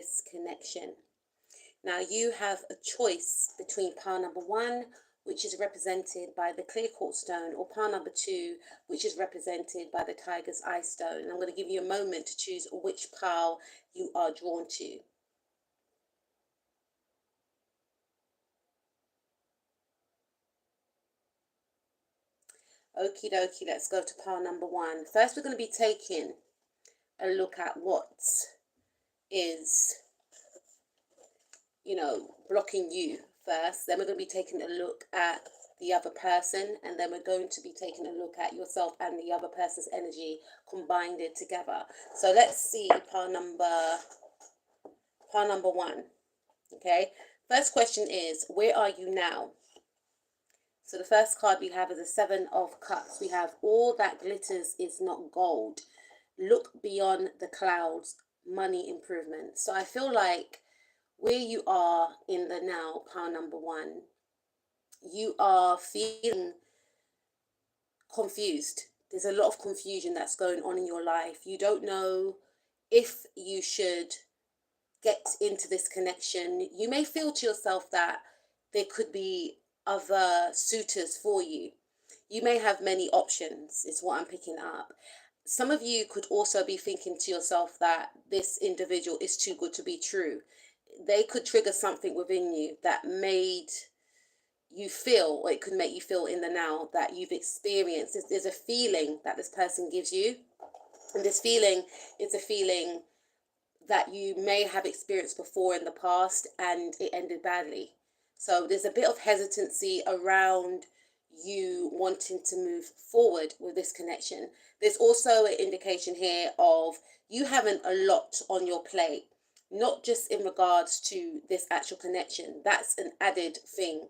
this connection. Now you have a choice between pile number 1, which is represented by the clear quartz stone, or pile number 2, which is represented by the tiger's eye stone. I'm going to give you a moment to choose which pile you are drawn to. Okie dokie, let's go to pile number 1. First, we're going to be taking a look at what is, blocking you first. Then we're going to be taking a look at the other person, and then we're going to be taking a look at yourself and the other person's energy combined it together. So let's see pile number 1. Okay, first question is, where are you now? So the first card we have is the 7 of Cups. We have, all that glitters is not gold. Look beyond the clouds, money improvement. So I feel like where you are in the now, pile number 1, you are feeling confused. There's a lot of confusion that's going on in your life. You don't know if you should get into this connection. You may feel to yourself that there could be other suitors for you. You may have many options, is what I'm picking up. Some of you could also be thinking to yourself that this individual is too good to be true. They could trigger something within you that made you feel, or it could make you feel in the now that you've experienced. There's a feeling that this person gives you, and this feeling is a feeling that you may have experienced before in the past and it ended badly. So there's a bit of hesitancy around you wanting to move forward with this connection. There's also an indication here of you having a lot on your plate, not just in regards to this actual connection. That's an added thing,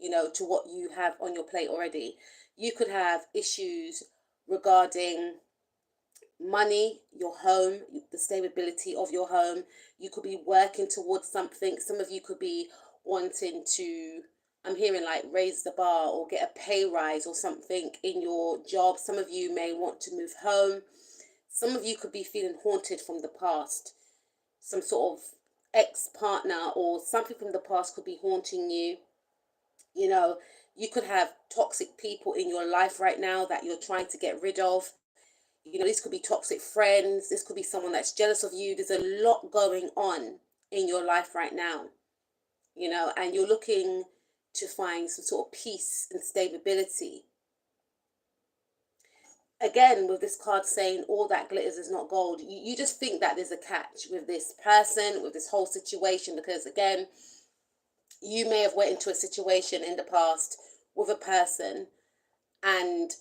to what you have on your plate already. You could have issues regarding money, your home, the stability of your home. You could be working towards something. Some of you could be wanting to, I'm hearing like raise the bar or get a pay rise or something in your job. Some of you may want to move home. Some of you could be feeling haunted from the past. Some sort of ex-partner or something from the past could be haunting you. You could have toxic people in your life right now that you're trying to get rid of. These could be toxic friends. This could be someone that's jealous of you. There's a lot going on in your life right now, and you're looking to find some sort of peace and stability. Again, with this card saying all that glitters is not gold, you just think that there's a catch with this person, with this whole situation, because again, you may have went into a situation in the past with a person, and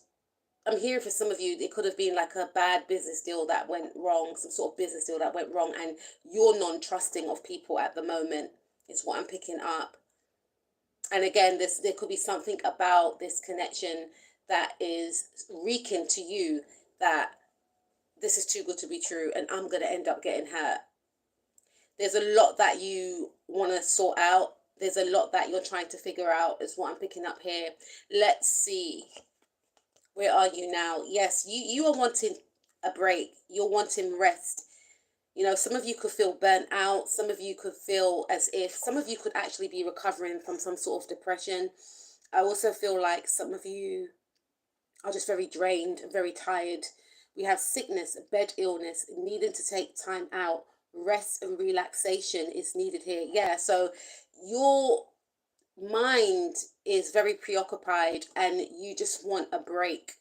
I'm hearing for some of you, it could have been like a bad business deal that went wrong, some sort of business deal that went wrong, and you're non-trusting of people at the moment, is what I'm picking up. And again, there could be something about this connection that is reeking to you that this is too good to be true and I'm going to end up getting hurt. There's a lot that you want to sort out. There's a lot that you're trying to figure out, is what I'm picking up here. Let's see. Where are you now? Yes, you are wanting a break. You're wanting rest. Some of you could feel burnt out. Some of you could feel as if, some of you could actually be recovering from some sort of depression. I also feel like some of you are just very drained, very tired. We have sickness, bed illness, needing to take time out. Rest and relaxation is needed here. Yeah, so your mind is very preoccupied and you just want a break.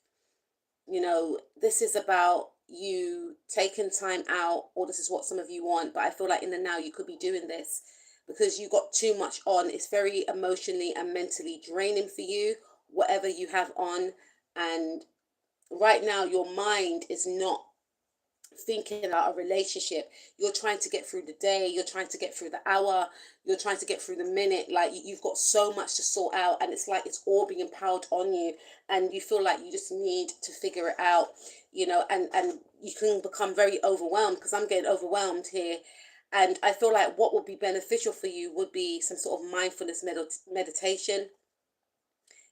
This is about you taking time out, or this is what some of you want, but I feel like in the now you could be doing this because you got too much on. It's very emotionally and mentally draining for you, whatever you have on. And right now your mind is not thinking about a relationship. You're trying to get through the day, you're trying to get through the hour, you're trying to get through the minute. Like you've got so much to sort out, and it's like it's all being piled on you, and you feel like you just need to figure it out, and you can become very overwhelmed, because I'm getting overwhelmed here. And I feel like what would be beneficial for you would be some sort of mindfulness meditation.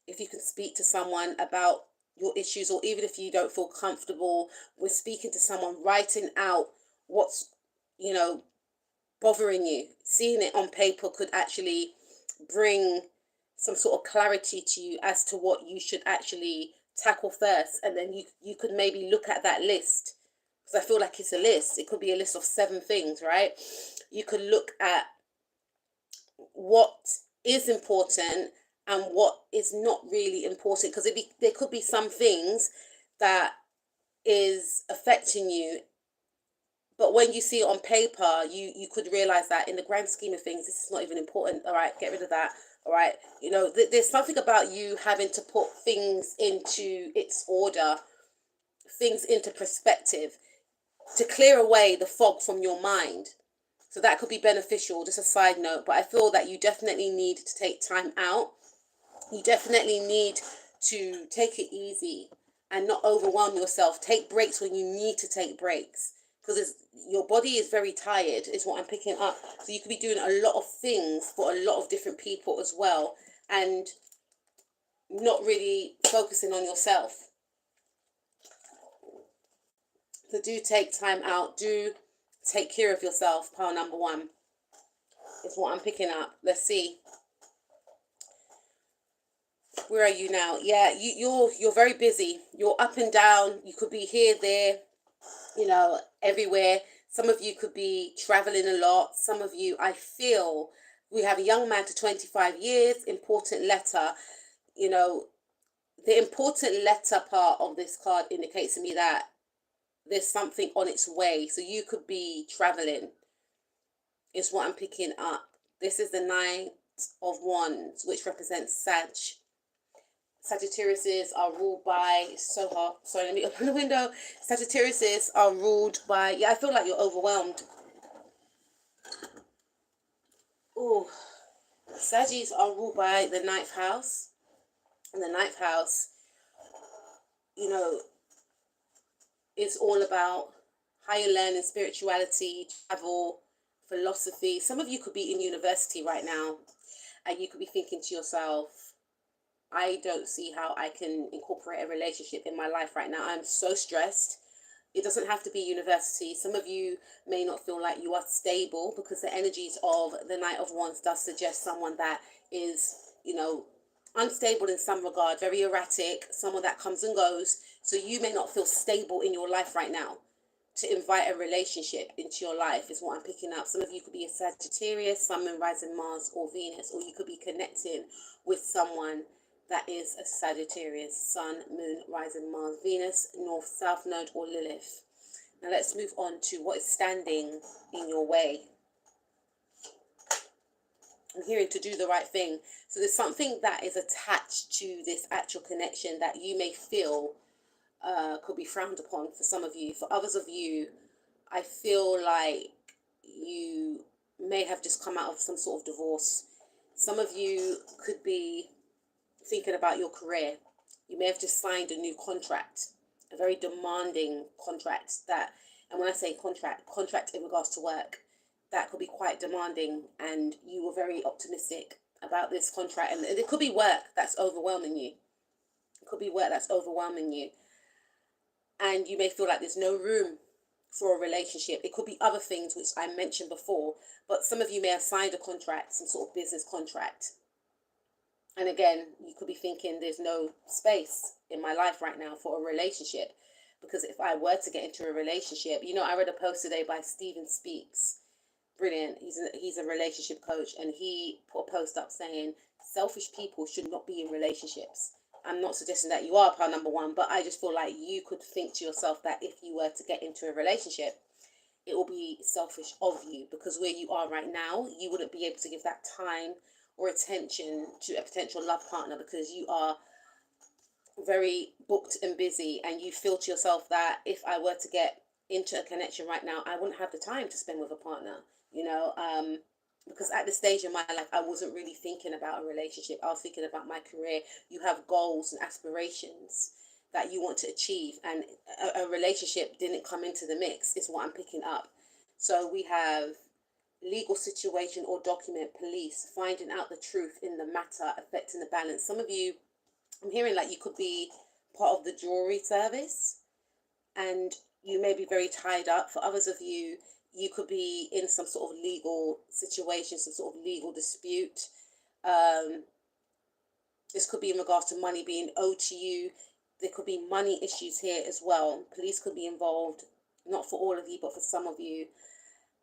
If you can speak to someone about your issues, or even if you don't feel comfortable with speaking to someone, writing out what's bothering you. Seeing it on paper could actually bring some sort of clarity to you as to what you should actually tackle first, and then you could maybe look at that list, because I feel like it's a list. It could be a list of 7 things, right? You could look at what is important and what is not really important, because there could be some things that is affecting you, but when you see it on paper, you could realize that in the grand scheme of things, this is not even important. All right, get rid of that. All right, there's something about you having to put things into its order, things into perspective, to clear away the fog from your mind. So that could be beneficial, just a side note. But I feel that you definitely need to take time out. You definitely need to take it easy and not overwhelm yourself. Take breaks when you need to take breaks, because your body is very tired, is what I'm picking up. So you could be doing a lot of things for a lot of different people as well, and not really focusing on yourself. So do take time out. Do take care of yourself. Pile number 1 is what I'm picking up. Let's see. Where are you now? Yeah, you're very busy. You're up and down. You could be here, there, everywhere. Some of you could be traveling a lot. Some of you, I feel, we have a young man to 25 years, important letter. The important letter part of this card indicates to me that there's something on its way. So you could be traveling, is what I'm picking up. This is the Knight of Wands, which represents Sagittariuses are ruled by, so hot. Sorry, let me open the window. Sagittariuses are ruled by, I feel like you're overwhelmed. Oh, Sagittarius are ruled by the 9th house. And the 9th house, it's all about higher learning, spirituality, travel, philosophy. Some of you could be in university right now, and you could be thinking to yourself, I don't see how I can incorporate a relationship in my life right now. I'm so stressed. It doesn't have to be university. Some of you may not feel like you are stable, because the energies of the Knight of Wands does suggest someone that is, unstable in some regard, very erratic, someone that comes and goes. So you may not feel stable in your life right now to invite a relationship into your life, is what I'm picking up. Some of you could be a Sagittarius, Sun, Moon, Rising, Mars, or Venus, or you could be connecting with someone that is a Sagittarius, Sun, Moon, Rising, Mars, Venus, North, South Node, or Lilith. Now let's move on to what is standing in your way. I'm hearing to do the right thing. So there's something that is attached to this actual connection that you may feel could be frowned upon for some of you. For others of you, I feel like you may have just come out of some sort of divorce. Some of you could be thinking about your career. You may have just signed a new contract, a very demanding contract and when I say contract in regards to work, that could be quite demanding, and you were very optimistic about this contract, and it could be work that's overwhelming you. It could be work that's overwhelming you, and you may feel like there's no room for a relationship. It could be other things which I mentioned before, but some of you may have signed a contract, some sort of business contract. And again, you could be thinking there's no space in my life right now for a relationship, because if I were to get into a relationship, I read a post today by Stephen Speaks. Brilliant. He's a relationship coach, and he put a post up saying selfish people should not be in relationships. I'm not suggesting that you are part number 1, but I just feel like you could think to yourself that if you were to get into a relationship, it will be selfish of you, because where you are right now, you wouldn't be able to give that time or attention to a potential love partner, because you are very booked and busy, and you feel to yourself that if I were to get into a connection right now, I wouldn't have the time to spend with a partner, because at this stage in my life, I wasn't really thinking about a relationship. I was thinking about my career. You have goals and aspirations that you want to achieve, and a relationship didn't come into the mix, is what I'm picking up. So we have legal situation or document, police, finding out the truth in the matter affecting the balance. Some of you, I'm hearing like you could be part of the jewelry service, and you may be very tied up. For others of you, you could be in some sort of legal situation, some sort of legal dispute. This could be in regards to money being owed to you. There could be money issues here as well. Police could be involved, not for all of you, but for some of you.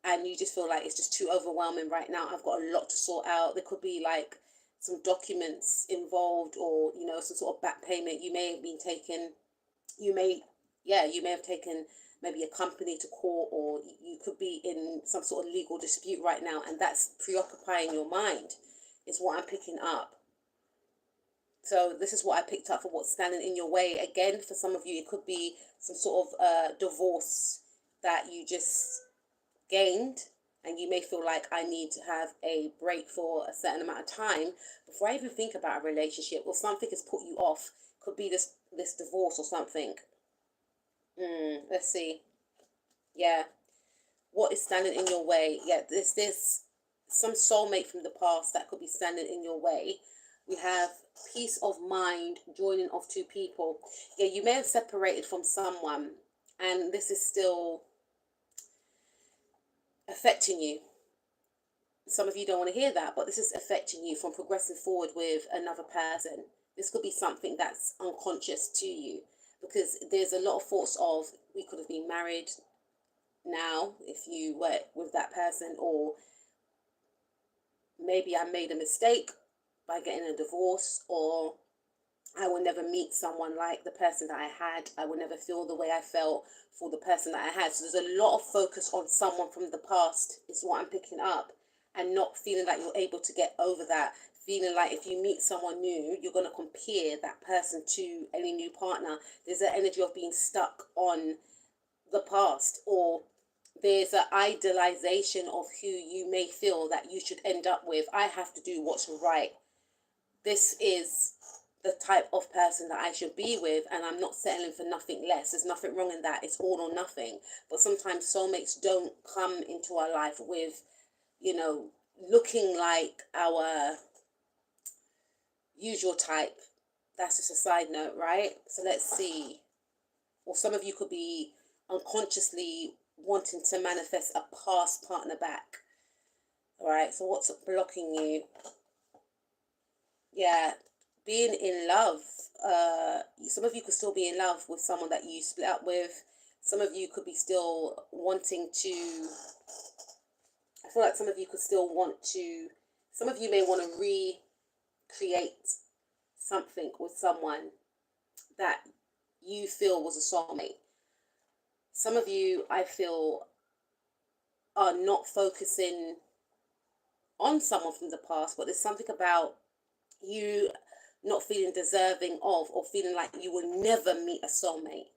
And you just feel like it's just too overwhelming right now. I've got a lot to sort out. There could be like some documents involved, or, you know, some sort of back payment. You may have been taken, you may have taken maybe a company to court, or you could be in some sort of legal dispute right now, and that's preoccupying your mind, is what I'm picking up. So this is what I picked up for what's standing in your way. Again, for some of you, it could be some sort of divorce that you just gained, and you may feel like, I need to have a break for a certain amount of time before I even think about a relationship, or something has put you off. Could be this divorce or something. Let's see. Yeah. What is standing in your way? Yeah, this some soulmate from the past that could be standing in your way. We have peace of mind, joining of two people. Yeah, you may have separated from someone, and this is still affecting you. Some of you don't want to hear that, but this is affecting you from progressing forward with another person. This could be something that's unconscious to you, because there's a lot of thoughts of, we could have been married now if you were with that person, or maybe I made a mistake by getting a divorce, or I will never meet someone like the person that I had. I will never feel the way I felt for the person that I had. So there's a lot of focus on someone from the past, is what I'm picking up, and not feeling like you're able to get over that. Feeling like if you meet someone new, you're going to compare that person to any new partner. There's an energy of being stuck on the past, or there's an idealization of who you may feel that you should end up with. I have to do what's right. This is the type of person that I should be with, and I'm not settling for nothing less. There's nothing wrong in that. It's all or nothing. But sometimes soulmates don't come into our life with, you know, looking like our usual type. That's just a side note, right? So let's see. Or some of you could be unconsciously wanting to manifest a past partner back. All right, so what's blocking you? Yeah, being in love. Some of you could still be in love with someone that you split up with. Some of you could be still wanting to, I feel like some of you could still want to, some of you may want to recreate something with someone that you feel was a soulmate. Some of you, I feel, are not focusing on someone from the past, but there's something about you not feeling deserving of, or feeling like you will never meet a soulmate.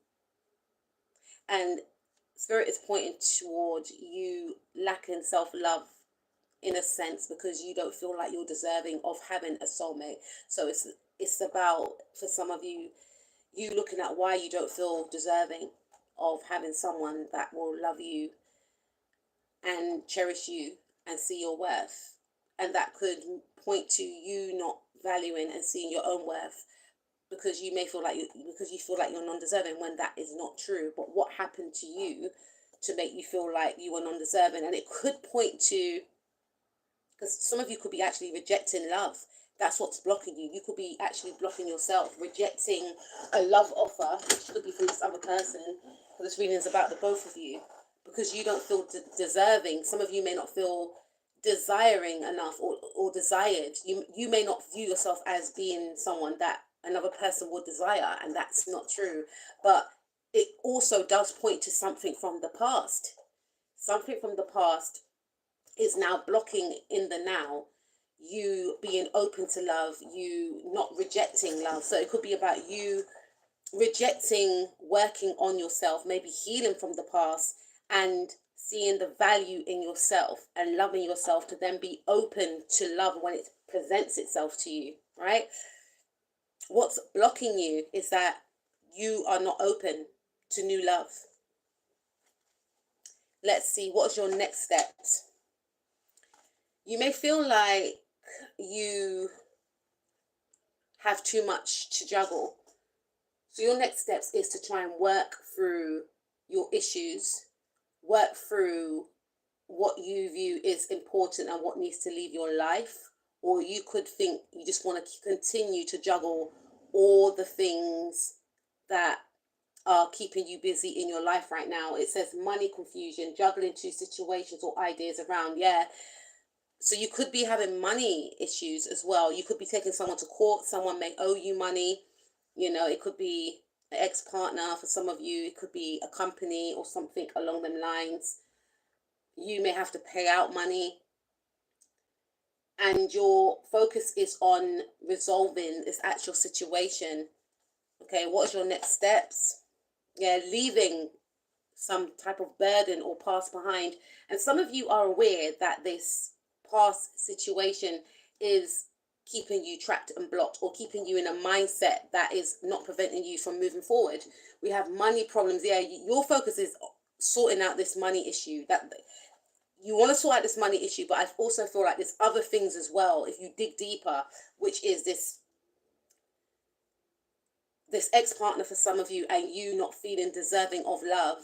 And Spirit is pointing towards you lacking self-love, in a sense, because you don't feel like you're deserving of having a soulmate. So it's about, for some of you, you looking at why you don't feel deserving of having someone that will love you and cherish you and see your worth. And that could point to you not valuing and seeing your own worth, because you may feel like you're non-deserving, when that is not true. But what happened to you to make you feel like you were non-deserving? And it could point to, because some of you could be actually rejecting love. That's what's blocking you. You could be actually blocking yourself, rejecting a love offer, which could be from this other person. This reading is about the both of you, because you don't feel deserving. Some of you may not feel desiring enough, or desired. You may not view yourself as being someone that another person would desire, and that's not true. But it also does point to something from the past. Something from the past is now blocking in the now you being open to love, you not rejecting love. So it could be about you rejecting working on yourself, maybe healing from the past, and seeing the value in yourself and loving yourself, to then be open to love when it presents itself to you, right? What's blocking you is that you are not open to new love. Let's see, what's your next steps? You may feel like you have too much to juggle. So your next steps is to try and work through your issues, work through what you view is important and what needs to leave your life, or you could think you just want to continue to juggle all the things that are keeping you busy in your life right now. It says money confusion, juggling two situations or ideas around. Yeah. So you could be having money issues as well. You could be taking someone to court. Someone may owe you money. It could be an ex-partner for some of you. It could be a company or something along them lines. You may have to pay out money. And your focus is on resolving this actual situation. Okay, what is your next steps? Yeah, leaving some type of burden or past behind. And some of you are aware that this past situation is keeping you trapped and blocked, or keeping you in a mindset that is not preventing you from moving forward. We have money problems. Yeah, your focus is sorting out this money issue. That you want to sort out this money issue, but I also feel like there's other things as well, if you dig deeper, which is this ex-partner for some of you, and you not feeling deserving of love,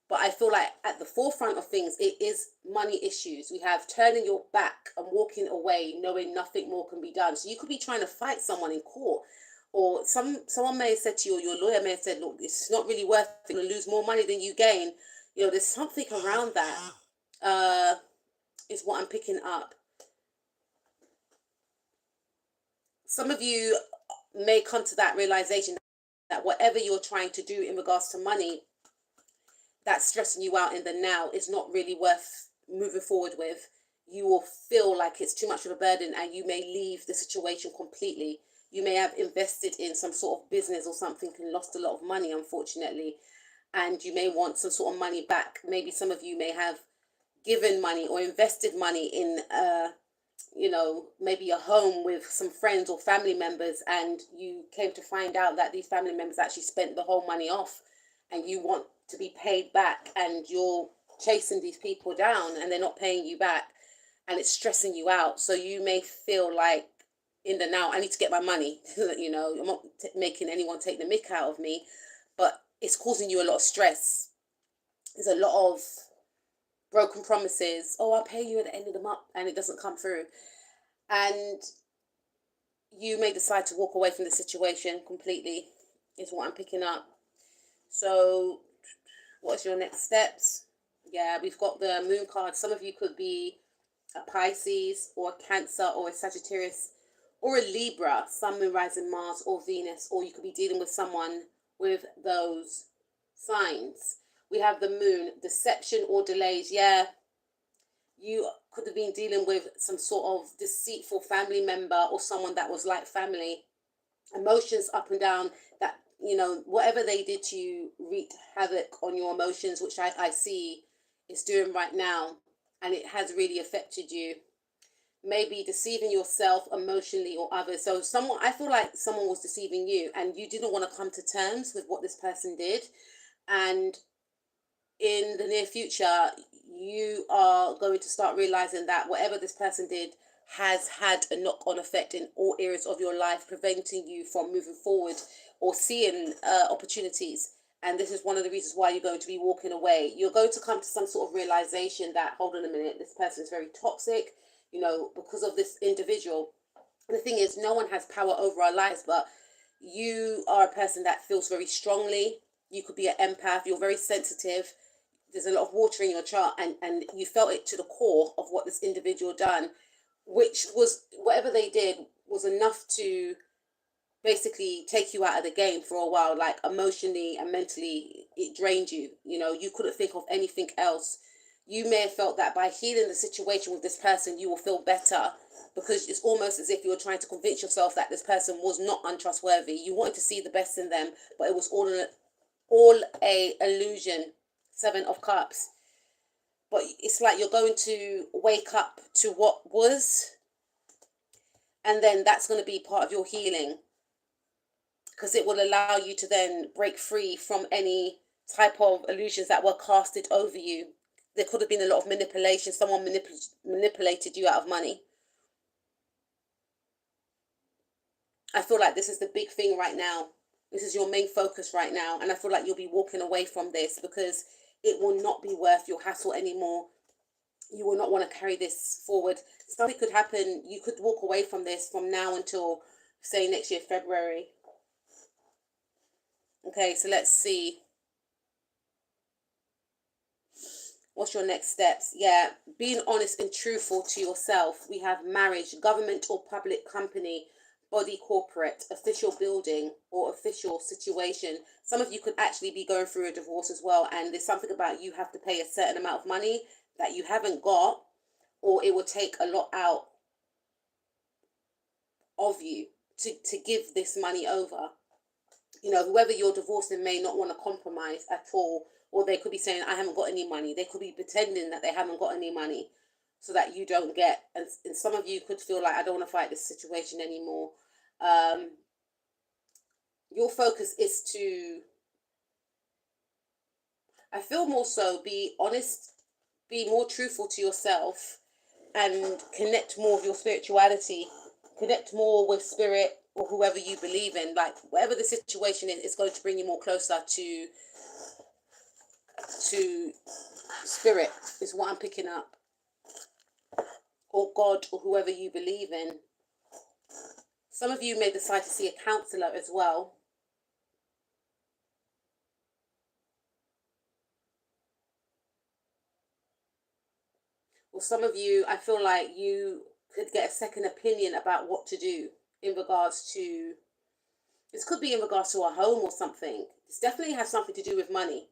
but I feel like at the forefront of things, it is money issues. We have turning your back and walking away, knowing nothing more can be done. So you could be trying to fight someone in court, or someone may have said to you, or your lawyer may have said, look, it's not really worth it, you're going to lose more money than you gain. There's something around that, is what I'm picking up. Some of you may come to that realization that whatever you're trying to do in regards to money that's stressing you out in the now is not really worth moving forward with. You will feel like it's too much of a burden, and you may leave the situation completely. You may have invested in some sort of business or something and lost a lot of money, unfortunately, and you may want some sort of money back. Maybe some of you may have given money or invested money in maybe a home with some friends or family members, and you came to find out that these family members actually spent the whole money off, and you want to be paid back, and you're chasing these people down and they're not paying you back, and it's stressing you out. So you may feel like, in the now, I need to get my money. I'm not making anyone take the mick out of me, but it's causing you a lot of stress. There's a lot of broken promises. Oh, I'll pay you at the end of the month, and it doesn't come through. And you may decide to walk away from the situation completely, is what I'm picking up. So what's your next steps? Yeah, we've got the moon card. Some of you could be a Pisces or a Cancer or a Sagittarius or a Libra, Sun, Moon, Rising, Mars or Venus, or you could be dealing with someone with those signs. We have the moon, deception or delays. Yeah, you could have been dealing with some sort of deceitful family member or someone that was like family. Emotions up and down, that whatever they did to you wreaked havoc on your emotions, which I see it's doing right now, and it has really affected you. Maybe deceiving yourself emotionally or others. So I feel like someone was deceiving you, and you didn't want to come to terms with what this person did. And in the near future, you are going to start realizing that whatever this person did has had a knock-on effect in all areas of your life, preventing you from moving forward or seeing opportunities. And this is one of the reasons why you're going to be walking away. You're going to come to some sort of realization that, hold on a minute, this person is very toxic, because of this individual. And the thing is, no one has power over our lives, but you are a person that feels very strongly. You could be an empath. You're very sensitive. There's a lot of water in your chart, and you felt it to the core of what this individual done, which was, whatever they did was enough to basically take you out of the game for a while. Like, emotionally and mentally, it drained you. You couldn't think of anything else. You may have felt that by healing the situation with this person, you will feel better, because it's almost as if you're trying to convince yourself that this person was not untrustworthy. You wanted to see the best in them, but it was all a illusion. 7 of Cups. But it's like you're going to wake up to what was, and then that's going to be part of your healing, because it will allow you to then break free from any type of illusions that were casted over you. There could have been a lot of manipulation. Someone manipulated you out of money. I feel like this is the big thing right now. This is your main focus right now. And I feel like you'll be walking away from this, because it will not be worth your hassle anymore. You will not want to carry this forward. Something could happen. You could walk away from this from now until, say, next year, February. Okay, so let's see. What's your next steps? Yeah, being honest and truthful to yourself. We have marriage, government or public company, body corporate, official building or official situation. Some of you could actually be going through a divorce as well, and there's something about you have to pay a certain amount of money that you haven't got, or it will take a lot out of you to give this money over. You know, whoever you're divorcing may not want to compromise at all, or they could be saying, I haven't got any money. They could be pretending that they haven't got any money so that you don't get, and some of you could feel like, I don't want to fight this situation anymore. Your focus is to, I feel more so, be honest, be more truthful to yourself, and connect more with your spirituality, connect more with spirit or whoever you believe in. Like, whatever the situation is, it's going to bring you more closer to spirit, is what I'm picking up, or God, or whoever you believe in. Some of you may decide to see a counselor as well. Or some of you, I feel like you could get a second opinion about what to do in regards to, this could be in regards to a home or something. This definitely has something to do with money.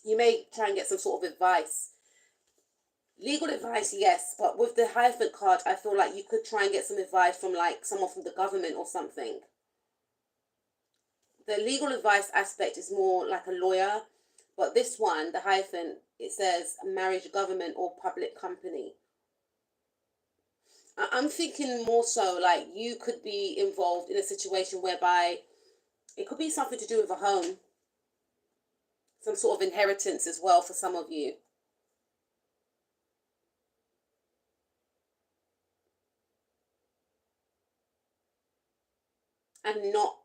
You may try and get some sort of advice. Legal advice, yes, but with the Hierophant card, I feel like you could try and get some advice from like someone from the government or something. The legal advice aspect is more like a lawyer, but this one, the Hierophant, it says marriage, government or public company. I'm thinking more so like you could be involved in a situation whereby it could be something to do with a home, some sort of inheritance as well for some of you. And not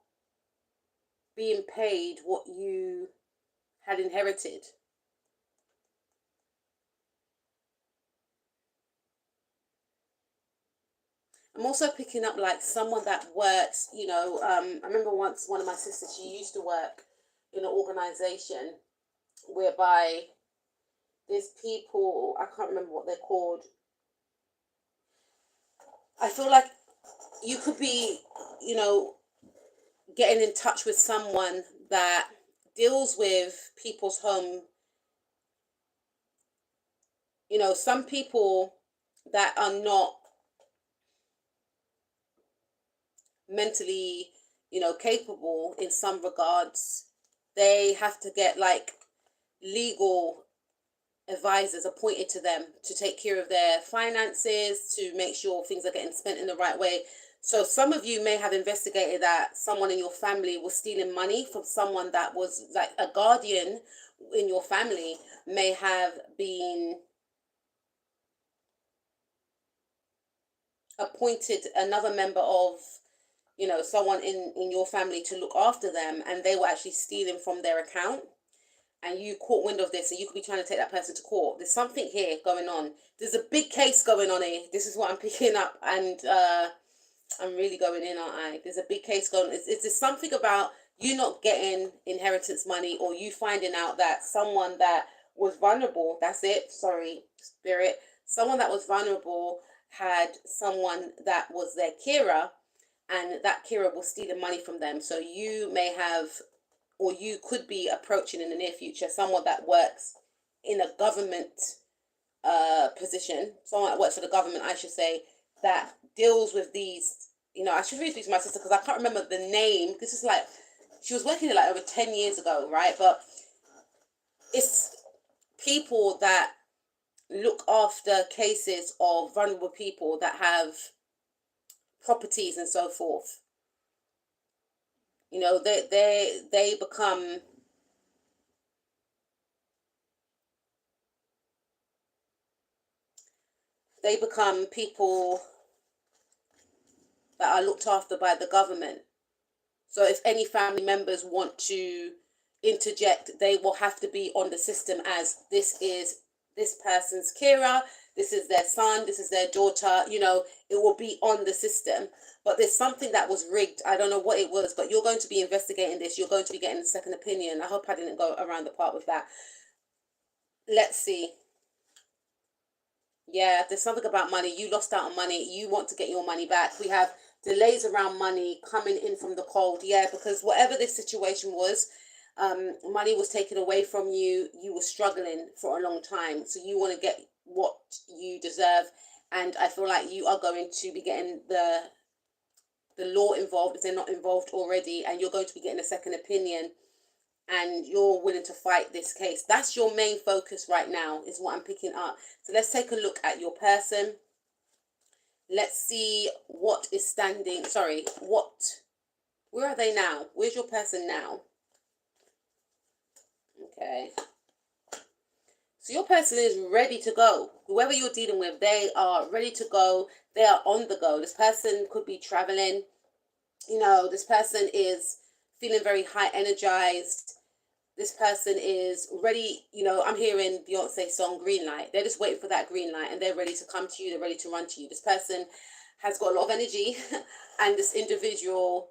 being paid what you had inherited. I'm also picking up like someone that works, you know, I remember once one of my sisters, she used to work in an organization whereby there's people, I can't remember what they're called. I feel like you could be, you know, getting in touch with someone that deals with people's home. You know, some people that are not mentally, you know, capable in some regards, they have to get like legal advisors appointed to them to take care of their finances, to make sure things are getting spent in the right way. So some of you may have investigated that someone in your family was stealing money from someone that was like a guardian in your family, may have been appointed another member of, you know, someone in your family to look after them, and they were actually stealing from their account, and you caught wind of this, and you could be trying to take that person to court. There's something here going on. There's a big case going on here. This is what I'm picking up, and I'm really going in, aren't I? There's a big case going on. It's something about you not getting inheritance money, or you finding out that someone that was vulnerable, that's it, sorry, spirit, someone that was vulnerable had someone that was their carer, and that carer was stealing money from them. So you may have, or you could be approaching in the near future someone that works in a government position, someone that works for the government, I should say, that deals with these, you know, I should really speak to my sister because I can't remember the name. This is like, she was working it like over 10 years ago, right? But it's people that look after cases of vulnerable people that have properties and so forth. You know, they become people that are looked after by the government. So if any family members want to, interject. They will have to be on the system as this is this person's Kira, this is their son, this is their daughter, you know, it will be on the system. But there's something that was rigged. I don't know what it was, but you're going to be investigating this. You're going to be getting a second opinion. I hope I didn't go around the part with that. Let's see. Yeah, there's something about money. You lost out on money. You want to get your money back. We have delays around money coming in from the cold. Yeah, because whatever this situation was, money was taken away from you. You were struggling for a long time. So you want to get what you deserve. And I feel like you are going to be getting the law involved if they're not involved already. And you're going to be getting a second opinion. And you're willing to fight this case. That's your main focus right now, is what I'm picking up. So let's take a look at your person. Let's see what is standing. Sorry, where are they now? Where's your person now? Okay. So your person is ready to go. Whoever you're dealing with, they are ready to go. They are on the go. This person could be traveling. You know, this person is feeling very high energized. This person is ready. You know, I'm hearing Beyonce's song Green Light. They're just waiting for that green light and they're ready to come to you. They're ready to run to you. This person has got a lot of energy and this individual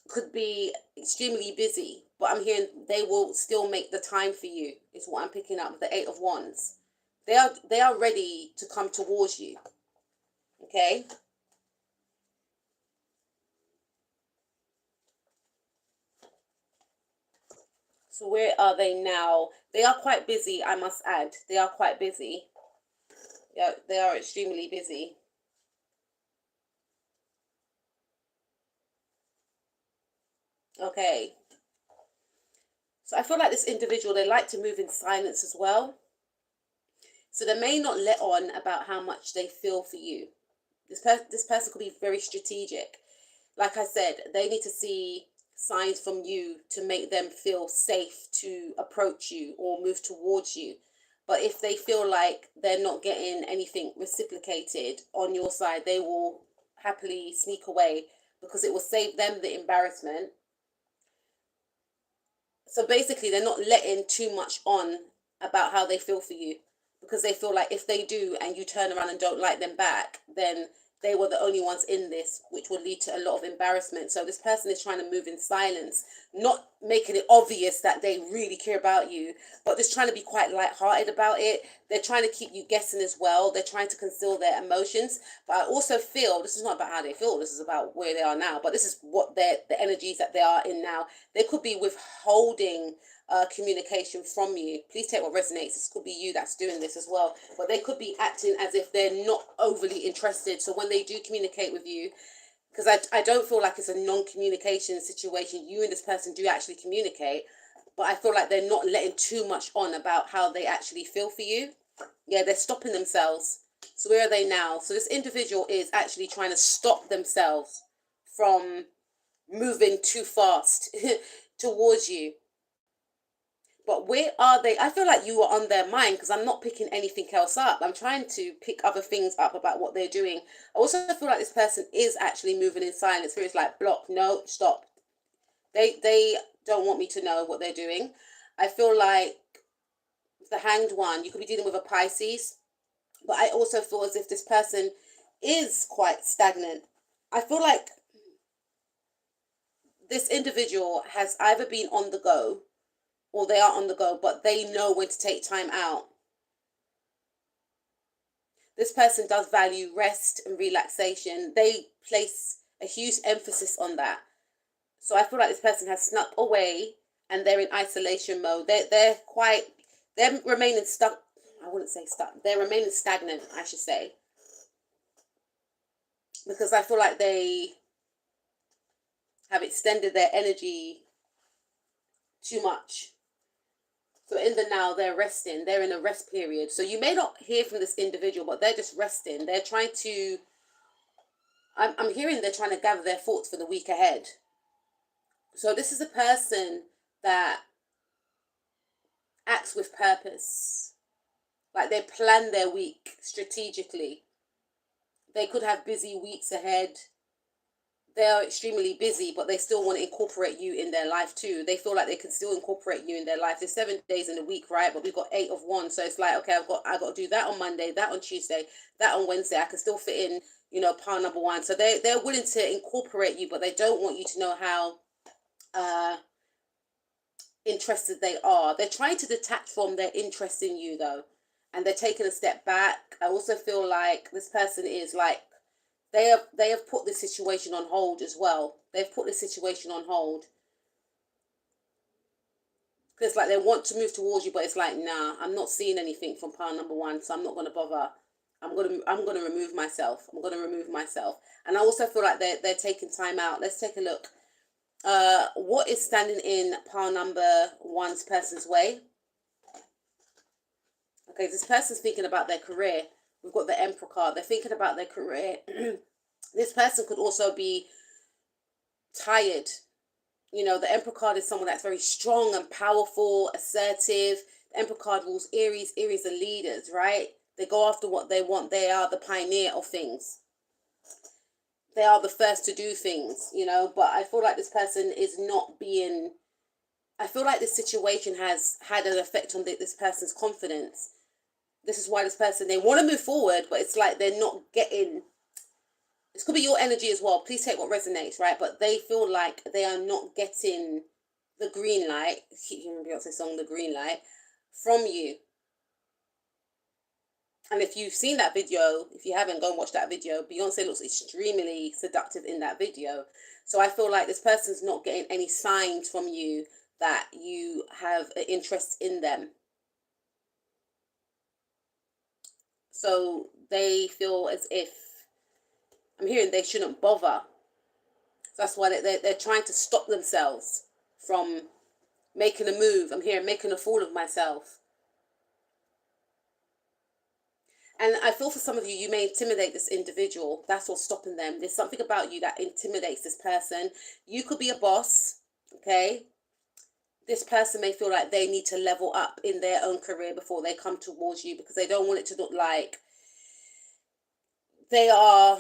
could be extremely busy, but I'm hearing they will still make the time for you, is what I'm picking up with the Eight of Wands. They are ready to come towards you. Okay. So where are they now? They are quite busy, I must add. They are quite busy. Yeah, they are extremely busy. Okay. So I feel like this individual, they like to move in silence as well. So they may not let on about how much they feel for you. This person could be very strategic. Like I said, they need to see signs from you to make them feel safe to approach you or move towards you. But if they feel like they're not getting anything reciprocated on your side, they will happily sneak away because it will save them the embarrassment. So basically, they're not letting too much on about how they feel for you because they feel like if they do and you turn around and don't like them back, then they were the only ones in this, which will lead to a lot of embarrassment. So this person is trying to move in silence, not making it obvious that they really care about you, but just trying to be quite lighthearted about it. They're trying to keep you guessing as well. They're trying to conceal their emotions. But I also feel this is not about how they feel. This is about where they are now. But this is what the energies that they are in now. They could be withholding communication from you. Please take what resonates. This could be you that's doing this as well, but they could be acting as if they're not overly interested. So when they do communicate with you, because I don't feel like it's a non-communication situation, you and this person do actually communicate, but I feel like they're not letting too much on about how they actually feel for you. Yeah, they're stopping themselves. So where are they now? So this individual is actually trying to stop themselves from moving too fast towards you. But where are they? I feel like you are on their mind because I'm not picking anything else up. I'm trying to pick other things up about what they're doing. I also feel like this person is actually moving in silence. Where it's like, block, no, stop. They don't want me to know what they're doing. I feel like the Hanged One, you could be dealing with a Pisces, but I also feel as if this person is quite stagnant. I feel like this individual has either been on the go or they are on the go, but they know when to take time out. This person does value rest and relaxation. They place a huge emphasis on that. So I feel like this person has snuck away and they're in isolation mode. They're remaining stuck. I wouldn't say stuck. They're remaining stagnant, I should say. Because I feel like they have extended their energy too much. So in the now, they're resting. They're in a rest period. So you may not hear from this individual, but they're just resting. They're trying to, I'm hearing they're trying to gather their thoughts for the week ahead. So this is a person that acts with purpose. Like they plan their week strategically. They could have busy weeks ahead. they are extremely busy, but they still want to incorporate you in their life too. They feel like they can still incorporate you in their life. There's 7 days in a week, right? But we've got 8 of one. So it's like, okay, I got to do that on Monday, that on Tuesday, that on Wednesday. I can still fit in, pile number one. So they're willing to incorporate you, but they don't want you to know how interested they are. They're trying to detach from their interest in you though, and they're taking a step back. I also feel like this person is like, they have put this situation on hold as well. They've put this situation on hold because it's like they want to move towards you, but it's like, nah, I'm not seeing anything from pile number one, so I'm not going to bother. I'm gonna remove myself. I'm gonna remove myself. And I also feel like they're taking time out. Let's take a look. What is standing in pile number one's person's way? Okay, this person's thinking about their career. We've got the Emperor card. They're thinking about their career. This person could also be tired. The Emperor card is someone that's very strong and powerful, assertive. The Emperor card rules Aries. Aries are leaders, right? They go after what they want. They are the pioneer of things. They are the first to do things, but I feel like this person is not being... I feel like this situation has had an effect on this person's confidence. This is why this person, they want to move forward, but it's like they're not getting... This could be your energy as well. Please take what resonates, right? But they feel like they are not getting the green light. I keep hearing Beyonce's song, The Green Light, from you. And if you've seen that video, if you haven't, go and watch that video. Beyonce looks extremely seductive in that video. So I feel like this person's not getting any signs from you that you have an interest in them. So they feel as if... I'm hearing they shouldn't bother. So that's why they're trying to stop themselves from making a move. I'm hearing making a fool of myself. And I feel for some of you, you may intimidate this individual. That's what's stopping them. There's something about you that intimidates this person. You could be a boss, okay? This person may feel like they need to level up in their own career before they come towards you, because they don't want it to look like they are...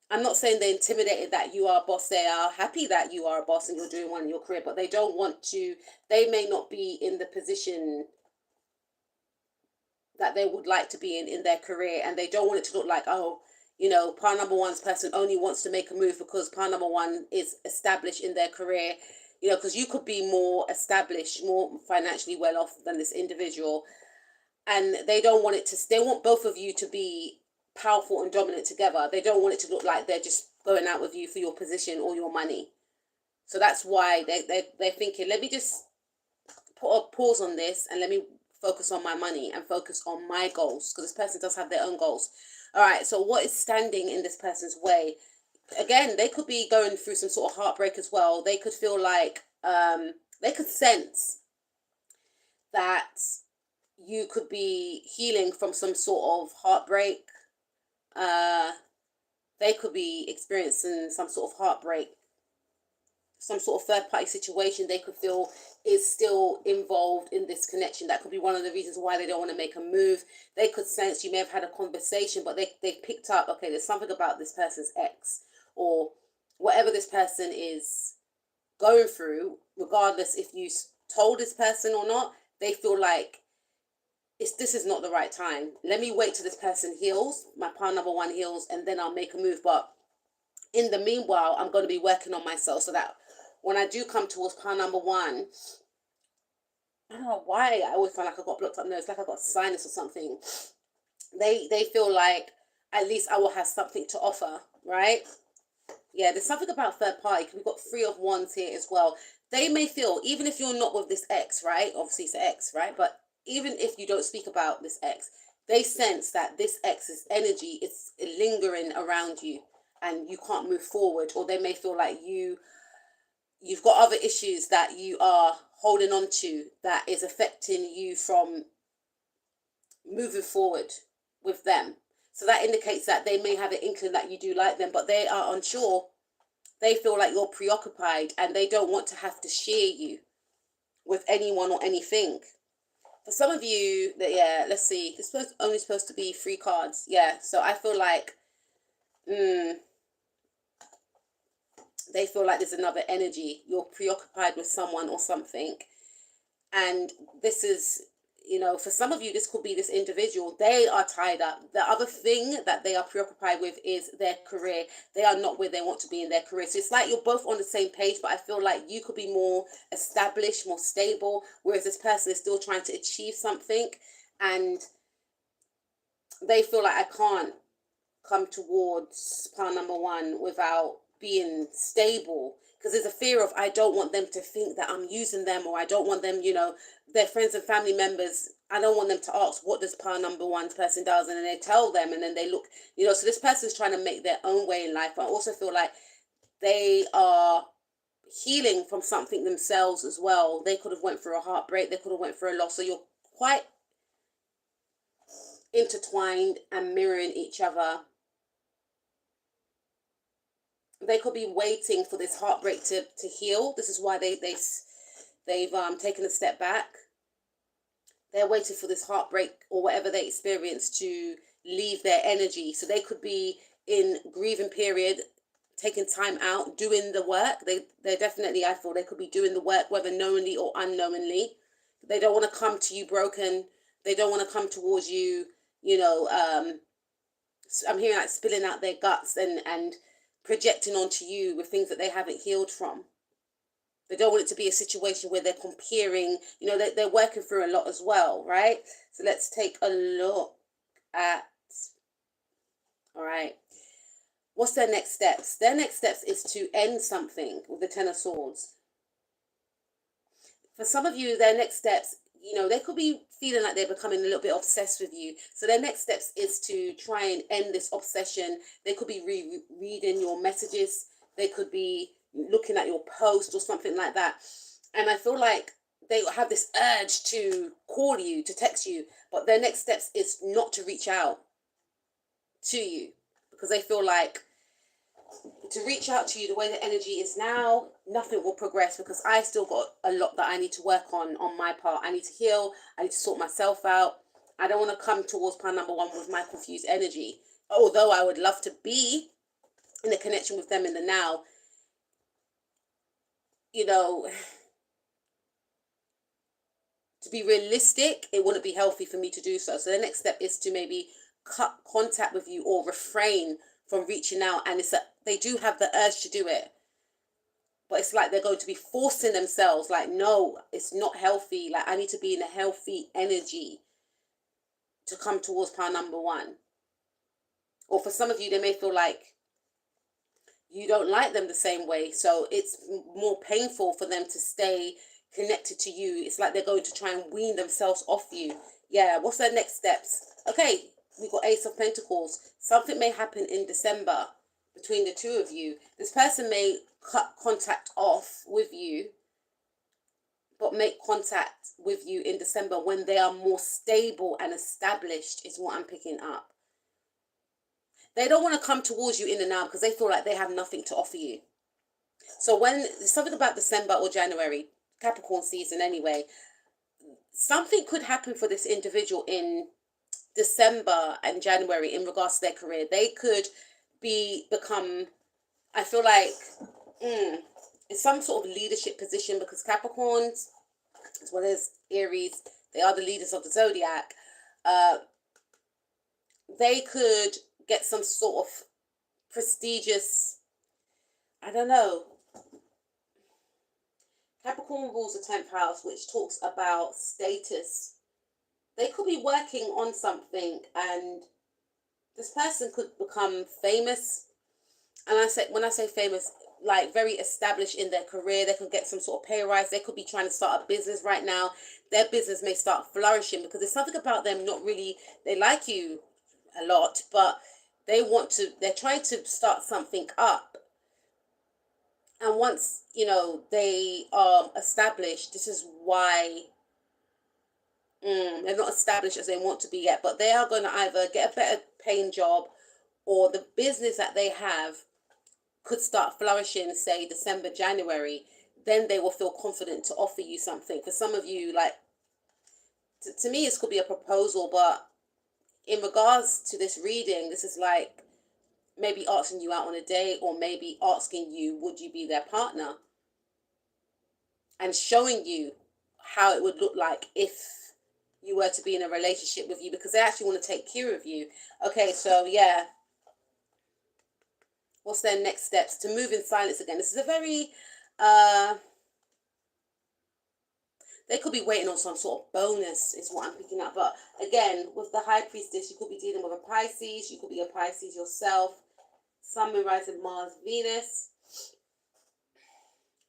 I'm not saying they're intimidated that you are a boss. They are happy that you are a boss and you're doing one in your career, but they don't want to... They may not be in the position that they would like to be in their career, and they don't want it to look like, oh, pile number one's person only wants to make a move because pile number one is established in their career, because you could be more established, more financially well off than this individual, and they don't want it to... They want both of you to be powerful and dominant together. They don't want it to look like they're just going out with you for your position or your money. So that's why they're thinking, let me just put a pause on this and let me focus on my money and focus on my goals, because this person does have their own goals. All right, so what is standing in this person's way? Again, they could be going through some sort of heartbreak as well. They could feel like they could sense that you could be healing from some sort of heartbreak. They could be experiencing some sort of heartbreak, some sort of third party situation they could feel is still involved in this connection. That could be one of the reasons why they don't want to make a move. They could sense you may have had a conversation, but they picked up, okay, there's something about this person's ex, or whatever this person is going through, regardless if you told this person or not. They feel like this is not the right time. Let me wait till this person heals, my pile number one heals, and then I'll make a move. But in the meanwhile, I'm going to be working on myself so that when I do come towards pile number one, I don't know why I always find like I got blocked up nose, like I got sinus or something. They feel like at least I will have something to offer, right? Yeah, there's something about third party. We've got 3 of wands here as well. They may feel, even if you're not with this ex, right? Obviously it's an ex, right? But even if you don't speak about this ex, they sense that this ex's energy is lingering around you and you can't move forward. Or they may feel like you've got other issues that you are holding on to that is affecting you from moving forward with them. So that indicates that they may have an inkling that you do like them, but they are unsure. They feel like you're preoccupied and they don't want to have to share you with anyone or anything. For some of you, yeah, let's see. It's only supposed to be 3 cards. Yeah, so I feel like They feel like there's another energy. You're preoccupied with someone or something. And this is, for some of you, this could be this individual. They are tied up. The other thing that they are preoccupied with is their career. They are not where they want to be in their career. So it's like you're both on the same page, but I feel like you could be more established, more stable, whereas this person is still trying to achieve something. And they feel like, I can't come towards part number one without being stable, because there's a fear of, I don't want them to think that I'm using them, or I don't want them, their friends and family members, I don't want them to ask, what does part number one person does, and then they tell them, and then they look, so this person's trying to make their own way in life. But I also feel like they are healing from something themselves as well. They could have went through a heartbreak, they could have went through a loss, so you're quite intertwined and mirroring each other. They could be waiting for this heartbreak to heal. This is why they've taken a step back. They're waiting for this heartbreak or whatever they experience to leave their energy. So they could be in grieving period, taking time out, doing the work. They're definitely, I feel, they could be doing the work, whether knowingly or unknowingly. They don't want to come to you broken. They don't want to come towards you, I'm hearing like spilling out their guts and projecting onto you with things that they haven't healed from. They don't want it to be a situation where they're comparing, they're working through a lot as well, right? So let's take a look at, all right, what's their next steps? Their next steps is to end something with the Ten of Swords. For some of you, their next steps, they could be feeling like they're becoming a little bit obsessed with you. So their next steps is to try and end this obsession. They could be reading your messages. They could be looking at your post or something like that. And I feel like they have this urge to call you, to text you, but their next steps is not to reach out to you, because they feel like to reach out to you the way the energy is now, nothing will progress, because I still got a lot that I need to work on my part. I need to heal. I need to sort myself out. I don't want to come towards plan number one with my confused energy. Although I would love to be in a connection with them in the now, to be realistic, it wouldn't be healthy for me to do so. So the next step is to maybe cut contact with you or refrain from reaching out. And they do have the urge to do it, but it's like they're going to be forcing themselves, like, no, it's not healthy. Like, I need to be in a healthy energy to come towards power number one. Or for some of you, they may feel like you don't like them the same way, so it's more painful for them to stay connected to you. It's like they're going to try and wean themselves off you. Yeah, what's their next steps? Okay, we got Ace of Pentacles. Something may happen in December between the two of you. This person may cut contact off with you, but make contact with you in December when they are more stable and established, is what I'm picking up. They don't want to come towards you in the now because they feel like they have nothing to offer you. So when there's something about December or January, Capricorn season anyway, something could happen for this individual in December and January in regards to their career. They could become, I feel like, in some sort of leadership position, because Capricorns, as well as Aries, they are the leaders of the zodiac. They could get some sort of prestigious, I don't know. Capricorn rules the 10th house, which talks about status. They could be working on something, and this person could become famous. And when I say famous, like very established in their career. They could get some sort of pay rise. They could be trying to start a business right now. Their business may start flourishing because there's something about them not really, they like you a lot, but they're trying to start something up. And once, they are established, this is why they're not established as they want to be yet, but they are going to either get a better paying job, or the business that they have could start flourishing, say December, January. Then they will feel confident to offer you something. For some of you, like, to me, this could be a proposal, but in regards to this reading, this is like maybe asking you out on a date, or maybe asking you, would you be their partner? And showing you how it would look like if you were to be in a relationship with you, because they actually want to take care of you. Okay, so yeah. What's their next steps? To move in silence again. This is a very, they could be waiting on some sort of bonus, is what I'm picking up. But again, with the High Priestess, you could be dealing with a Pisces. You could be a Pisces yourself. Sun, Moon, Rising, Mars, Venus.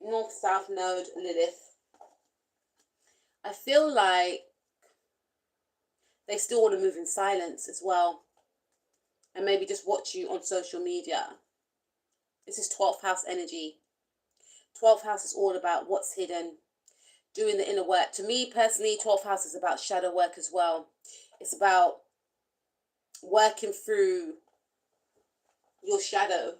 North, South Node, Lilith. I feel like they still want to move in silence as well. And maybe just watch you on social media. This is 12th house energy. 12th house is all about what's hidden, doing the inner work. To me personally, 12th house is about shadow work as well. It's about working through your shadow.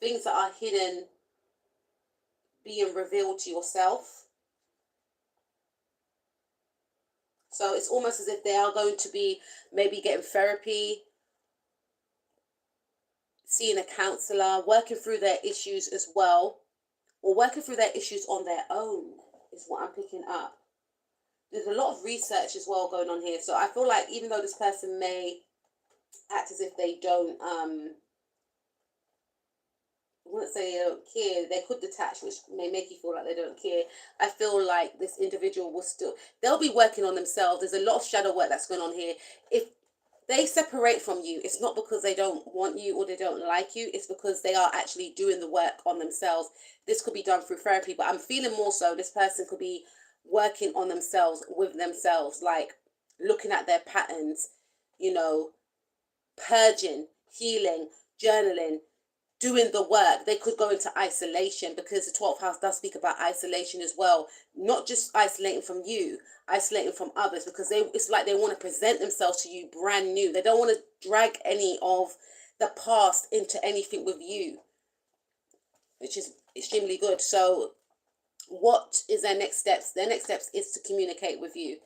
Things that are hidden being revealed to yourself. So it's almost as if they are going to be maybe getting therapy, seeing a counselor, working through their issues as well, or working through their issues on their own is what I'm picking up. There's a lot of research as well going on here. So I feel like even though this person may act as if they don't, I wouldn't say they don't care, they could detach, which may make you feel like they don't care. I feel like this individual will still, they'll be working on themselves. There's a lot of shadow work that's going on here. If they separate from you, it's not because they don't want you or they don't like you. It's because they are actually doing the work on themselves. This could be done through therapy, but I'm feeling more so this person could be working on themselves, with themselves, like looking at their patterns, you know, purging, healing, journaling, doing the work. They could go into isolation, because the 12th house does speak about isolation as well. Not just isolating from you, isolating from others, because it's like they want to present themselves to you brand new. They don't want to drag any of the past into anything with you, which is extremely good. So what is their next steps? Their next steps is to communicate with you.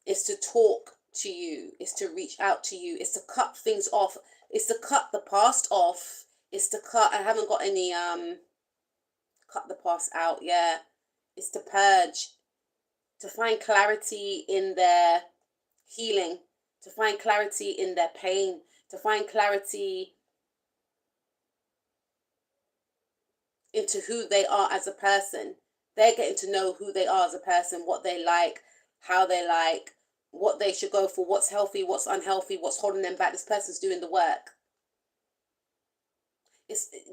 Is to talk to you. Is to reach out to you. Is to cut things off. Is to cut the past off. Is to cut, I haven't got any, cut the past out, yeah. Is to purge. To find clarity in their healing. To find clarity in their pain. To find clarity into who they are as a person. They're getting to know who they are as a person, what they like, how they like, what they should go for, what's healthy, what's unhealthy, what's holding them back. This person's doing the work.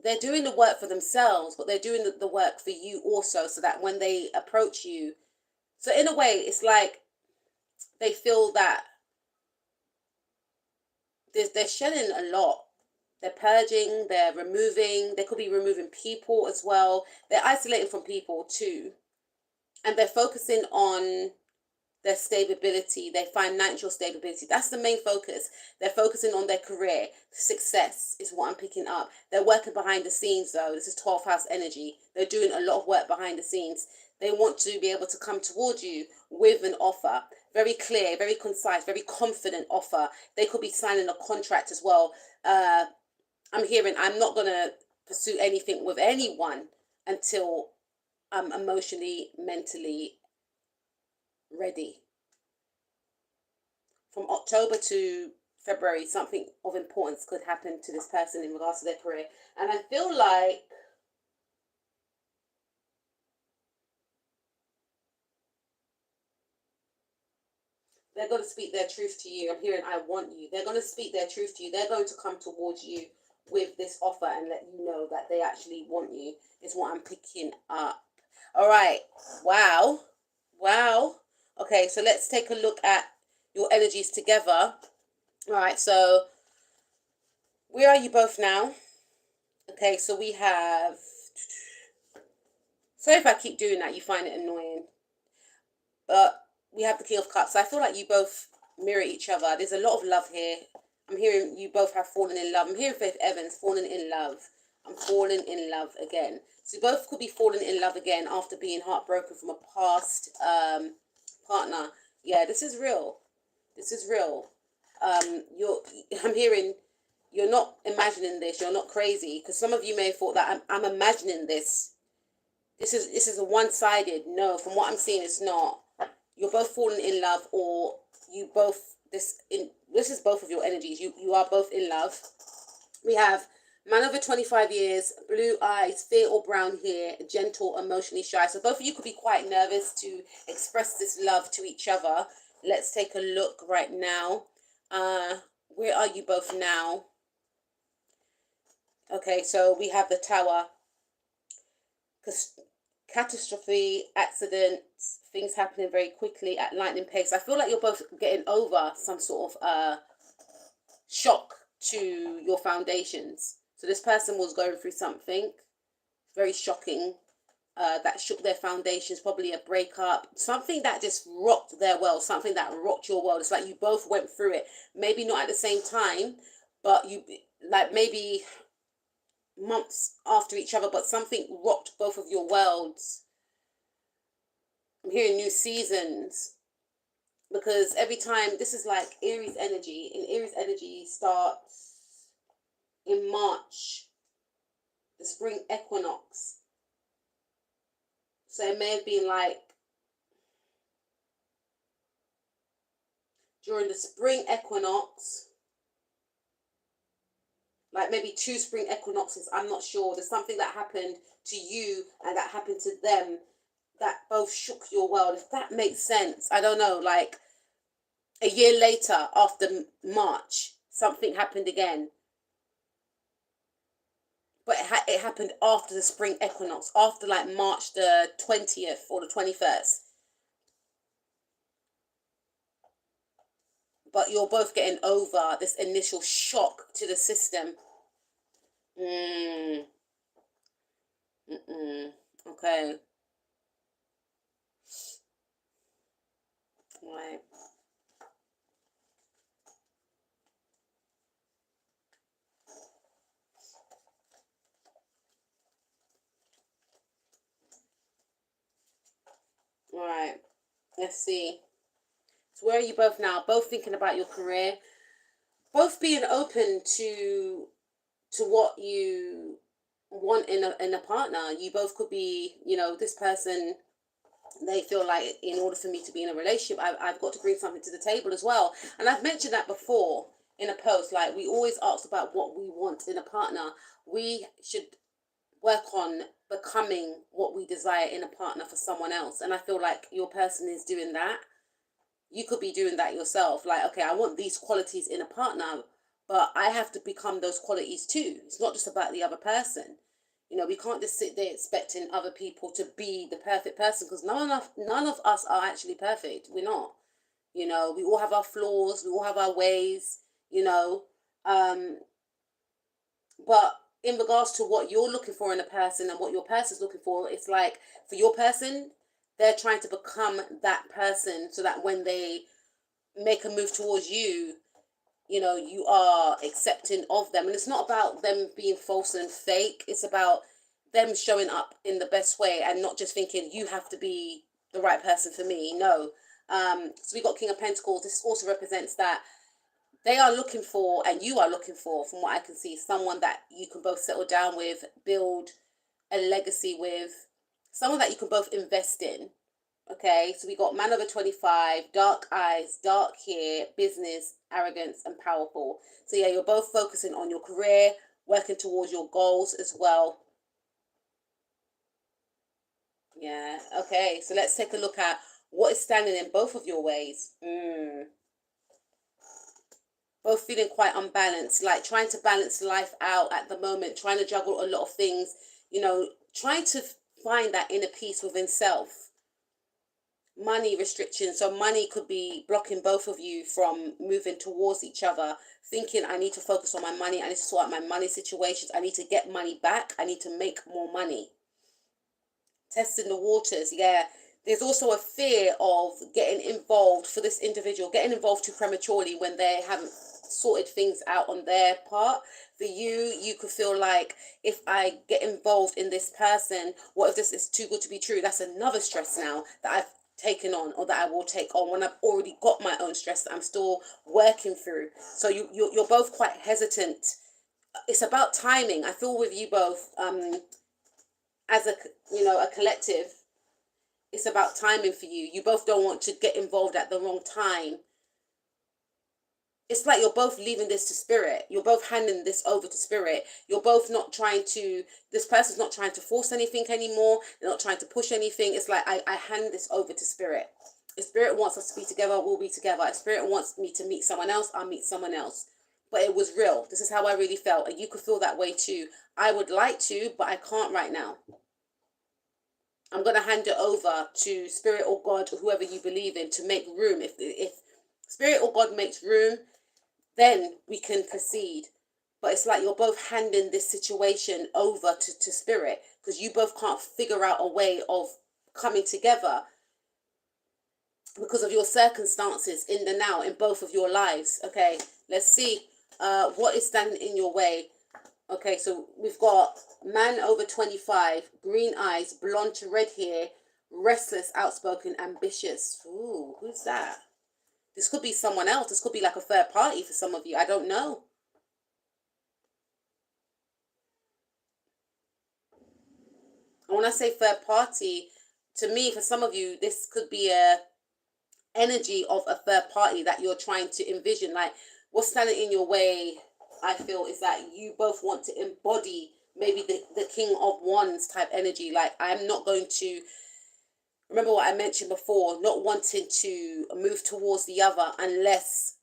They're doing the work for themselves, but they're doing the work for you also, so that when they approach you, so in a way, it's like they feel that they're shedding a lot. They're purging, they're removing, they could be removing people as well. They're isolating from people too. And they're focusing on their stability, their financial stability. That's the main focus. They're focusing on their career. Success is what I'm picking up. They're working behind the scenes though. This is 12th house energy. They're doing a lot of work behind the scenes. They want to be able to come towards you with an offer. Very clear, very concise, very confident offer. They could be signing a contract as well. I'm hearing I'm not going to pursue anything with anyone until I'm emotionally, mentally ready. From October to February, something of importance could happen to this person in regards to their career. And I feel like they're going to speak their truth to you. I'm hearing I want you. They're going to speak their truth to you. They're going to come towards you with this offer and let you know that they actually want you, is what I'm picking up. All right. Wow. Okay, so let's take a look at your energies together. All right, so where are you both now? Okay, so we have, sorry if I keep doing that, you find it annoying, but we have the King of Cups. So I feel like you both mirror each other. There's a lot of love here. I'm hearing you both have fallen in love. I'm hearing Faith Evans falling in love. I'm falling in love again. So you both could be falling in love again after being heartbroken from a past partner. Yeah, this is real. This is real. I'm hearing you're not imagining this. You're not crazy, because some of you may have thought that I'm imagining this. This is a one-sided. No, from what I'm seeing, it's not. You're both falling in love, or you both this is both of your energies. You are both in love. We have man over 25 years, blue eyes, fair or brown hair, gentle, emotionally shy. So both of you could be quite nervous to express this love to each other. Let's take a look right now. Where are you both now? Okay, so we have the Tower. Catastrophe, accidents, things happening very quickly at lightning pace. I feel like you're both getting over some sort of shock to your foundations. So this person was going through something very shocking that shook their foundations, probably a breakup, something that just rocked their world, something that rocked your world. It's like you both went through it, maybe not at the same time, but you, like, maybe months after each other, but something rocked both of your worlds. I'm hearing new seasons, because every time, this is like Aries energy, and Aries energy starts in March, the spring equinox. So it may have been like during the spring equinox, like maybe 2 spring equinoxes, I'm not sure. There's something that happened to you and that happened to them that both shook your world, if that makes sense. I don't know, like a year later after March, something happened again. But it happened after the spring equinox, after like March the 20th or the 21st. But you're both getting over this initial shock to the system. Okay. Right. Right. Let's see. So where are you both now? Both thinking about your career. Both being open to what you want in a partner. You both could be, this person, they feel like in order for me to be in a relationship, I've got to bring something to the table as well. And I've mentioned that before in a post. Like, we always ask about what we want in a partner. We should work on becoming what we desire in a partner for someone else. And I feel like your person is doing that. You could be doing that yourself. Like, okay, I want these qualities in a partner, but I have to become those qualities too. It's not just about the other person. We can't just sit there expecting other people to be the perfect person, because none of us are actually perfect. We're not. We all have our flaws. We all have our ways. But in regards to what you're looking for in a person and what your person's looking for, it's like, for your person, they're trying to become that person, so that when they make a move towards you, you are accepting of them. And it's not about them being false and fake. It's about them showing up in the best way, and not just thinking you have to be the right person for me. No. So we got King of Pentacles. This also represents that they are looking for, and you are looking for, from what I can see, someone that you can both settle down with, build a legacy with, someone that you can both invest in. Okay, so we got man over 25, dark eyes, dark hair, business, arrogance, and powerful. So yeah, you're both focusing on your career, working towards your goals as well. Yeah, okay, so let's take a look at what is standing in both of your ways. Both feeling quite unbalanced, like trying to balance life out at the moment, trying to juggle a lot of things, trying to find that inner peace within self. Money restrictions. So money could be blocking both of you from moving towards each other, thinking, I need to focus on my money. I need to sort out my money situations. I need to get money back. I need to make more money. Testing the waters. Yeah. There's also a fear of getting involved for this individual, getting involved too prematurely when they haven't sorted things out on their part. For you could feel like, if I get involved in this person, what if this is too good to be true? That's another stress now that I've taken on, or that I will take on, when I've already got my own stress that I'm still working through. So you're both quite hesitant. It's about timing. I feel with you both, as a collective, it's about timing for you. You both don't want to get involved at the wrong time. It's like you're both leaving this to spirit. You're both handing this over to spirit. You're both not trying to, this person's not trying to force anything anymore. They're not trying to push anything. It's like, I hand this over to spirit. If spirit wants us to be together, we'll be together. If spirit wants me to meet someone else, I'll meet someone else. But it was real. This is how I really felt. And you could feel that way too. I would like to, but I can't right now. I'm going to hand it over to spirit or God, or whoever you believe in, to make room. If spirit or God makes room, then we can proceed. But it's like you're both handing this situation over to spirit, because you both can't figure out a way of coming together because of your circumstances in the now, in both of your lives. Okay, let's see what is standing in your way. Okay, so we've got man over 25, green eyes, blonde to red hair, restless, outspoken, ambitious. Ooh, who's that? This could be someone else. This could be like a third party for some of you. I don't know. And when I say third party, to me, for some of you, this could be a energy of a third party that you're trying to envision. Like, what's standing in your way, I feel, is that you both want to embody maybe the King of Wands type energy. Like, I'm not going to, remember what I mentioned before, not wanting to move towards the other unless,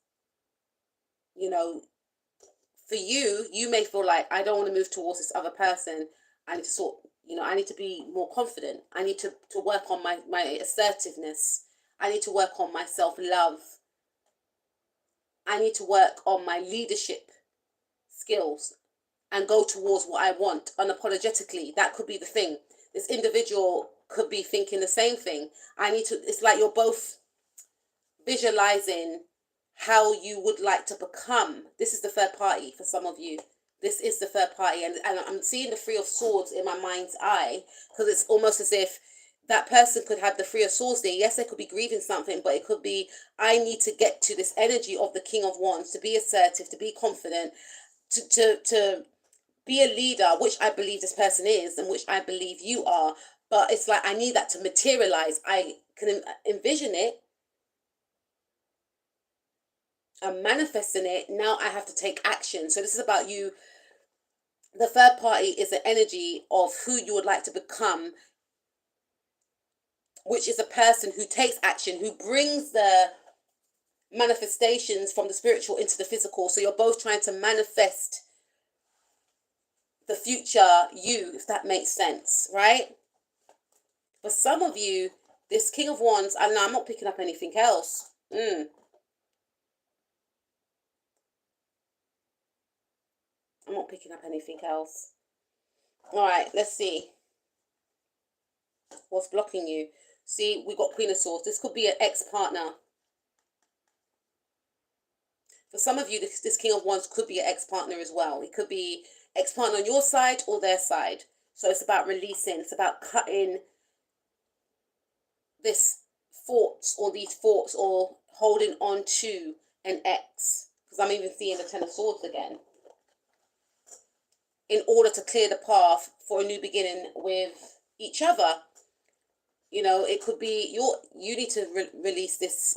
for you, you may feel like, I don't want to move towards this other person. I need to I need to be more confident. I need to work on my assertiveness. I need to work on my self-love. I need to work on my leadership skills and go towards what I want unapologetically. That could be the thing. This individual could be thinking the same thing. It's like you're both visualizing how you would like to become. This is the third party for some of you. This is the third party. And I'm seeing the Three of Swords in my mind's eye, because it's almost as if that person could have the Three of Swords there. Yes, they could be grieving something, but it could be, I need to get to this energy of the King of Wands, to be assertive, to be confident, to be a leader, which I believe this person is, and which I believe you are. But it's like, I need that to materialize. I can envision it. I'm manifesting it. Now I have to take action. So this is about you. The third party is the energy of who you would like to become, which is a person who takes action, who brings the manifestations from the spiritual into the physical. So you're both trying to manifest the future you, if that makes sense, right? For some of you, this King of Wands, I know I'm not picking up anything else. I'm not picking up anything else. All right, let's see. What's blocking you? See, we got Queen of Swords. This could be an ex-partner. For some of you, this King of Wands could be an ex-partner as well. It could be ex-partner on your side or their side. So it's about releasing. It's about cutting these thoughts or holding on to an ex. Because I'm even seeing the Ten of Swords again. In order to clear the path for a new beginning with each other. It could be you need to release this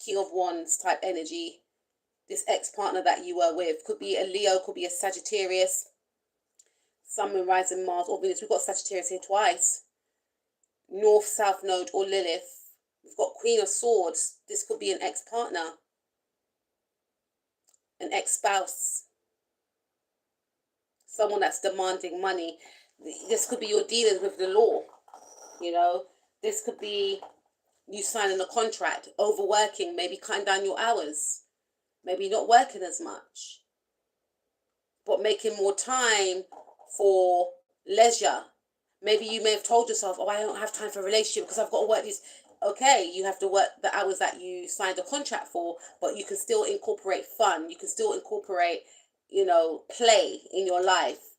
King of Wands type energy. This ex-partner that you were with. Could be a Leo, could be a Sagittarius. Sun, Moon, Rising, Mars, or Venus. We've got Sagittarius here twice. North, South Node, or Lilith. We've got Queen of Swords. This could be an ex-partner. An ex-spouse. Someone that's demanding money. This could be your dealings with the law. This could be you signing a contract, overworking, maybe cutting down your hours. Maybe not working as much, but making more time for leisure. Maybe you may have told yourself, oh, I don't have time for a relationship because I've got to work these. Okay, you have to work the hours that you signed a contract for, but you can still incorporate fun. You can still incorporate, play in your life.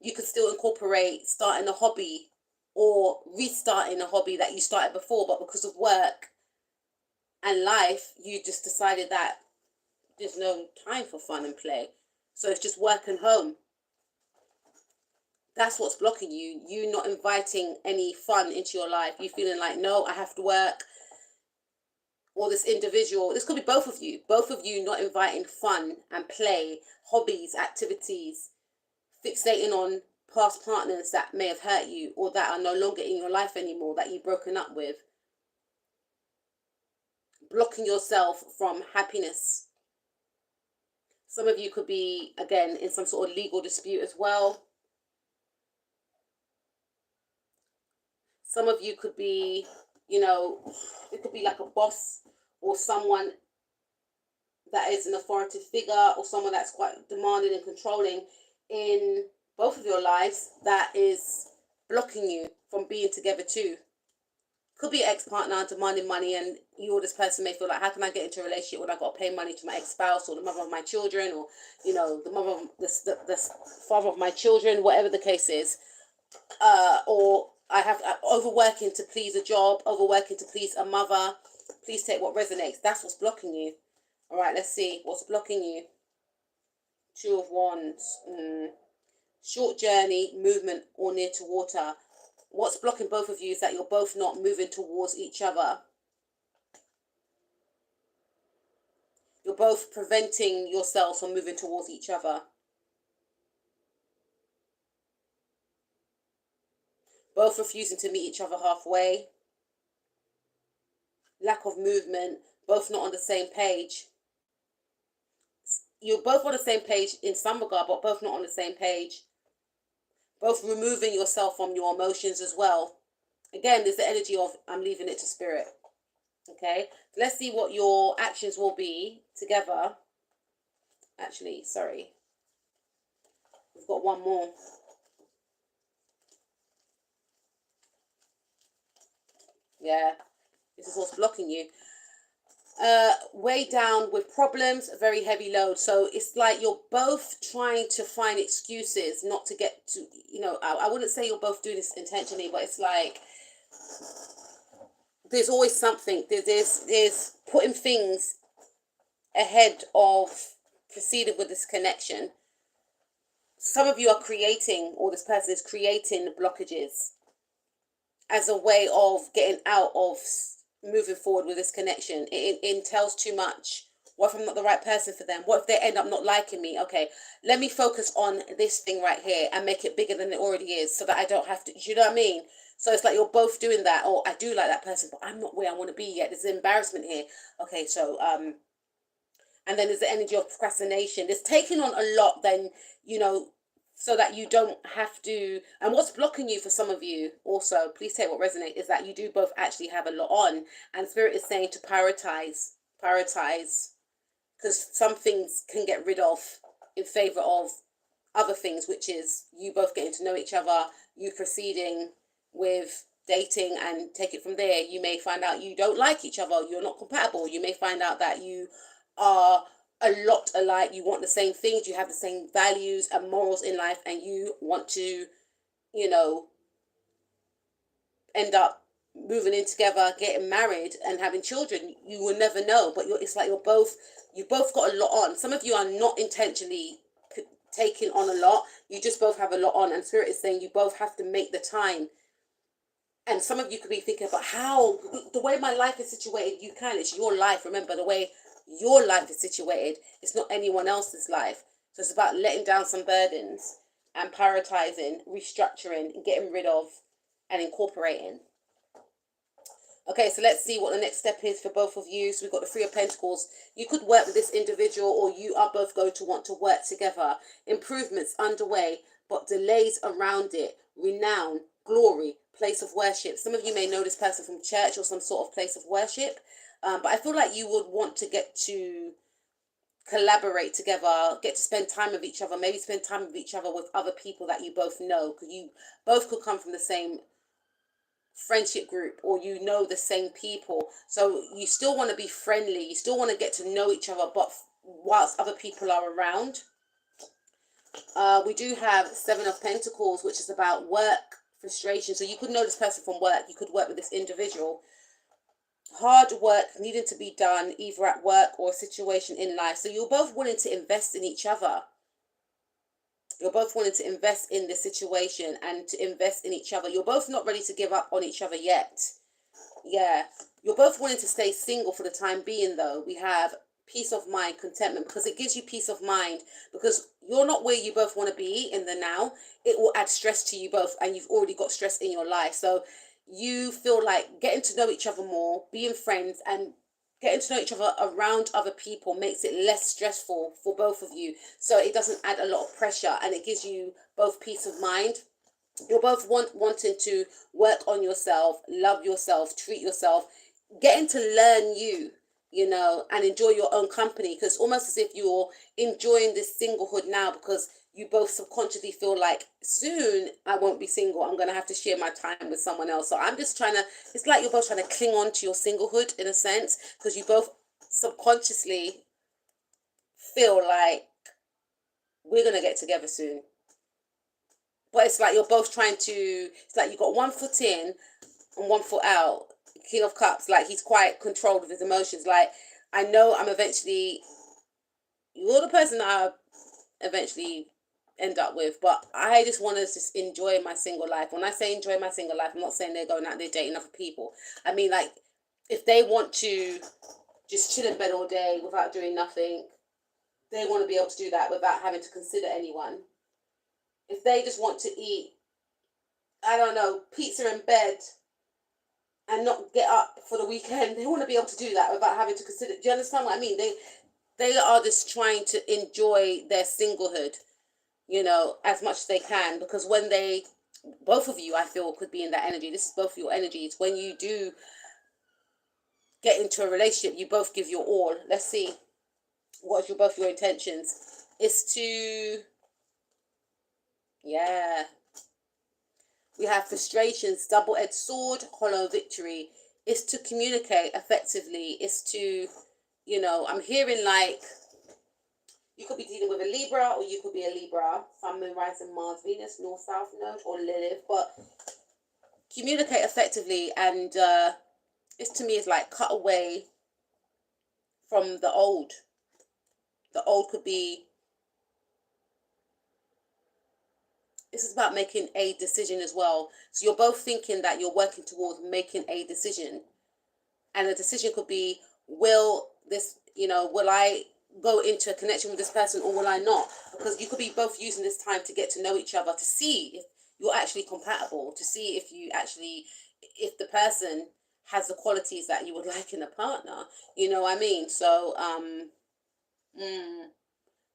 You can still incorporate starting a hobby or restarting a hobby that you started before, but because of work and life, you just decided that there's no time for fun and play. So it's just work and home. That's what's blocking you. You not inviting any fun into your life. You feeling like, no, I have to work. Or this individual, this could be both of you not inviting fun and play, hobbies, activities, fixating on past partners that may have hurt you or that are no longer in your life anymore, that you've broken up with. Blocking yourself from happiness. Some of you could be, again, in some sort of legal dispute as well. Some of you could be, it could be like a boss or someone that is an authoritative figure or someone that's quite demanding and controlling in both of your lives that is blocking you from being together too. Could be an ex-partner demanding money, and you or this person may feel like, how can I get into a relationship when I got to pay money to my ex-spouse or the mother of my children, or the mother of the father of my children, whatever the case is. Or I have overworking to please a job, overworking to please a mother. Please take what resonates. That's what's blocking you. All right, let's see what's blocking you. Two of Wands. Short journey, movement, or near to water. What's blocking both of you is that you're both not moving towards each other. You're both preventing yourselves from moving towards each other. Both refusing to meet each other halfway. Lack of movement. Both not on the same page. You're both on the same page in some regard, but both not on the same page. Both removing yourself from your emotions as well. Again, there's the energy of, I'm leaving it to spirit. Okay, let's see what your actions will be together. Actually, sorry. We've got one more. Yeah, this is what's blocking you. Way down with problems, a very heavy load. So it's like you're both trying to find excuses not to get to, I wouldn't say you're both doing this intentionally, but it's like there's always something. There's putting things ahead of proceeding with this connection. Some of you are creating, or this person is creating blockages as a way of getting out of moving forward with this connection. It entails too much. What if I'm not the right person for them? What if they end up not liking me? Okay, let me focus on this thing right here and make it bigger than it already is so that I don't have to, do you know what I mean? So it's like you're both doing that. Or I do like that person, but I'm not where I want to be yet. There's embarrassment here. Okay, so, and then there's the energy of procrastination. There's taking on a lot then, so that you don't have to. And what's blocking you for some of you also, please take what resonates, is that you do both actually have a lot on, and spirit is saying to prioritize, because some things can get rid of in favor of other things, which is you both getting to know each other, you proceeding with dating, and take it from there. You may find out you don't like each other, you're not compatible. You may find out that you are a lot alike, you want the same things, you have the same values and morals in life, and you want to, end up moving in together, getting married and having children. You will never know, but it's like you've both got a lot on. Some of you are not intentionally taking on a lot, you just both have a lot on, and spirit is saying you both have to make the time. And some of you could be thinking about how, the way my life is situated, it's your life. Remember, the way your life is situated, it's not anyone else's life. So it's about letting down some burdens and prioritizing, restructuring, and getting rid of and incorporating. Okay, so let's see what the next step is for both of you. So we've got the Three of Pentacles. You could work with this individual, or you are both going to want to work together. Improvements underway, but delays around it. Renown, glory, place of worship. Some of you may know this person from church or some sort of place of worship. But I feel like you would want to get to collaborate together, get to spend time with each other, maybe spend time with each other with other people that you both know, because you both could come from the same friendship group, or the same people. So you still want to be friendly, you still want to get to know each other, but whilst other people are around. We do have Seven of Pentacles, which is about work, frustration. So you could know this person from work. You could work with this individual. Hard work needing to be done either at work or a situation in life. So you're both willing to invest in each other. You're both wanting to invest in the situation and to invest in each other. You're both not ready to give up on each other yet. Yeah. You're both wanting to stay single for the time being, though. We have peace of mind, contentment, because it gives you peace of mind, because you're not where you both want to be in the now. It will add stress to you both, and you've already got stress in your life. So you feel like getting to know each other more, being friends, and getting to know each other around other people makes it less stressful for both of you. So it doesn't add a lot of pressure, and it gives you both peace of mind. You're both wanting to work on yourself, love yourself, treat yourself, getting to learn you, and enjoy your own company, because almost as if you're enjoying this singlehood now, because you both subconsciously feel like soon I won't be single. I'm going to have to share my time with someone else. So I'm just trying to, it's like you're both trying to cling on to your singlehood in a sense, because you both subconsciously feel like we're going to get together soon. But it's like you're both trying to, it's like you got 1 foot in and 1 foot out. King of Cups, like he's quite controlled with his emotions. Like, I know you're the person that I eventually end up with, but I just want to just enjoy my single life. When I say enjoy my single life, I'm not saying they're going out there dating other people. I mean, like, if they want to just chill in bed all day without doing nothing, they want to be able to do that without having to consider anyone. If they just want to eat, I don't know, pizza in bed and not get up for the weekend, they want to be able to do that without having to consider. Do you understand what I mean? They are just trying to enjoy their singlehood, as much as they can, because when both of you, I feel, could be in that energy. This is both your energies. When you do get into a relationship, you both give your all. Let's see, what are both your intentions? Is to, yeah. We have frustrations, double-edged sword, hollow victory. It's to communicate effectively. It's to, I'm hearing like you could be dealing with a Libra, or you could be a Libra, Sun, Moon, Rising, Mars, Venus, North, South Node, or Lilith. But communicate effectively, and it's, to me, it's like cut away from the old. The old could be, this is about making a decision as well. So you're both thinking that you're working towards making a decision. And the decision could be, will I go into a connection with this person, or will I not? Because you could be both using this time to get to know each other, to see if you're actually compatible, to see if the person has the qualities that you would like in a partner. You know what I mean? So,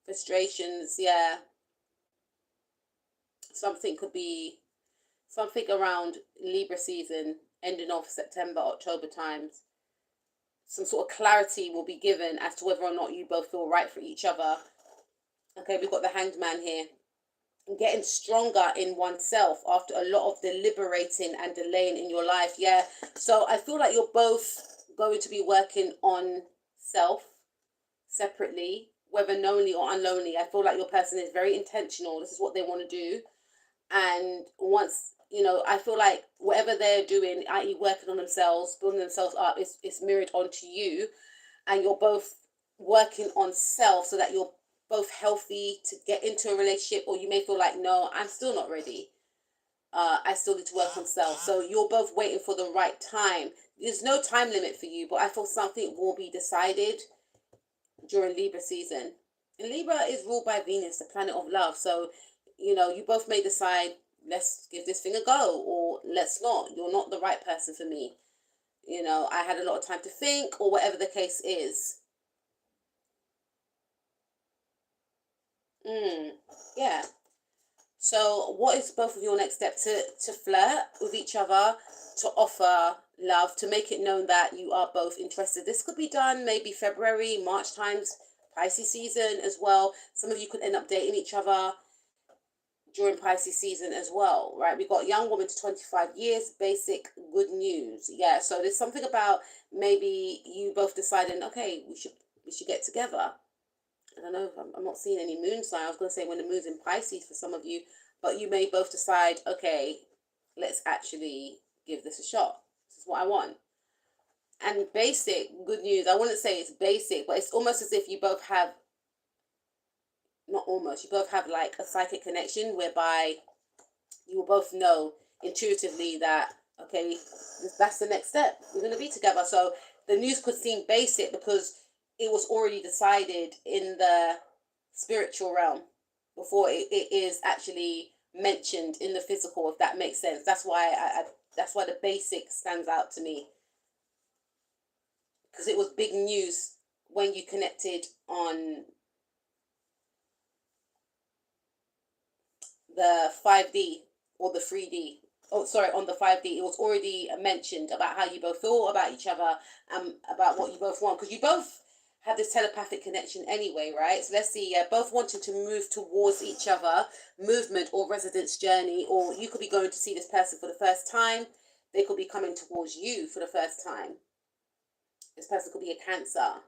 frustrations, yeah. Something could be something around Libra season, ending off September, October times. Some sort of clarity will be given as to whether or not you both feel right for each other. Okay, we've got the Hanged Man here. Getting stronger in oneself after a lot of deliberating and delaying in your life. Yeah, so I feel like you're both going to be working on self separately, whether knowingly or unknowingly. I feel like your person is very intentional. This is what they want to do. And once, I feel like whatever they're doing, i.e. working on themselves, building themselves up, it's mirrored onto you. And you're both working on self so that you're both healthy to get into a relationship. Or you may feel like, no, I'm still not ready. I still need to work on self. So you're both waiting for the right time. There's no time limit for you, but I feel something will be decided during Libra season. And Libra is ruled by Venus, the planet of love. So, you both may decide, let's give this thing a go, or let's not. You're not the right person for me. I had a lot of time to think, or whatever the case is. Yeah. So what is both of your next step? To flirt with each other, to offer love, to make it known that you are both interested. This could be done maybe February, March times, Pisces season as well. Some of you could end up dating each other during Pisces season as well, right? We've got young woman to 25 years, basic good news. Yeah, so there's something about maybe you both deciding, okay, we should get together. I don't know, I'm not seeing any moon sign. I was going to say when the moon's in Pisces for some of you, but you may both decide, okay, let's actually give this a shot. This is what I want. And basic, good news, I wouldn't say it's basic, but it's almost as if you both have, not almost, you both have like a psychic connection whereby you will both know intuitively that, okay, that's the next step. We're going to be together. So the news could seem basic because it was already decided in the spiritual realm before it is actually mentioned in the physical, if that makes sense. That's why that's why the basic stands out to me, because it was big news when you connected on the 5D or the 3D. Oh, sorry, on the 5D, it was already mentioned about how you both feel about each other and about what you both want, because you both have this telepathic connection anyway, right? So let's see, both wanting to move towards each other, movement or residence journey, or you could be going to see this person for the first time. They could be coming towards you for the first time. This person could be a Cancer.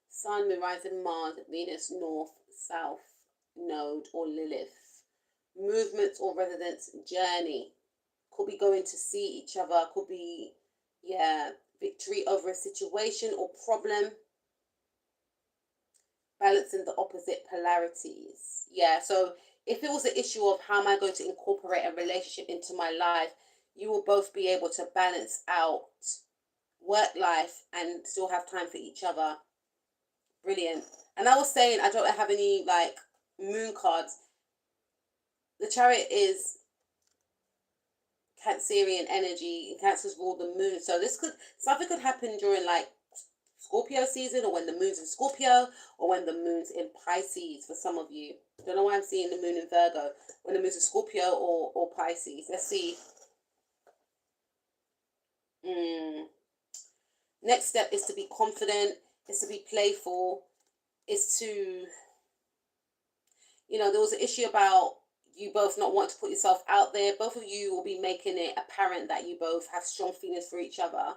Sun, Moon, Rising, Mars, Venus, North, South Node, or Lilith. Movements or residence journey. Could be going to see each other. Could be, victory over a situation or problem. Balancing the opposite polarities. Yeah, so if it was an issue of how am I going to incorporate a relationship into my life, you will both be able to balance out work life and still have time for each other. Brilliant. And I was saying, I don't have any like moon cards. The Chariot is Cancerian energy, and Cancer's ruled the moon. So something could happen during like Scorpio season, or when the moon's in Scorpio, or when the moon's in Pisces for some of you. Don't know why I'm seeing the moon in Virgo. When the moon's in Scorpio or Pisces. Let's see. Next step is to be confident, is to be playful, is to, there was an issue about you both not want to put yourself out there. Both of you will be making it apparent that you both have strong feelings for each other.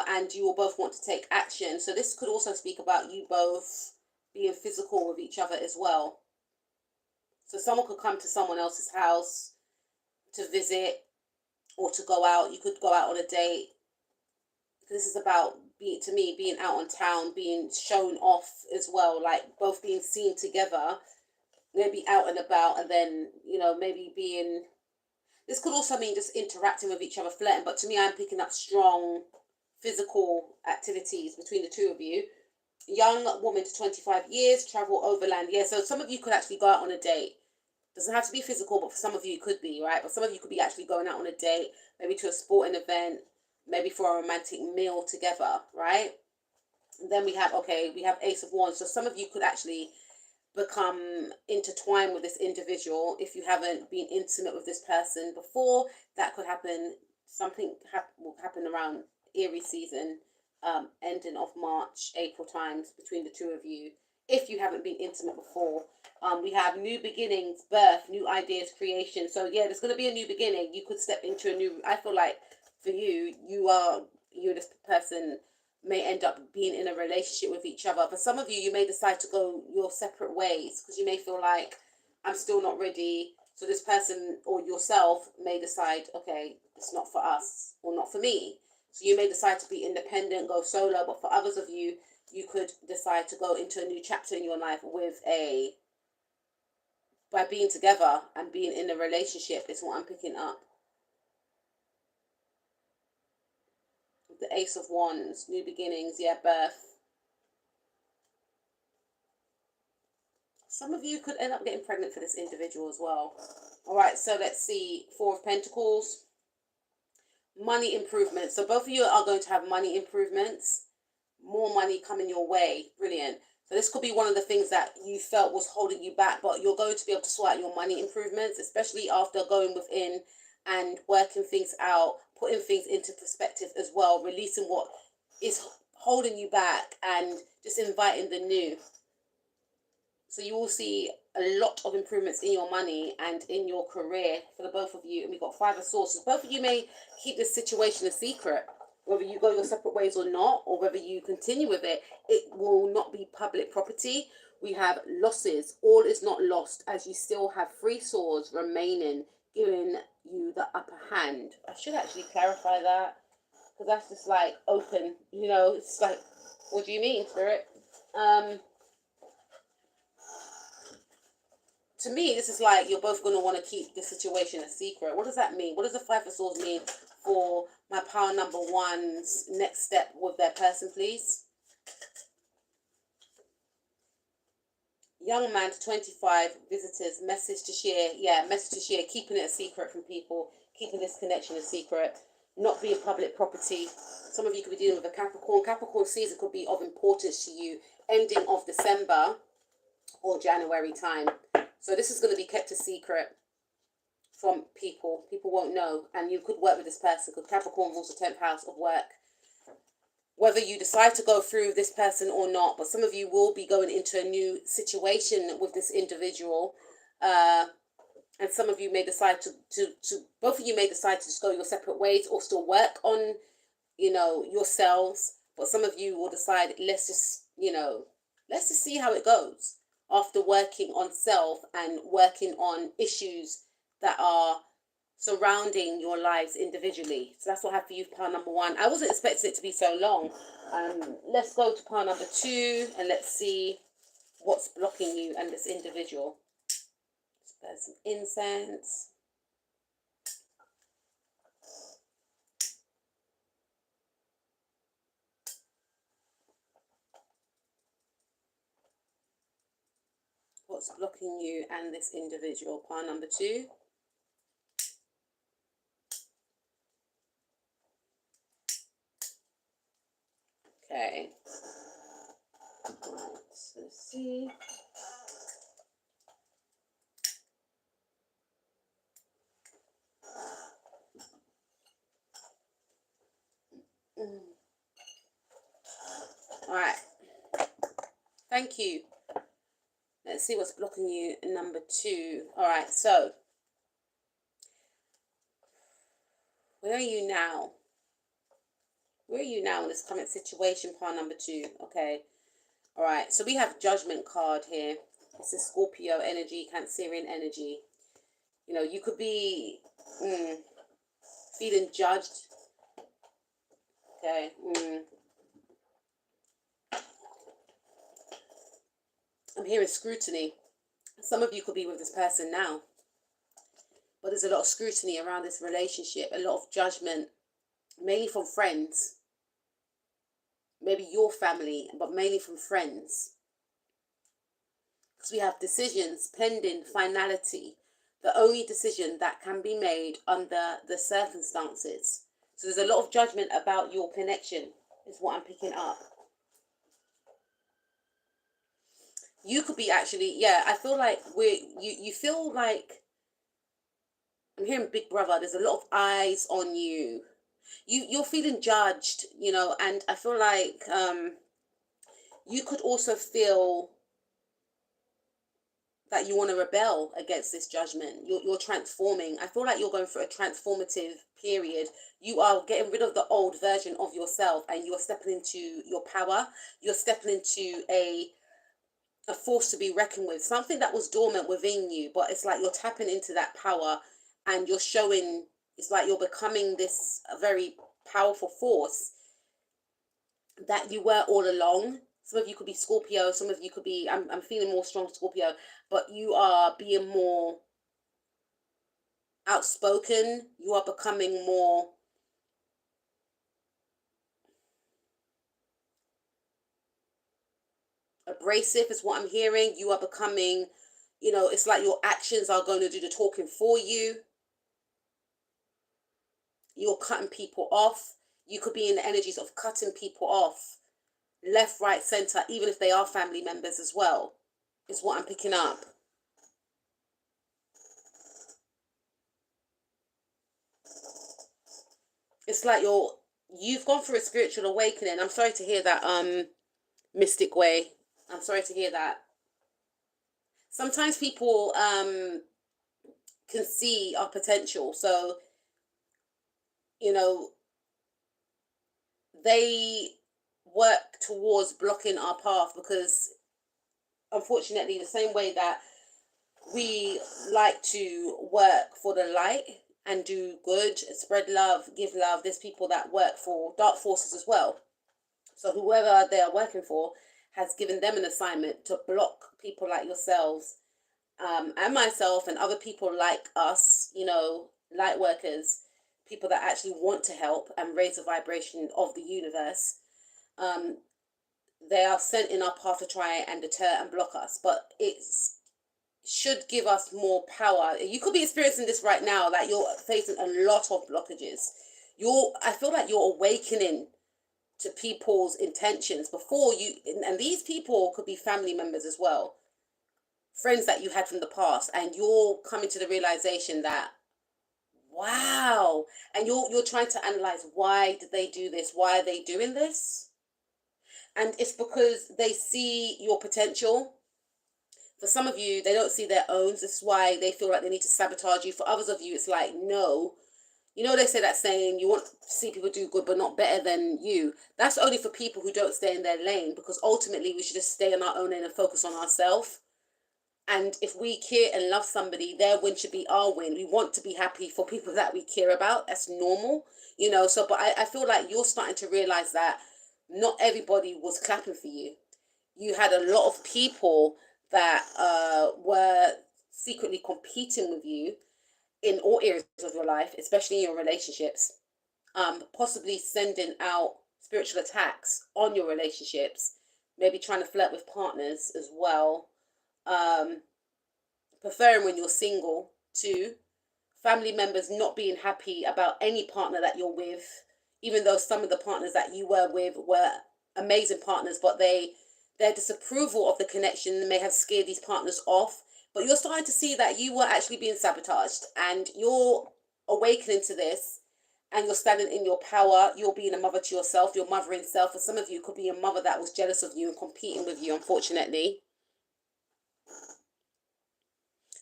And you will both want to take action. So this could also speak about you both being physical with each other as well. So someone could come to someone else's house to visit or to go out. You could go out on a date. This is about, being out on town, being shown off as well, like both being seen together, maybe out and about, and then, maybe being, this could also mean just interacting with each other, flirting, but to me, I'm picking up strong physical activities between the two of you. Young woman to 25 years, travel overland. Yeah, so some of you could actually go out on a date. Doesn't have to be physical, but for some of you it could be, right? But some of you could be actually going out on a date, maybe to a sporting event, maybe for a romantic meal together, right? And then we have Ace of Wands. So some of you could actually become intertwined with this individual. If you haven't been intimate with this person before, that could happen. Something will happen around Aries season, ending of March, April times, between the two of you, if you haven't been intimate before. We have new beginnings, birth, new ideas, creation. So yeah, there's going to be a new beginning. You could step into a new, I feel like for you, you and this person may end up being in a relationship with each other. For some of you, you may decide to go your separate ways because you may feel like, I'm still not ready. So this person or yourself may decide, okay, it's not for us or not for me. So you may decide to be independent, go solo. But for others of you, you could decide to go into a new chapter in your life by being together and being in a relationship is what I'm picking up. The Ace of Wands, new beginnings, birth. Some of you could end up getting pregnant for this individual as well. All right, so let's see. Four of Pentacles. Money improvements. So both of you are going to have money improvements. More money coming your way. Brilliant. So this could be one of the things that you felt was holding you back, but you're going to be able to sort out your money improvements, especially after going within and working things out, putting things into perspective as well, releasing what is holding you back and just inviting the new. So you will see a lot of improvements in your money and in your career for the both of you. And we've got Five of Swords. Both of you may keep this situation a secret. Whether you go your separate ways or not, or whether you continue with it, it will not be public property. We have losses. All is not lost, as you still have 3 swords remaining giving you the upper hand. I should actually clarify that, because that's just like open, you know, it's like, what do you mean, Spirit? To me, this is like you're both going to want to keep the situation a secret. What does that mean? What does the Five of Swords mean for my power number one's next step with their person, please? Young man to 25, visitors, message to share. Yeah, message to share, keeping it a secret from people, keeping this connection a secret, not being public property. Some of you could be dealing with a Capricorn. Capricorn season could be of importance to you, ending of December or January time. So this is going to be kept a secret from people. People won't know, and you could work with this person, because Capricorn rules the 10th house of work. Whether you decide to go through this person or not, but some of you will be going into a new situation with this individual, and some of you may decide to both of you may decide to just go your separate ways, or still work on, you know, yourselves. But some of you will decide, let's just see how it goes after working on self and working on issues that are surrounding your lives individually. So that's what I have for you, part number one. I wasn't expecting it to be so long. Let's go to part number two, and let's see what's blocking you and this individual. Let's burn some incense. What's blocking you and this individual, part number two. Okay. Let's see. All right. Thank you. Let's see what's blocking you, number two. All right. So, where are you now? Where are you now in this current situation, part number two? Okay. All right. So we have Judgment card here. It's a Scorpio energy, Cancerian energy. You know, you could be feeling judged. Okay. I'm hearing scrutiny. Some of you could be with this person now, but there's a lot of scrutiny around this relationship, a lot of judgment, mainly from friends. Maybe your family, but mainly from friends. Because we have decisions pending finality, the only decision that can be made under the circumstances. So there's a lot of judgment about your connection, is what I'm picking up. You could be actually, I feel like you feel like, I'm hearing Big Brother, there's a lot of eyes on you. You're feeling judged, you know, and I feel like you could also feel that you want to rebel against this judgment. You're transforming. I feel like you're going through a transformative period. You are getting rid of the old version of yourself, and you're stepping into your power. You're stepping into a force to be reckoned with, something that was dormant within you, but it's like you're tapping into that power, and you're showing, it's like you're becoming this very powerful force that you were all along. Some of you could be Scorpio, some of you could be, I'm feeling more strong Scorpio, but you are being more outspoken. You are becoming more abrasive, is what I'm hearing. You are becoming, you know, it's like your actions are going to do the talking for you. You're cutting people off. You could be in the energies of cutting people off, left, right, center, even if they are family members as well, is what I'm picking up. It's like you've gone through a spiritual awakening. I'm sorry to hear that, Mystic Way. I'm sorry to hear that. Sometimes people can see our potential, so you know, they work towards blocking our path, because unfortunately, the same way that We like to work for the light and do good, spread love, give love. There's people that work for dark forces as well. So whoever they are working for has given them an assignment to block people like yourselves, and myself and other people like us, light workers, people that actually want to help and raise the vibration of the universe. Um, they are sent in our path to try and deter and block us, but it's should give us more power. You could be experiencing this right now, like you're facing a lot of blockages. I feel like you're awakening to people's intentions before you, and these people could be family members as well, friends that you had from the past, and you're coming to the realization that, wow, and you're trying to analyze, why did they do this, why are they doing this? And it's because they see your potential. For some of you, they don't see their own. This is why they feel like they need to sabotage you. For others of you, it's like, no. They say that saying, you want to see people do good, but not better than you. That's only for people who don't stay in their lane, because ultimately we should just stay in our own lane and focus on ourselves. And if we care and love somebody, their win should be our win. We want to be happy for people that we care about. That's normal, So, but I feel like you're starting to realize that not everybody was clapping for you. You had a lot of people that were secretly competing with you in all areas of your life, especially in your relationships, possibly sending out spiritual attacks on your relationships, maybe trying to flirt with partners as well, preferring when you're single too, family members not being happy about any partner that you're with, even though some of the partners that you were with were amazing partners, but their disapproval of the connection may have scared these partners off. But you're starting to see that you were actually being sabotaged, and you're awakening to this, and you're standing in your power. You're being a mother to yourself. You're mothering self. For some of you, could be a mother that was jealous of you and competing with you, unfortunately.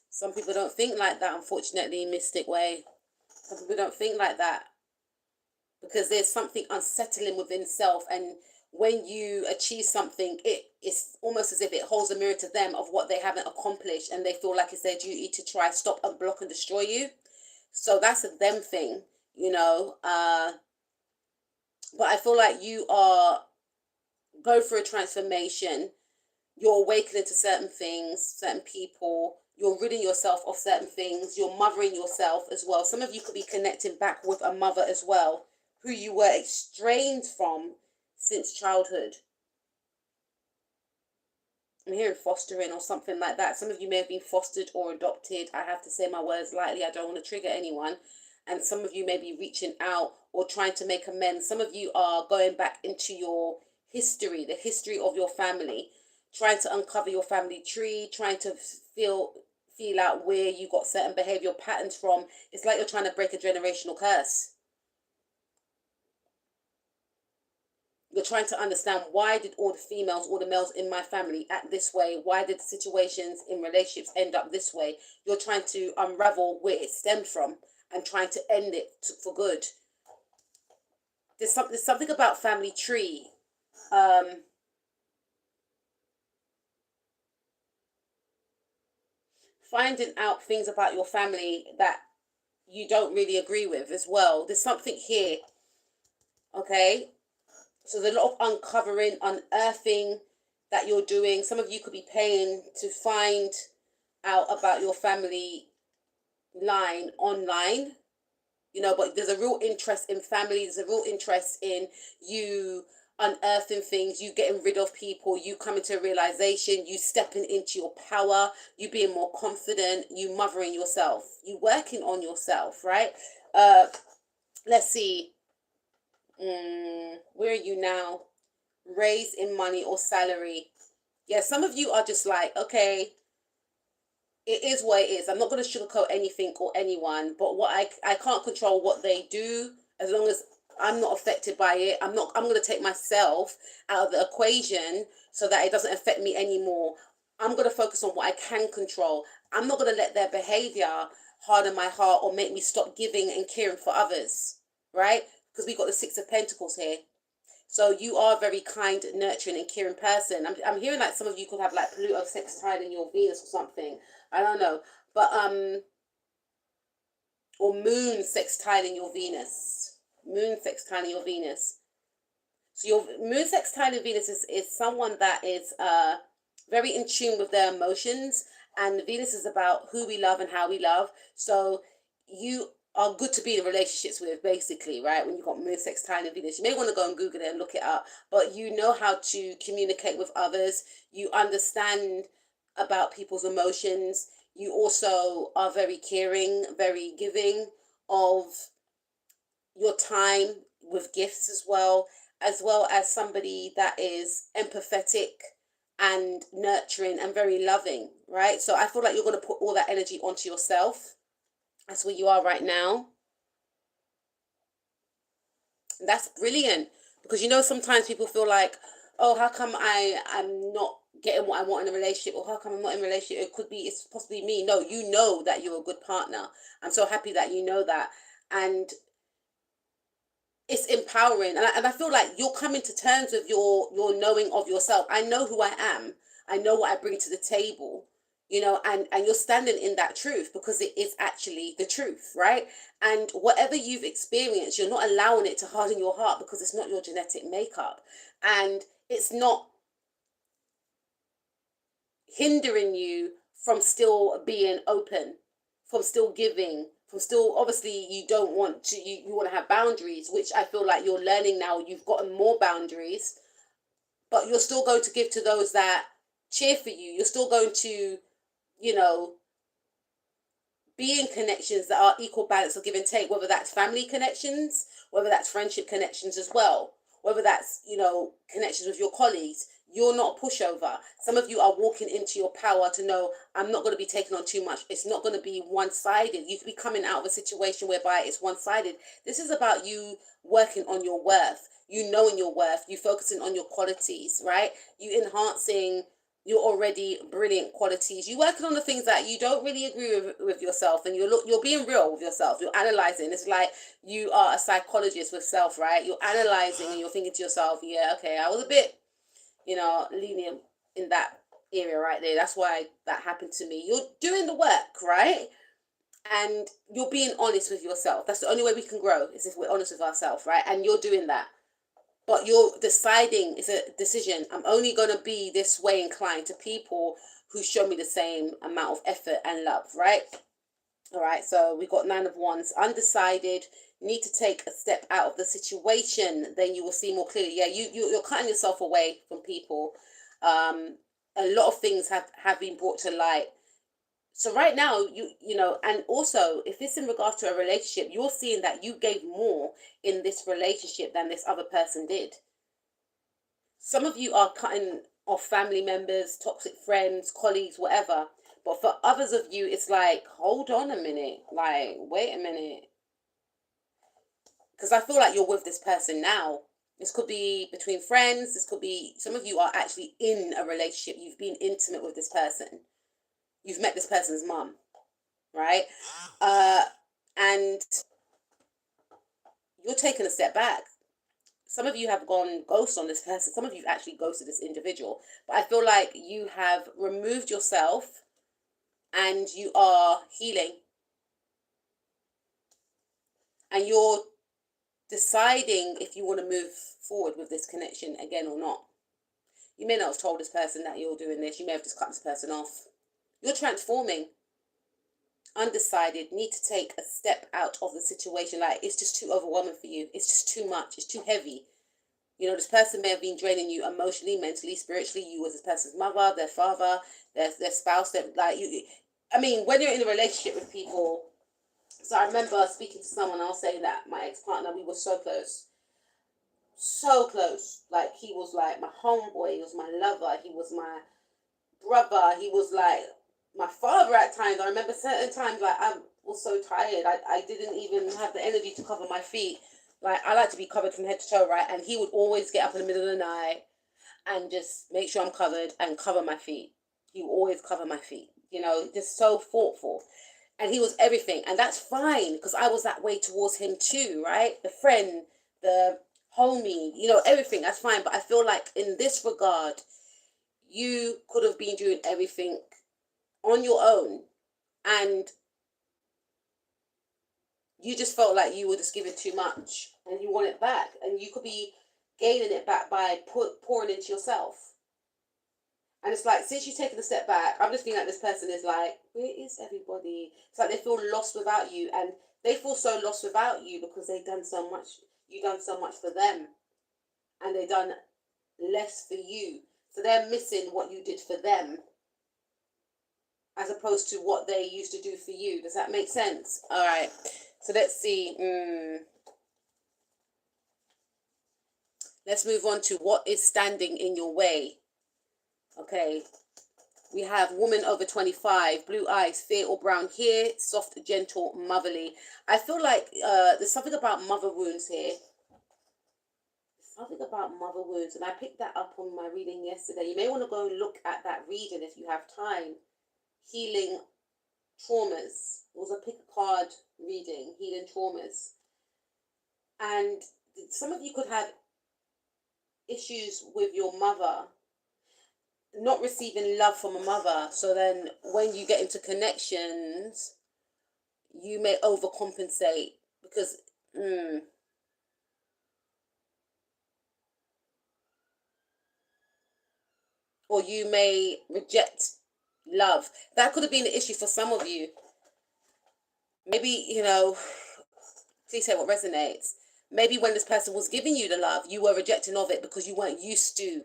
Some people don't think like that, unfortunately, Mystic Way. Some people don't think like that because there's something unsettling within self, and when you achieve something, it's almost as if it holds a mirror to them of what they haven't accomplished, and they feel like it's their duty to try stop and block and destroy you. So that's a them thing, but I feel like you are going through a transformation. You're awakening to certain things, certain people. You're ridding yourself of certain things. You're mothering yourself as well. Some of you could be connecting back with a mother as well, who you were estranged from since childhood. I'm hearing fostering or something like that. Some of you may have been fostered or adopted. I have to say my words lightly. I don't want to trigger anyone. And some of you may be reaching out or trying to make amends. Some of you are going back into your history, the history of your family, trying to uncover your family tree, trying to feel out where you got certain behavioral patterns from. It's like you're trying to break a generational curse. You're trying to understand, why did all the females, all the males in my family act this way? Why did the situations in relationships end up this way? You're trying to unravel where it stemmed from and trying to end it for good. There's something about family tree. Finding out things about your family that you don't really agree with as well. There's something here. Okay? So there's a lot of uncovering, unearthing that you're doing. Some of you could be paying to find out about your family line online, but there's a real interest in family. There's a real interest in you unearthing things, you getting rid of people, you coming to a realization, you stepping into your power, you being more confident, you mothering yourself, you working on yourself, right? Let's see. Where are you now? Raise in money or salary. Yeah, some of you are just like, okay, it is what it is. I'm not going to sugarcoat anything or anyone, but I can't control what they do. As long as I'm not affected by it, I'm going to take myself out of the equation so that it doesn't affect me anymore. I'm going to focus on what I can control. I'm not going to let their behavior harden my heart or make me stop giving and caring for others, right? Because we got the Six of Pentacles here. So you are a very kind, nurturing, and caring person. I'm hearing like some of you could have like Pluto sextile in your Venus or something. I don't know, but or Moon sextile in your Venus. Moon sextile in your Venus. So your Moon sextile in Venus is someone that is very in tune with their emotions, and Venus is about who we love and how we love. So you are good to be in relationships with, basically, right? When you've got Moon sextile in Venus, you may want to go and Google it and look it up, but you know how to communicate with others. You understand about people's emotions. You also are very caring, very giving of your time, with gifts as well as somebody that is empathetic and nurturing and very loving, right? So I feel like you're going to put all that energy onto yourself. That's where you are right now. And that's brilliant, because sometimes people feel like, oh, how come I'm not getting what I want in a relationship, or how come I'm not in a relationship? It's possibly me. No, you know that you're a good partner. I'm so happy that you know that. And it's empowering, and I feel like you're coming to terms with your knowing of yourself. I know who I am. I know what I bring to the table, and you're standing in that truth because it is actually the truth, right? And whatever you've experienced, you're not allowing it to harden your heart, because it's not your genetic makeup, and it's not hindering you from still being open, from still giving, from still, obviously you don't want to, you want to have boundaries, which I feel like you're learning now. You've gotten more boundaries, but you're still going to give to those that cheer for you. You're still going to, you know, be in connections that are equal balance of give and take, whether that's family connections, whether that's friendship connections as well, whether that's, connections with your colleagues. You're not a pushover. Some of you are walking into your power to know, I'm not going to be taking on too much. It's not going to be one-sided. You could be coming out of a situation whereby it's one-sided. This is about you working on your worth, you knowing your worth, you focusing on your qualities, right? You enhancing your already brilliant qualities. You working on the things that you don't really agree with yourself, and you're being real with yourself. You're analyzing. It's like you are a psychologist with self, right? You're analyzing and you're thinking to yourself, yeah, okay, I was a bit, lenient in that area right there. That's why that happened to me. You're doing the work, right? And you're being honest with yourself. That's the only way we can grow, is if we're honest with ourselves, right? And you're doing that. But you're deciding, it's a decision. I'm only going to be this way inclined to people who show me the same amount of effort and love, right? All right, so we got 9 of Wands. Undecided. You need to take a step out of the situation, then you will see more clearly. Yeah, you're cutting yourself away from people. A lot of things have been brought to light. So right now, and also if it's in regards to a relationship, you're seeing that you gave more in this relationship than this other person did. Some of you are cutting off family members, toxic friends, colleagues, whatever. But for others of you, it's like, hold on a minute. Like, wait a minute. Because I feel like you're with this person now. This could be between friends. This could be, some of you are actually in a relationship. You've been intimate with this person. You've met this person's mum, right? And you're taking a step back. Some of you have gone ghost on this person. Some of you actually ghosted this individual. But I feel like you have removed yourself and you are healing. And you're deciding if you want to move forward with this connection again or not. You may not have told this person that you're doing this. You may have just cut this person off. You're transforming. Undecided. Need to take a step out of the situation. Like, it's just too overwhelming for you. It's just too much. It's too heavy. This person may have been draining you emotionally, mentally, spiritually. You was this person's mother, their father, their spouse. When you're in a relationship with people. So I remember speaking to someone. I was saying that my ex-partner, we were so close. So close. Like, he was like my homeboy. He was my lover. He was my brother. He was like my father at times. I remember certain times, like, I was so tired. I didn't even have the energy to cover my feet. Like, I like to be covered from head to toe, right? And he would always get up in the middle of the night and just make sure I'm covered and cover my feet. He would always cover my feet, just so thoughtful. And he was everything. And that's fine, because I was that way towards him too, right? The friend, the homey, you know, everything, that's fine. But I feel like in this regard, you could have been doing everything on your own, and you just felt like you were just giving too much and you want it back, and you could be gaining it back by pouring into yourself. And it's like, since you've taken a step back, I'm just feeling like this person is like, where is everybody? It's like they feel lost without you, and they feel so lost without you because they've done so much. You've done so much for them, and they've done less for you. So they're missing what you did for them, as opposed to what they used to do for you. Does that make sense? All right. So let's see. Let's move on to what is standing in your way. Okay, we have woman over 25, blue eyes, fair or brown hair, soft, gentle, motherly. I feel like there's something about mother wounds here. Something about mother wounds, and I picked that up on my reading yesterday. You may want to go and look at that reading if you have time. Healing traumas. It was a pick a card reading, healing traumas. And some of you could have issues with your mother, not receiving love from a mother. So then when you get into connections, you may overcompensate because or you may reject love. That could have been the issue for some of you. Maybe, you know, please say what resonates. Maybe when this person was giving you the love, you were rejecting of it because you weren't used to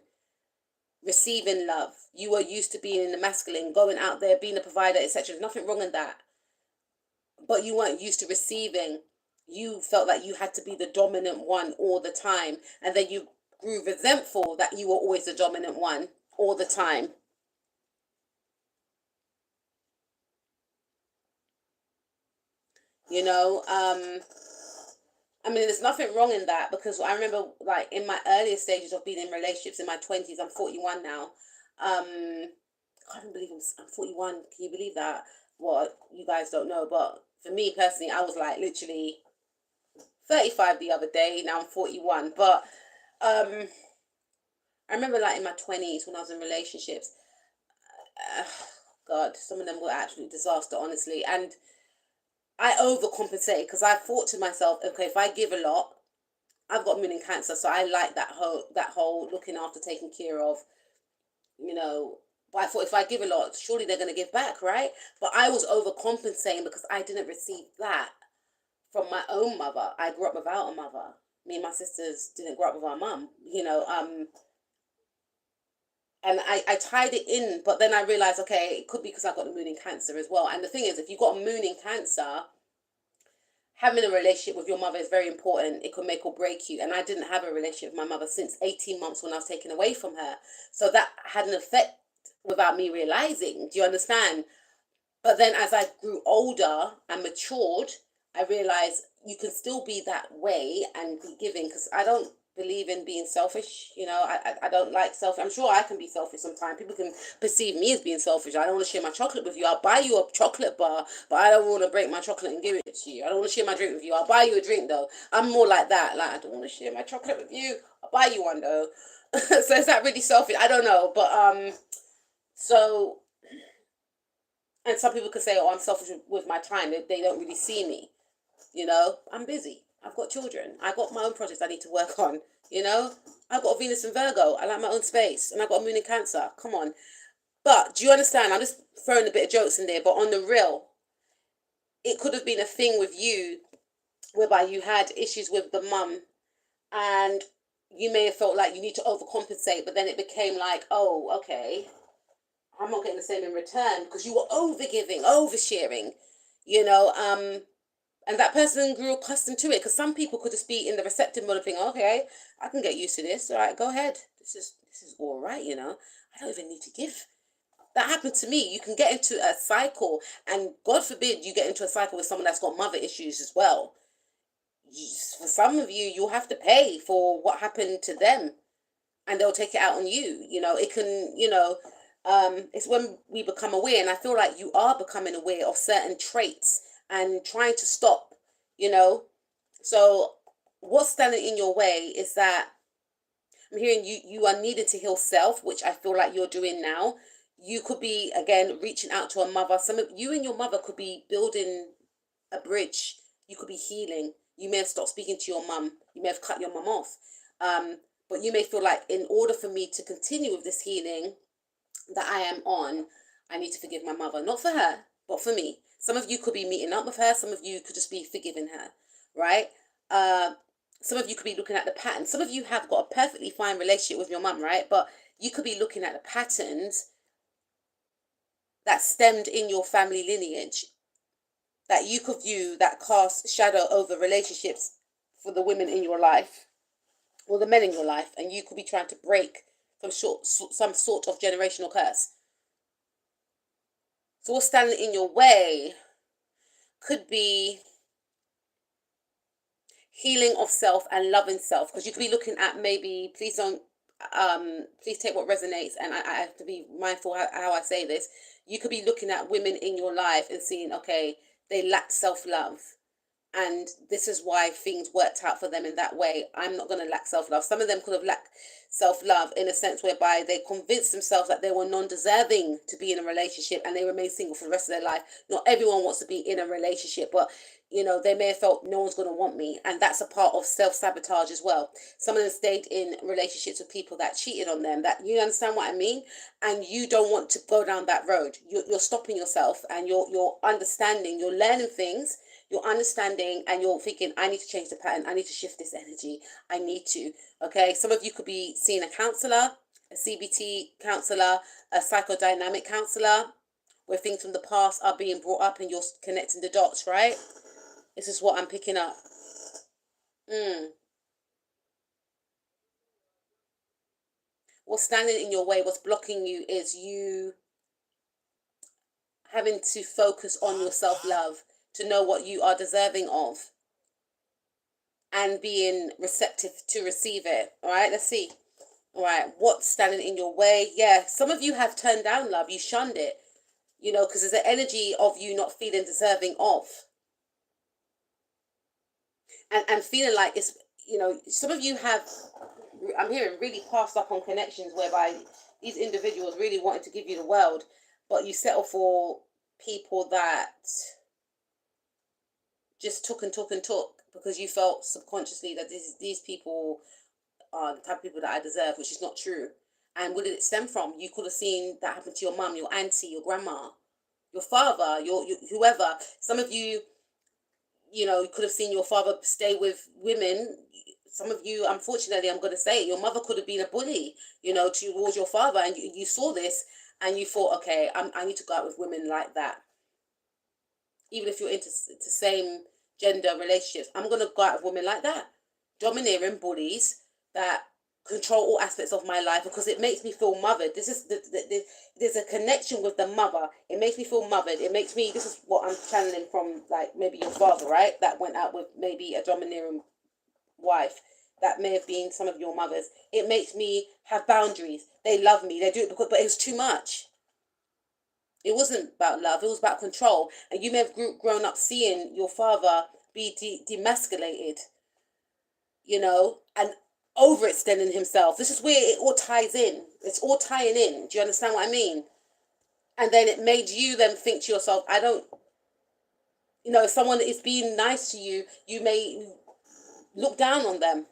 receiving love. You were used to being in the masculine, going out there, being a provider, etc. There's nothing wrong in that. But you weren't used to receiving. You felt like you had to be the dominant one all the time. And then you grew resentful that you were always the dominant one all the time. You know, I mean, there's nothing wrong in that, because I remember, like, in my earlier stages of being in relationships in my 20s, I'm 41 now. I can't believe I'm 41. Can you believe that? Well, you guys don't know, but for me personally, I was like literally 35 the other day. Now I'm 41. But I remember, like, in my 20s when I was in relationships, God, some of them were absolute disaster, honestly. And I overcompensated because I thought to myself, okay, if I give a lot, I've got moon in Cancer, so I like that whole looking after, taking care of, you know. But I thought if I give a lot, surely they're going to give back, right? But I was overcompensating because I didn't receive that from my own mother. I grew up without a mother. Me and my sisters didn't grow up with our mum, you know. And I tied it in, but then I realized, okay, it could be because I got the moon in Cancer as well. And the thing is, if you've got a moon in Cancer, having a relationship with your mother is very important. It could make or break you. And I didn't have a relationship with my mother since 18 months when I was taken away from her. So that had an effect without me realizing. Do you understand? But then as I grew older and matured, I realized you can still be that way and be giving, because I don't believe in being selfish. You know, I don't like selfish. I'm sure I can be selfish sometimes. People can perceive me as being selfish. I don't want to share my chocolate with you. I'll buy you a chocolate bar, but I don't want to break my chocolate and give it to you. I don't want to share my drink with you. I'll buy you a drink though. I'm more like that. Like, I don't want to share my chocolate with you. I'll buy you one though. So is that really selfish? I don't know. But so, and some people could say, oh, I'm selfish with my time. They don't really see me. You know, I'm busy. I've got children. I got my own projects I need to work on. You know, I've got Venus and Virgo. I like my own space. And I've got a moon in Cancer. Come on. But do you understand? I'm just throwing a bit of jokes in there. But on the real, it could have been a thing with you whereby you had issues with the mum, and you may have felt like you need to overcompensate. But then it became like, oh, okay, I'm not getting the same in return because you were overgiving, oversharing, you know. And that person grew accustomed to it, because some people could just be in the receptive mode of thinking, okay, I can get used to this. All right, go ahead. This is all right, you know. I don't even need to give. That happened to me. You can get into a cycle, and God forbid you get into a cycle with someone that's got mother issues as well. For some of you, you'll have to pay for what happened to them, and they'll take it out on you. You know, it can, you know, it's when we become aware, and I feel like you are becoming aware of certain traits and trying to stop, you know. So what's standing in your way is that I'm hearing you are needed to heal self, which I feel like you're doing now. You could be, again, reaching out to a mother. Some of you and your mother could be building a bridge. You could be healing. You may have stopped speaking to your mum. You may have cut your mum off. But you may feel like, in order for me to continue with this healing that I am on, I need to forgive my mother. Not for her, but for me. Some of you could be meeting up with her. Some of you could just be forgiving her, right? Some of you could be looking at the pattern. Some of you have got a perfectly fine relationship with your mum, right? But you could be looking at the patterns that stemmed in your family lineage that you could view that cast shadow over relationships for the women in your life or the men in your life, and you could be trying to break some sort of generational curse. So what's standing in your way could be healing of self and loving self, because you could be looking at, maybe, please take what resonates, and I have to be mindful how I say this. You could be looking at women in your life and seeing, okay, they lack self-love, and this is why things worked out for them in that way. I'm not going to lack self-love. Some of them could have lacked self-love in a sense whereby they convinced themselves that they were non-deserving to be in a relationship, and they remain single for the rest of their life. Not everyone wants to be in a relationship, but they may have felt no one's going to want me, and that's a part of self-sabotage as well. Some of them stayed in relationships with people that cheated on them. That, you understand what I mean? And you don't want to go down that road. You're stopping yourself, and you're understanding, you're learning things, you're understanding, and you're thinking, I need to change the pattern, I need to shift this energy, I need to. Okay, some of you could be seeing a counselor, a CBT counselor, a psychodynamic counselor, where things from the past are being brought up and you're connecting the dots, right? This is what I'm picking up. What's standing in your way, what's blocking you, is you having to focus on your self-love, to know what you are deserving of, and being receptive to receive it. All right, let's see. All right, what's standing in your way? Yeah, some of you have turned down love. You shunned it, because there's an energy of you not feeling deserving of. And feeling like it's, some of you have, I'm hearing, really passed up on connections whereby these individuals really wanted to give you the world, but you settle for people that just took and took and took, because you felt subconsciously that these people are the type of people that I deserve, which is not true. And where did it stem from? You could have seen that happen to your mum, your auntie, your grandma, your father, your whoever. Some of you, you could have seen your father stay with women. Some of you, unfortunately, I'm going to say, your mother could have been a bully, towards your father, and you saw this, and you thought, okay, I need to go out with women like that. Even if you're into same gender relationships, I'm going to go out with women like that. Domineering bullies that control all aspects of my life, because it makes me feel mothered. This is there's a connection with the mother. It makes me feel mothered. It makes me, this is what I'm channeling from, like, maybe your father, right? That went out with maybe a domineering wife. That may have been some of your mothers. It makes me have boundaries. They love me. They do it but it was too much. It wasn't about love. It was about control. And you may have grown up seeing your father be demasculated, and overextending himself. This is where it all ties in. It's all tying in. Do you understand what I mean? And then it made you then think to yourself, if someone is being nice to you, you may look down on them,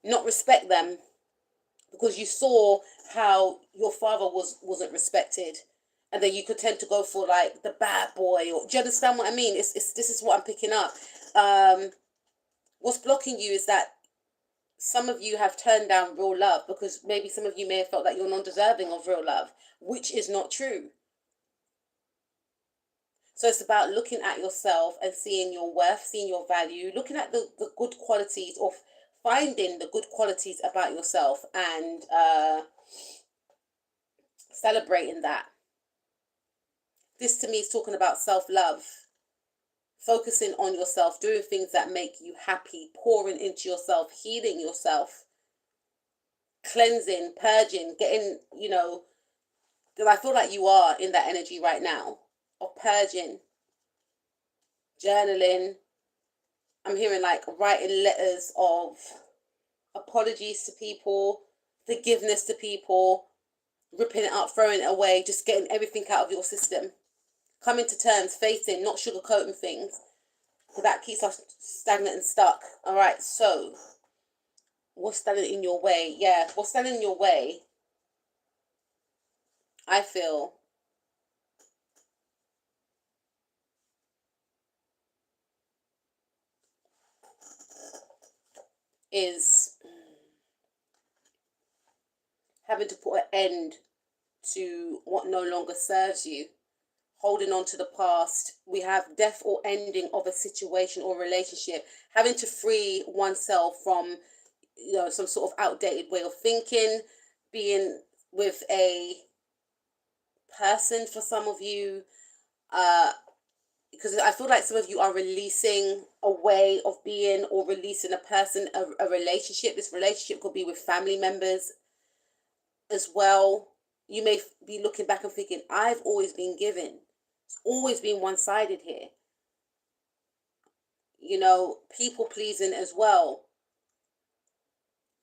not respect them, because you saw how your father wasn't respected. And then you could tend to go for, like, the bad boy. Or do you understand what I mean? This is what I'm picking up. What's blocking you is that some of you have turned down real love, because maybe some of you may have felt that you're non-deserving of real love, which is not true. So it's about looking at yourself and seeing your worth, seeing your value, looking at the good qualities, or finding the good qualities about yourself, and celebrating that. This to me is talking about self-love. Focusing on yourself, doing things that make you happy, pouring into yourself, healing yourself, cleansing, purging, getting, because I feel like you are in that energy right now of purging, journaling, I'm hearing like writing letters of apologies to people, forgiveness to people, ripping it up, throwing it away, just getting everything out of your system. Coming to terms, facing, not sugarcoating things. So that keeps us stagnant and stuck. All right, so what's standing in your way? Yeah, what's standing in your way, I feel, is having to put an end to what no longer serves you, holding on to the past. We have death or ending of a situation or relationship, having to free oneself from, some sort of outdated way of thinking, being with a person for some of you, because I feel like some of you are releasing a way of being, or releasing a person, a relationship. This relationship could be with family members as well. You may be looking back and thinking, I've always been given. It's always been one-sided here. People pleasing as well.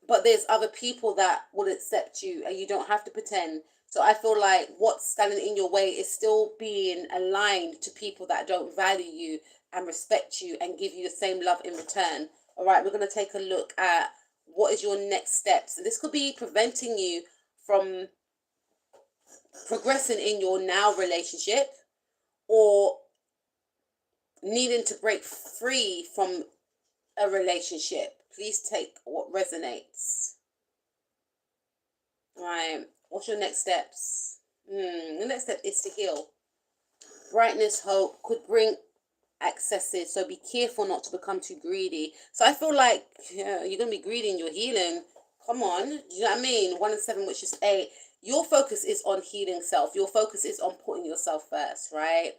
But there's other people that will accept you, and you don't have to pretend. So I feel like what's standing in your way is still being aligned to people that don't value you and respect you and give you the same love in return. All right, we're going to take a look at what is your next steps. And this could be preventing you from progressing in your now relationship, or needing to break free from a relationship. Please take what resonates. Right. What's your next steps? The next step is to heal. Brightness, hope could bring excesses, so be careful not to become too greedy. So I feel like you're going to be greedy in your healing. Come on. Do you know what I mean? 1 and 7, which is 8. Your focus is on healing self. Your focus is on putting yourself first, right?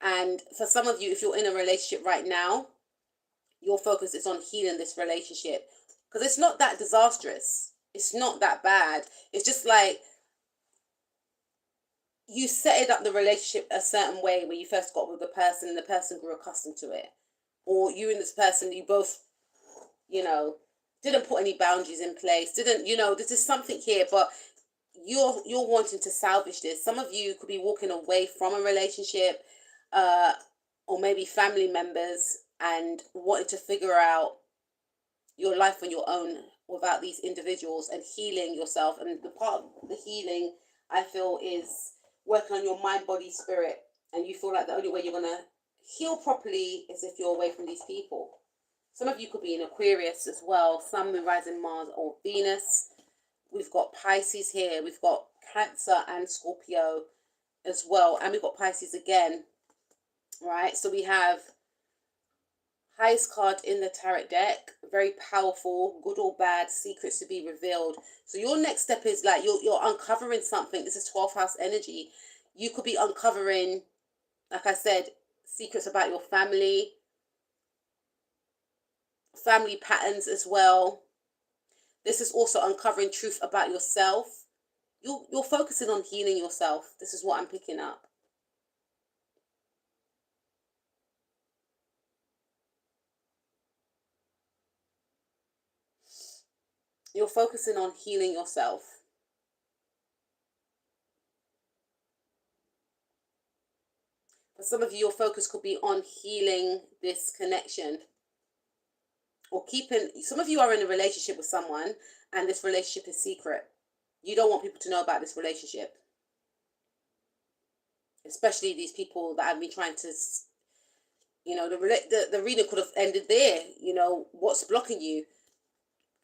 And for some of you, if you're in a relationship right now, your focus is on healing this relationship, because it's not that disastrous. It's not that bad. It's just like you set it up, the relationship, a certain way when you first got with the person, and the person grew accustomed to it. Or you and this person, you both, didn't put any boundaries in place. There's just something here, but you're wanting to salvage this. Some of you could be walking away from a relationship, or maybe family members, and wanting to figure out your life on your own without these individuals, and healing yourself. And the part of the healing, I feel, is working on your mind, body, spirit. And you feel like the only way you're going to heal properly is if you're away from these people. Some of you could be in Aquarius as well, Sun, Moon, Rising, Mars, or Venus. We've got Pisces here. We've got Cancer and Scorpio as well. And we've got Pisces again, right? So we have highest card in the tarot deck, very powerful, good or bad, secrets to be revealed. So your next step is like you're uncovering something. This is 12th house energy. You could be uncovering, like I said, secrets about your family patterns as well. This is also uncovering truth about yourself. You're focusing on healing yourself. This is what I'm picking up. You're focusing on healing yourself. For some of you, your focus could be on healing this connection, or some of you are in a relationship with someone, and this relationship is secret. You don't want people to know about this relationship, especially these people that have been trying to, the reading could have ended there. What's blocking you?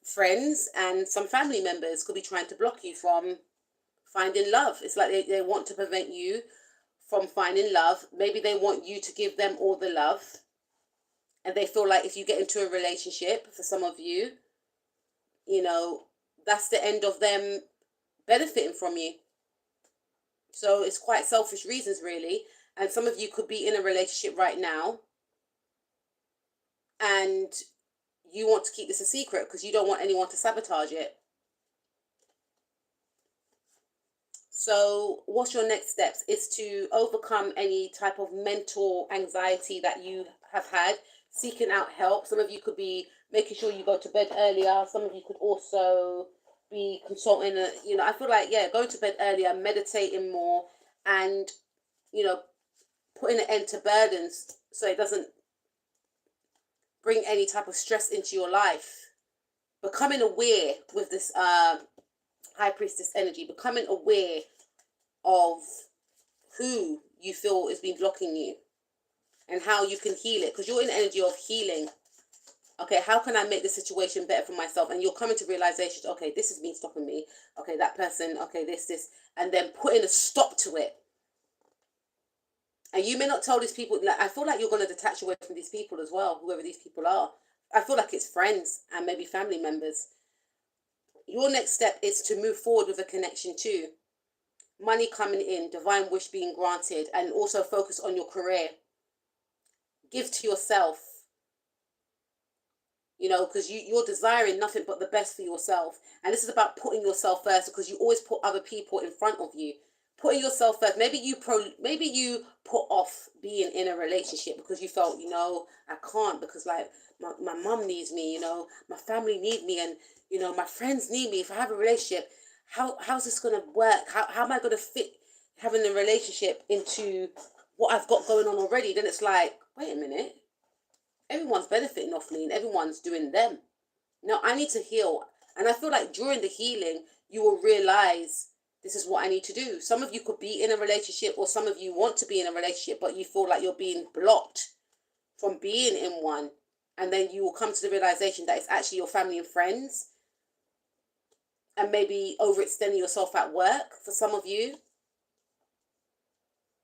Friends and some family members could be trying to block you from finding love. It's like they want to prevent you from finding love. Maybe they want you to give them all the love, and they feel like if you get into a relationship, for some of you, that's the end of them benefiting from you. So it's quite selfish reasons, really. And some of you could be in a relationship right now, and you want to keep this a secret because you don't want anyone to sabotage it. So what's your next steps? Is to overcome any type of mental anxiety that you have had. seeking out help. Some of you could be making sure you go to bed earlier. Some of you could also be consulting, I feel like, yeah, going to bed earlier, meditating more, and, putting an end to burdens so it doesn't bring any type of stress into your life. Becoming aware with this High Priestess energy, becoming aware of who you feel is been blocking you and how you can heal it, because you're in the energy of healing. Okay, how can I make the situation better for myself? And you're coming to realizations, okay, this has been stopping me. Okay, that person, okay, this, and then putting a stop to it. And you may not tell these people, like, I feel like you're going to detach away from these people as well, whoever these people are. I feel like it's friends and maybe family members. Your next step is to move forward with a connection too. Money coming in, divine wish being granted, and also focus on your career. Give to yourself. Because you're desiring nothing but the best for yourself. And this is about putting yourself first, because you always put other people in front of you. Putting yourself first. Maybe you put off being in a relationship because you felt, I can't, because like my mom needs me, my family need me, and my friends need me. If I have a relationship, how's this gonna work? How am I gonna fit having a relationship into what I've got going on already? Then it's like, wait a minute. Everyone's benefiting off me and everyone's doing them. Now I need to heal. And I feel like during the healing, you will realize this is what I need to do. Some of you could be in a relationship, or some of you want to be in a relationship, but you feel like you're being blocked from being in one. And then you will come to the realization that it's actually your family and friends. And maybe overextending yourself at work for some of you.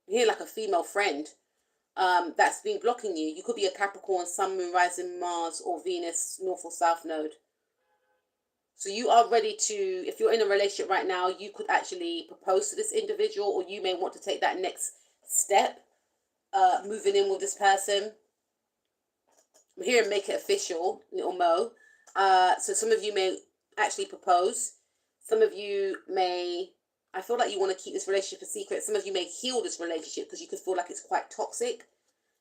You're like a female friend. That's been blocking you. You could be a Capricorn, Sun, Moon, Rising, Mars, or Venus, North or South Node. So you are ready to, if you're in a relationship right now, you could actually propose to this individual, or you may want to take that next step, moving in with this person. I'm here and make it official, little Mo. So some of you may actually propose. Some of you may, I feel like you want to keep this relationship a secret. Some of you may heal this relationship because you could feel like it's quite toxic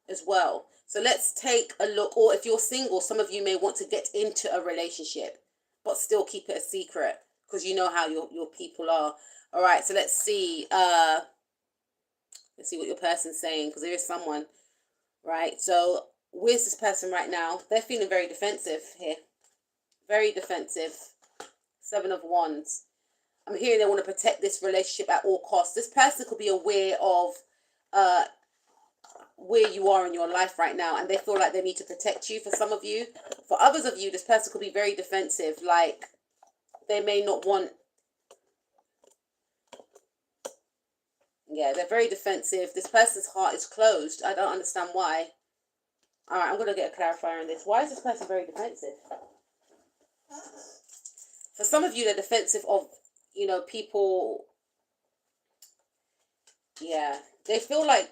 as well. So let's take a look. Or if you're single, some of you may want to get into a relationship but still keep it a secret because you know how your people are. All right, so let's see what your person's saying, because there is someone, right? So where's this person right now? They're feeling very defensive here. Very defensive. 7 of Wands. I'm hearing they want to protect this relationship at all costs. This person could be aware of where you are in your life right now, and they feel like they need to protect you. For some of you, for others of you, this person could be very defensive. Like they may not want. Yeah, they're very defensive. This person's heart is closed. I don't understand why. All right, I'm going to get a clarifier on this. Why is this person very defensive? For some of you, they're defensive of, people. Yeah, they feel like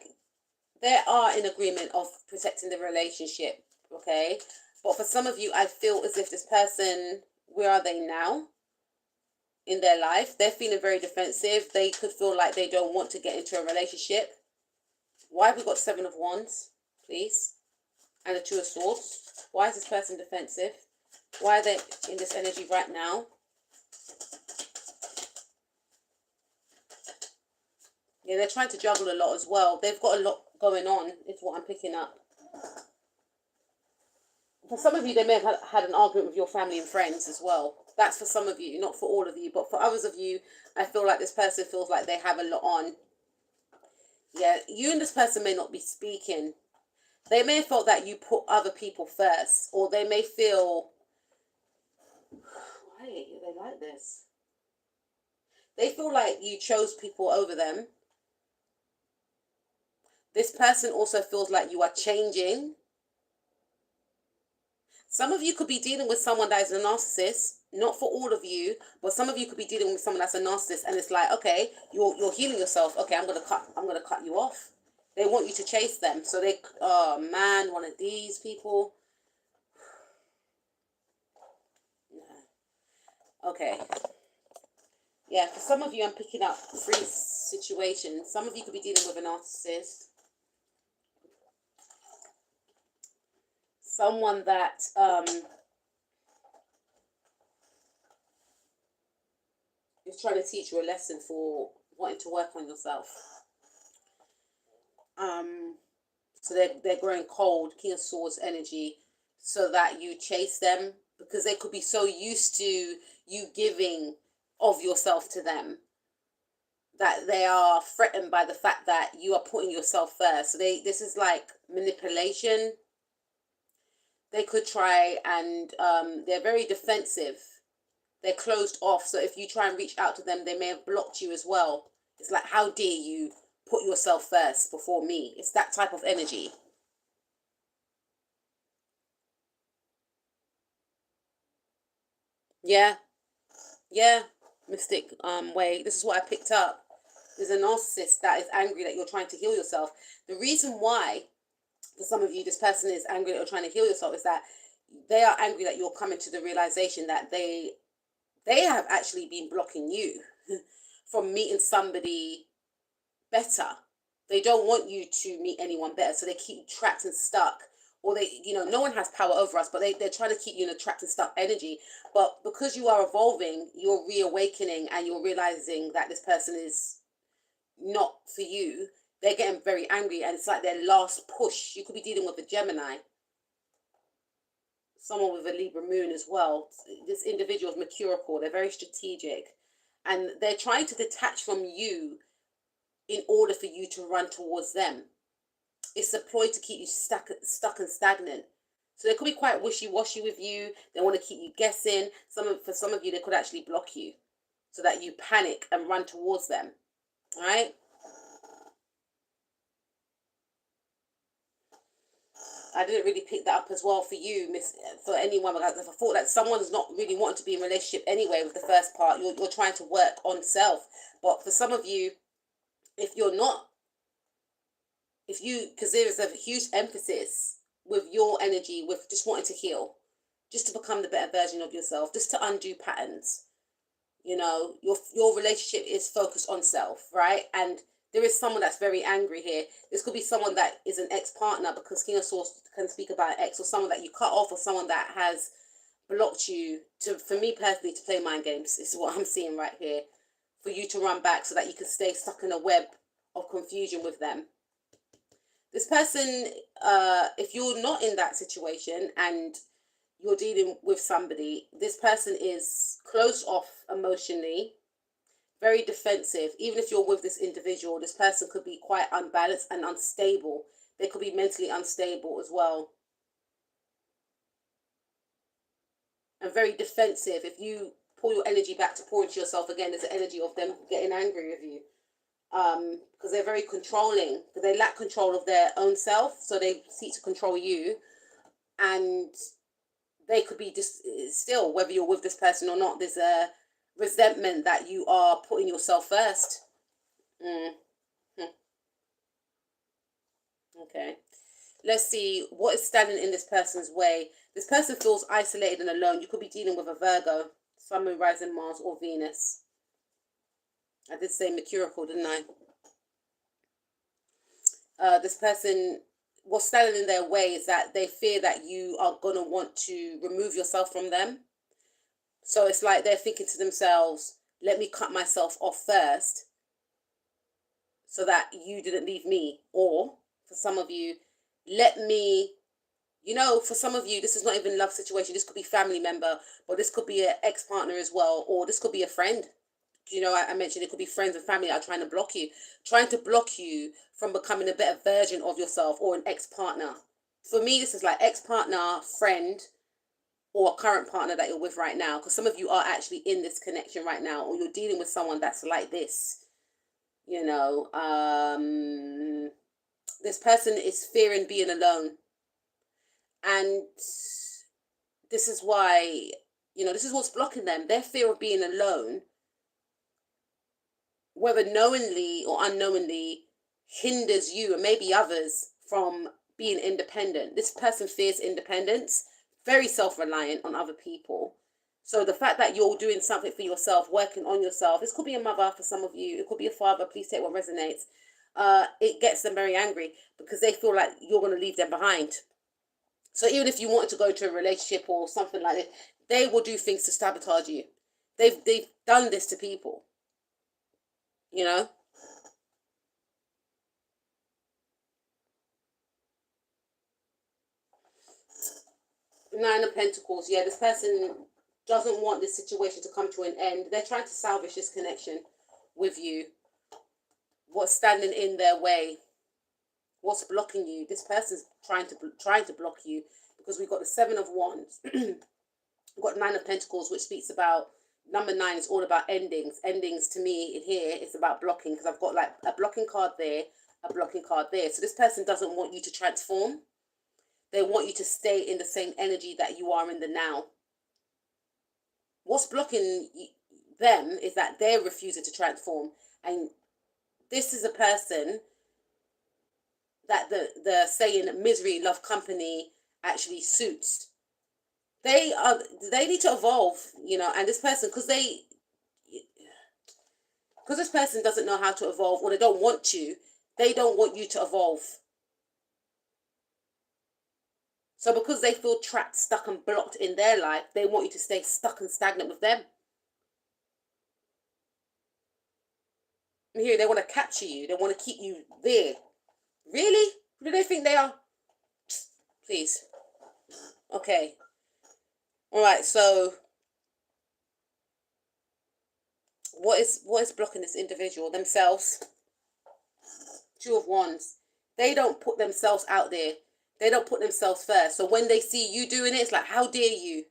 they are in agreement of protecting the relationship, okay? But for some of you, I feel as if this person, where are they now in their life? They're feeling very defensive. They could feel like they don't want to get into a relationship. Why have we got 7 of Wands, please? And the 2 of Swords. Why is this person defensive? Why are they in this energy right now? Yeah, they're trying to juggle a lot as well. They've got a lot going on, is what I'm picking up. For some of you, they may have had an argument with your family and friends as well. That's for some of you, not for all of you. But for others of you, I feel like this person feels like they have a lot on. Yeah, you and this person may not be speaking. They may have felt that you put other people first. Or they may feel... Why are they like this? They feel like you chose people over them. This person also feels like you are changing. Some of you could be dealing with someone that is a narcissist. Not for all of you, but some of you could be dealing with someone that's a narcissist, and it's like, okay, you're healing yourself. Okay, I'm gonna cut you off. They want you to chase them. So they, oh man, one of these people. Okay. Yeah, for some of you, I'm picking up 3 situations. Some of you could be dealing with a narcissist. someone that is trying to teach you a lesson for wanting to work on yourself. So they're growing cold, King of Swords energy, so that you chase them, because they could be so used to you giving of yourself to them that they are threatened by the fact that you are putting yourself first. So this is like manipulation. They could try, and they're very defensive. They're closed off. So if you try and reach out to them, they may have blocked you as well. It's like, how dare you put yourself first before me? It's that type of energy. Yeah. Yeah. Mystic way. This is what I picked up. There's a narcissist that is angry that you're trying to heal yourself. The reason why, for some of you, this person is angry that you're trying to heal yourself is that they are angry that you're coming to the realization that they have actually been blocking you from meeting somebody better. They don't want you to meet anyone better, so they keep you trapped and stuck. Or no one has power over us, but they're trying to keep you in a trapped and stuck energy. But because you are evolving, you're reawakening, and you're realizing that this person is not for you, they're getting very angry, and it's like their last push. You could be dealing with a Gemini, someone with a Libra moon as well. This individual is mercurial. They're very strategic, and they're trying to detach from you in order for you to run towards them. It's a ploy to keep you stuck and stagnant. So they could be quite wishy-washy with you. They want to keep you guessing. For some of you, they could actually block you so that you panic and run towards them. All right? I didn't really pick that up as well for you, for anyone. I thought that someone's not really wanting to be in a relationship anyway with the first part. You're trying to work on self. But for some of you, if you're not, because there is a huge emphasis with your energy, with just wanting to heal, just to become the better version of yourself, just to undo patterns. Your relationship is focused on self, right? And there is someone that's very angry here. This could be someone that is an ex-partner, because King of Swords can speak about an ex, or someone that you cut off, or someone that has blocked you for me personally, to play mind games. This is what I'm seeing right here. For you to run back so that you can stay stuck in a web of confusion with them. This person, if you're not in that situation and you're dealing with somebody, this person is closed off emotionally, very defensive. Even if you're with this individual, this person could be quite unbalanced and unstable. They could be mentally unstable as well. And very defensive. If you pull your energy back to pour into yourself again, there's the energy of them getting angry with you. Because they're very controlling, because they lack control of their own self, so they seek to control you. And they could be just still, whether you're with this person or not, there's a resentment that you are putting yourself first. Okay, let's see what is standing in this person's way. This person feels isolated and alone. You could be dealing with a Virgo, Sun, Moon, Rising, Mars, or Venus. I did say mercurial, didn't I? This person, what's standing in their way is that they fear that you are going to want to remove yourself from them. So it's like they're thinking to themselves, let me cut myself off first so that you didn't leave me. Or for some of you, for some of you, this is not even a love situation. This could be family member, but this could be an ex-partner as well, or this could be a friend. I mentioned it could be friends and family that are trying to block you from becoming a better version of yourself, or an ex-partner. For me, this is like ex-partner, friend, or a current partner that you're with right now, because some of you are actually in this connection right now, or you're dealing with someone that's like this. This person is fearing being alone, and this is why, this is what's blocking them. Their fear of being alone, whether knowingly or unknowingly, hinders you and maybe others from being independent. This person fears independence, very self-reliant on other people. So the fact that you're doing something for yourself, working on yourself, this could be a mother for some of you, it could be a father, please take what resonates. It gets them very angry because they feel like you're going to leave them behind. So even if you wanted to go into a relationship or something like that, they will do things to sabotage you. They've done this to people, you know. Nine of Pentacles. Yeah, this person doesn't want this situation to come to an end. They're trying to salvage this connection with you. What's standing in their way? What's blocking you? This person's trying to block you, because we've got the Seven of Wands. We've got Nine of Pentacles, which speaks about number 9 is all about endings. Endings to me in here is about blocking, because I've got like a blocking card there, a blocking card there. So this person doesn't want you to transform. They want you to stay in the same energy that you are in the now. What's blocking them is that they're refusing to transform. And this is a person that the saying misery love company actually suits. They need to evolve, you know. And this person, because this person doesn't know how to evolve, or they don't want to, they don't want you to evolve. So because they feel trapped, stuck and blocked in their life, they want you to stay stuck and stagnant with them. And here they want to capture you. They want to keep you there. Really? Who do they think they are? Please. Okay. All right. So what is blocking this individual? Themselves. Two of Wands. They don't put themselves out there. They don't put themselves first. So when they see you doing it, it's like, how dare you?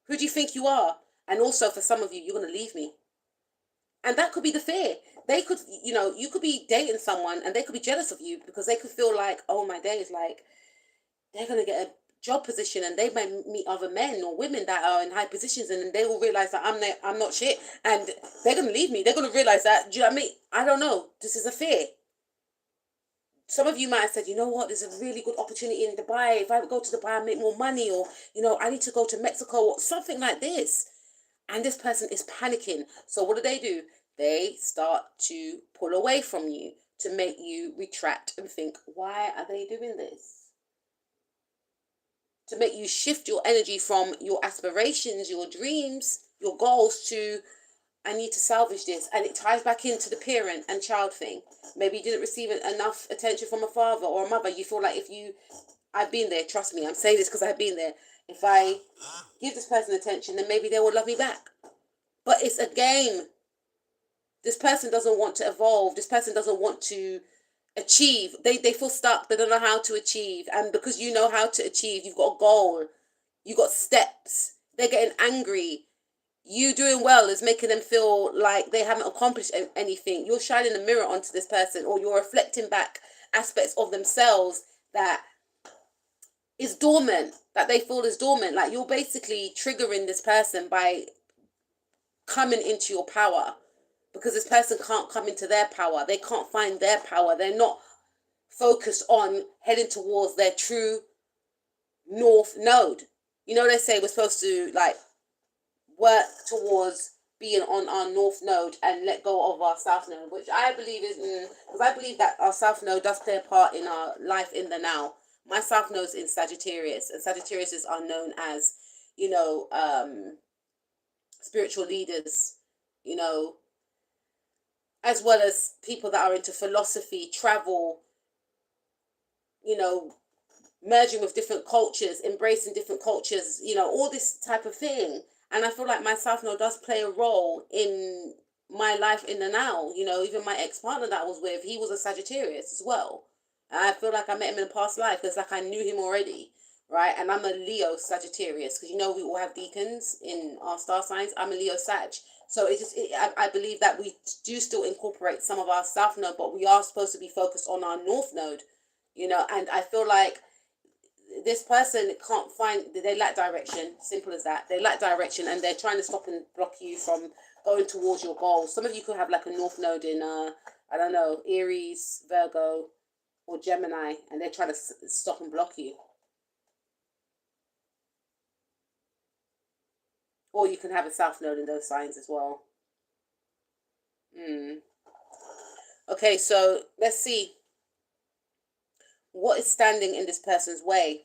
Who do you think you are? And also for some of you, you're going to leave me. And that could be the fear. They could, you know, you could be dating someone and they could be jealous of you, because they could feel like, oh my days, like they're going to get a job position and they might meet other men or women that are in high positions, and then they will realize that I'm not shit, and they're going to leave me. They're going to realize that. Do you know what I mean? I don't know. This is a fear. Some of you might have said, you know what, there's a really good opportunity in Dubai. If I go to Dubai and make more money, or, you know, I need to go to Mexico or something like this. And this person is panicking. So what do? They start to pull away from you to make you retract and think, why are they doing this? To make you shift your energy from your aspirations, your dreams, your goals to, I need to salvage this. And it ties back into the parent and child thing. Maybe you didn't receive enough attention from a father or a mother. You feel like I've been there, trust me, I'm saying this because I've been there. If I give this person attention, then maybe they will love me back. But it's a game. This person doesn't want to evolve. This person doesn't want to achieve. They feel stuck. They don't know how to achieve. And because you know how to achieve, you've got a goal. You've got steps. They're getting angry. You doing well is making them feel like they haven't accomplished anything. You're shining a mirror onto this person, or you're reflecting back aspects of themselves that is dormant, that they feel is dormant. Like you're basically triggering this person by coming into your power, because this person can't come into their power. They can't find their power. They're not focused on heading towards their true north node. You know, they say we're supposed to like work towards being on our north node and let go of our south node, which I believe is, because I believe that our south node does play a part in our life in the now. My south node is in Sagittarius, and Sagittarius are known as, you know, spiritual leaders, you know, as well as people that are into philosophy, travel, you know, merging with different cultures, embracing different cultures, you know, all this type of thing. And I feel like my South Node does play a role in my life in the now. You know, even my ex-partner that I was with, he was a Sagittarius as well. And I feel like I met him in a past life because like I knew him already, right? And I'm a Leo Sagittarius, because you know we all have deacons in our star signs. I'm a Leo Sag. So I believe that we do still incorporate some of our South Node, but we are supposed to be focused on our North Node, you know. And I feel like this person can't find, they lack direction, simple as that. They lack direction, and they're trying to stop and block you from going towards your goals. Some of you could have like a north node in I don't know, Aries, Virgo, or Gemini, and they're trying to stop and block you. Or you can have a south node in those signs as well. Okay, so let's see what is standing in this person's way.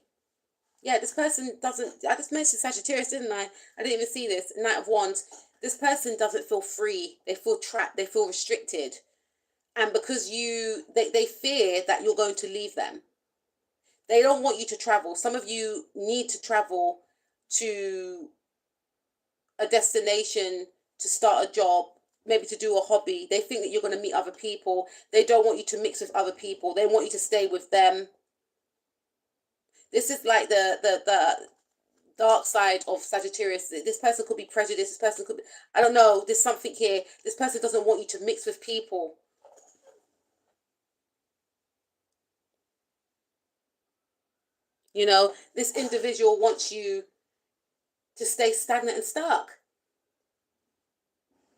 Yeah, this person doesn't, I just mentioned Sagittarius, didn't I? I didn't even see this. Knight of Wands. This person doesn't feel free. They feel trapped. They feel restricted. And because they fear that you're going to leave them. They don't want you to travel. Some of you need to travel to a destination, to start a job, maybe to do a hobby. They think that you're going to meet other people. They don't want you to mix with other people. They want you to stay with them. This is like the dark side of Sagittarius. This person could be prejudiced. This person could be, I don't know, there's something here. This person doesn't want you to mix with people. You know, this individual wants you to stay stagnant and stuck.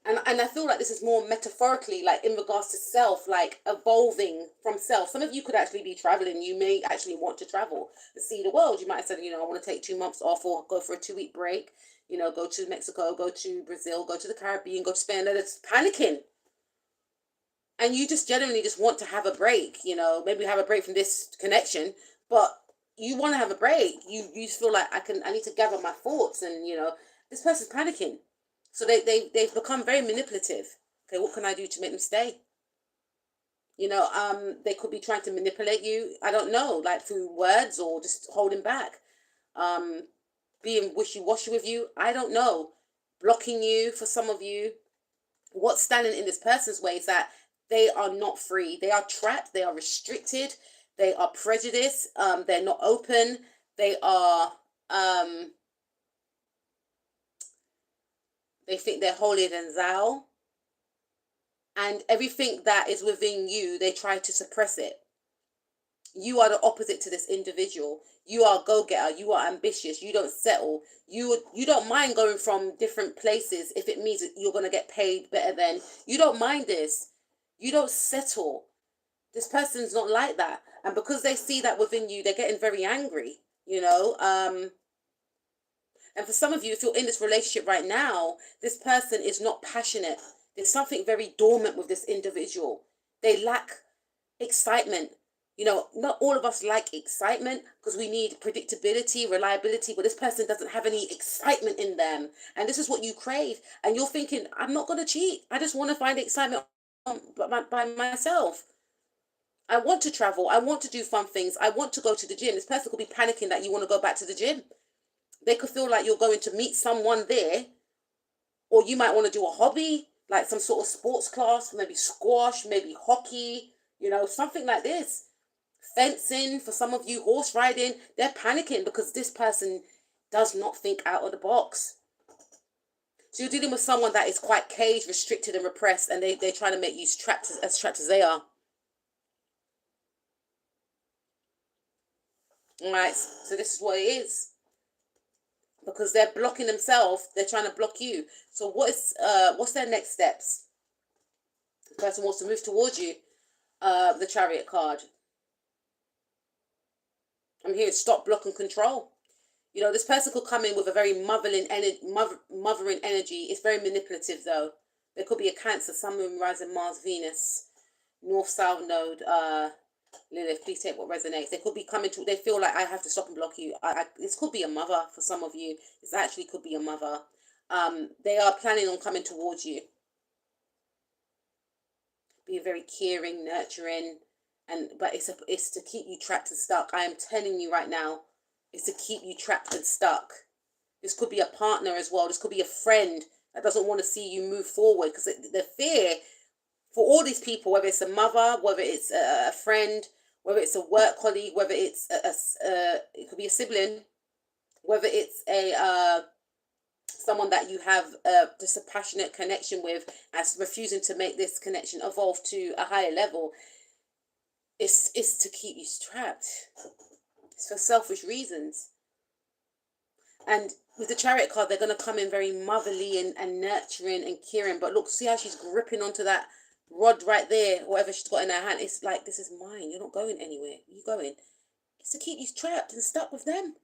And I feel like this is more metaphorically, like in regards to self, like evolving from self. Some of you could actually be traveling. You may actually want to travel and see the world. You might have said, you know, I want to take 2 months off or go for a 2-week break. You know, go to Mexico, go to Brazil, go to the Caribbean, go to Spain. And it's panicking. And you just genuinely just want to have a break, you know, maybe have a break from this connection, but you want to have a break. You just feel like I need to gather my thoughts, and you know, this person's panicking. So they've become very manipulative. Okay, what can I do to make them stay? You know, they could be trying to manipulate you. I don't know, like through words or just holding back, um, being wishy-washy with you. I don't know, blocking you for some of you. What's standing in this person's way is that they are not free. They are trapped. They are restricted. They are prejudiced. They're not open. They are. They think they're holier than thou, and everything that is within you, they try to suppress it. You are the opposite to this individual. You are a go-getter. You are ambitious. You don't settle. You don't mind going from different places if it means that you're going to get paid better than. You don't mind this. You don't settle. This person's not like that. And because they see that within you, they're getting very angry, you know. And for some of you, if you're in this relationship right now, this person is not passionate. There's something very dormant with this individual. They lack excitement. You know, not all of us like excitement because we need predictability, reliability, but this person doesn't have any excitement in them. And this is what you crave. And you're thinking, I'm not going to cheat. I just want to find excitement by myself. I want to travel. I want to do fun things. I want to go to the gym. This person could be panicking that you want to go back to the gym. They could feel like you're going to meet someone there, or you might want to do a hobby, like some sort of sports class, maybe squash, maybe hockey, you know, something like this. Fencing, for some of you, horse riding. They're panicking because this person does not think out of the box. So you're dealing with someone that is quite caged, restricted, and repressed, and they're trying to make you trapped as they are. All right, so this is what it is. Because they're blocking themselves, they're trying to block you. So what's their next steps? The person wants to move towards you. The Chariot card. I'm hearing stop, block, and control. You know, this person could come in with a very mothering energy. It's very manipulative, though. There could be a Cancer, Sun, Moon, Rising, Mars, Venus, North, South Node, Lilith. Please take what resonates. They could be coming to. They feel like I have to stop and block you. This could be a mother for some of you. This actually could be a mother. They are planning on coming towards you. Being very caring, nurturing, but it's to keep you trapped and stuck. I am telling you right now, it's to keep you trapped and stuck. This could be a partner as well. This could be a friend that doesn't want to see you move forward, because the fear for all these people, whether it's a mother, whether it's a friend, whether it's a work colleague, whether it's it could be a sibling, whether it's a someone that you have just a passionate connection with, as refusing to make this connection evolve to a higher level. It's to keep you trapped. It's for selfish reasons. And with the Chariot card, they're going to come in very motherly and nurturing and caring. But look, see how she's gripping onto that rod right there, whatever she's got in her hand. It's like, this is mine. You're not going anywhere. You going. It's to keep you trapped and stuck with them.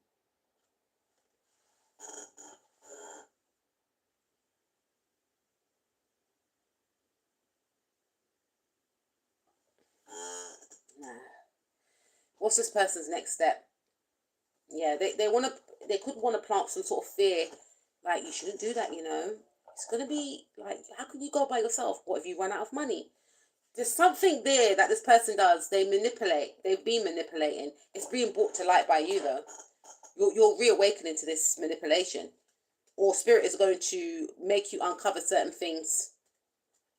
What's this person's next step? Yeah, they could want to plant some sort of fear, like you shouldn't do that. It's gonna be like, how can you go by yourself? What if you run out of money? There's something there that this person does. They manipulate. They've been manipulating. It's being brought to light by you though. You're reawakening to this manipulation, or spirit is going to make you uncover certain things,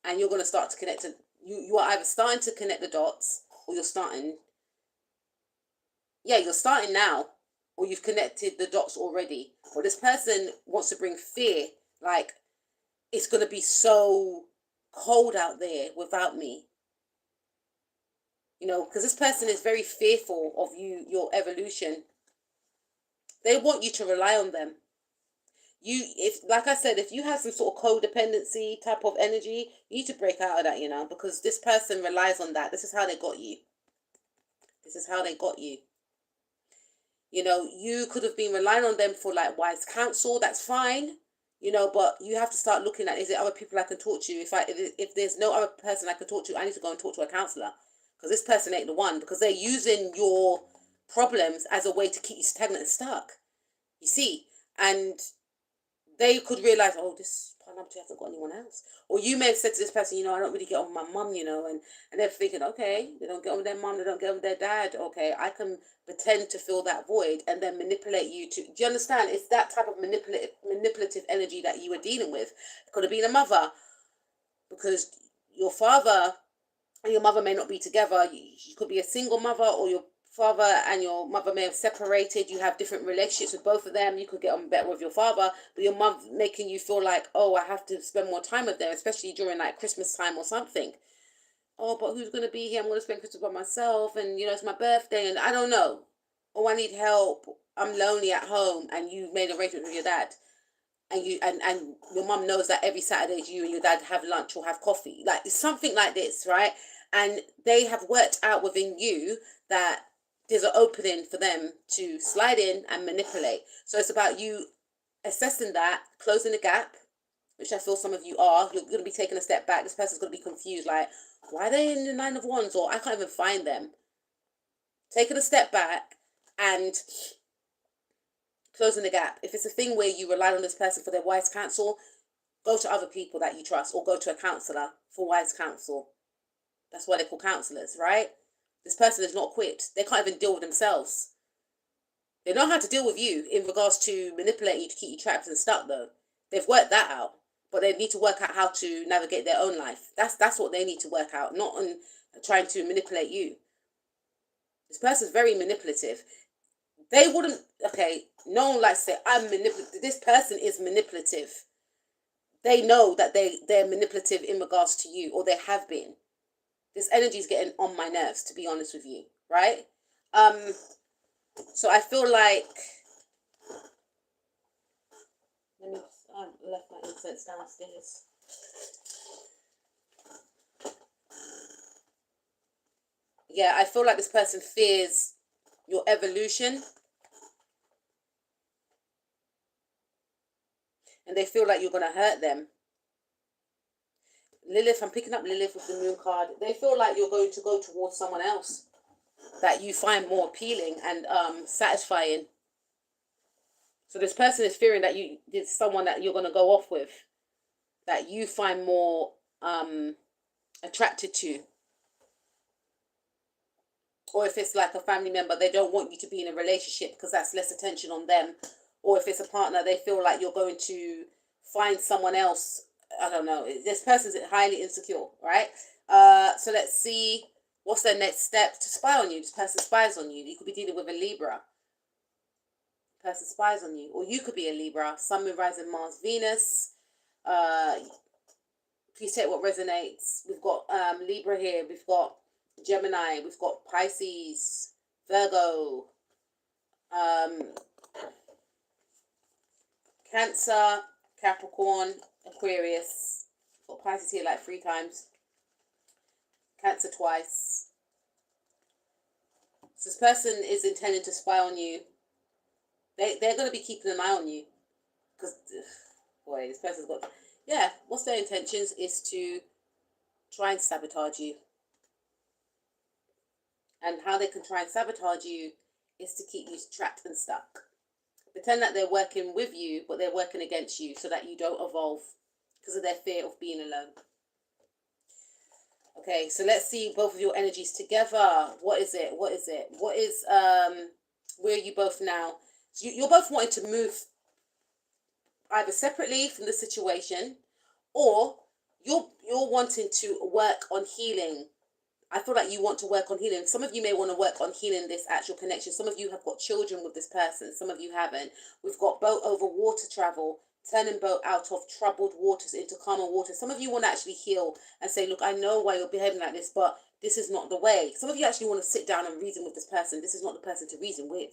and you're going to start to connect to. You are either starting to connect the dots, or you're starting. Yeah, you're starting now, or you've connected the dots already. Or this person wants to bring fear, like it's going to be so cold out there without me. Because this person is very fearful of you, your evolution. They want you to rely on them. If like I said, if you have some sort of codependency type of energy, you need to break out of that, because this person relies on that. This is how they got you. This is how they got you. You could have been relying on them for like wise counsel. That's fine. But you have to start looking at, is there other people I can talk to? If there's no other person I can talk to, I need to go and talk to a counselor, because this person ain't the one, because they're using your problems as a way to keep you stagnant and stuck. You see, and they could realize, oh, this partner hasn't got anyone else. Or you may have said to this person, I don't really get on with my mum, and they're thinking, okay, they don't get on with their mum, they don't get on with their dad. Okay, I can pretend to fill that void and then manipulate you to. Do you understand? It's that type of manipulative energy that you were dealing with. It could have been a mother, because your father and your mother may not be together. You could be a single mother, or your father and your mother may have separated. You have different relationships with both of them. You could get on better with your father, but your mum making you feel like, oh, I have to spend more time with them, especially during like Christmas time or something. Oh, but who's going to be here? I'm going to spend Christmas by myself, and it's my birthday, and I don't know. Oh, I need help. I'm lonely at home, and you made arrangements with your dad, and your mum knows that every Saturday you and your dad have lunch or have coffee, like something like this, right? And they have worked out within you that there's an opening for them to slide in and manipulate. So it's about you assessing that, closing the gap, which I feel some of you are. You're going to be taking a step back. This person's going to be confused, like, why are they in the Nine of Wands? Or I can't even find them. Taking a step back and closing the gap. If it's a thing where you rely on this person for their wise counsel, go to other people that you trust, or go to a counselor for wise counsel. That's why they're called counselors, right? This person is not equipped. They can't even deal with themselves. They know how to deal with you in regards to manipulating you to keep you trapped and stuck, though. They've worked that out. But they need to work out how to navigate their own life. That's what they need to work out, not on trying to manipulate you. This person's very manipulative. They wouldn't, okay, no one likes to say, I'm manipulative. This person is manipulative. They know that they're manipulative in regards to you, or they have been. This energy is getting on my nerves, to be honest with you, right? So I feel like, I've left my incense downstairs. Yeah, I feel like this person fears your evolution, and they feel like you're going to hurt them. Lilith, I'm picking up Lilith with the moon card. They feel like you're going to go towards someone else that you find more appealing and satisfying. So this person is fearing that it's someone that you're going to go off with, that you find more attracted to. Or if it's like a family member, they don't want you to be in a relationship because that's less attention on them. Or if it's a partner, they feel like you're going to find someone else. I don't know. This person's highly insecure, right? So let's see what's their next step to spy on you. This person spies on you. You could be dealing with a Libra. Person spies on you. Or you could be a Libra. Sun, Moon, Rising, Mars, Venus. Please take what resonates. We've got Libra here. We've got Gemini. We've got Pisces, Virgo, Cancer, Capricorn, Aquarius. Got Pisces here like 3 times. Cancer twice. So this person is intending to spy on you. They're going to be keeping an eye on you. Because, boy, this person's got... Yeah, what's their intentions is to try and sabotage you. And how they can try and sabotage you is to keep you trapped and stuck. Pretend that they're working with you, but they're working against you so that you don't evolve because of their fear of being alone. Okay, so let's see both of your energies together. What is it? What is it? What is, where are you both now? So you're both wanting to move either separately from the situation, or you're wanting to work on healing. I feel like you want to work on healing. Some of you may want to work on healing this actual connection. Some of you have got children with this person. Some of you haven't. We've got boat over water travel, turning boat out of troubled waters into calmer waters. Some of you want to actually heal and say, look, I know why you're behaving like this, but this is not the way. Some of you actually want to sit down and reason with this person. This is not the person to reason with,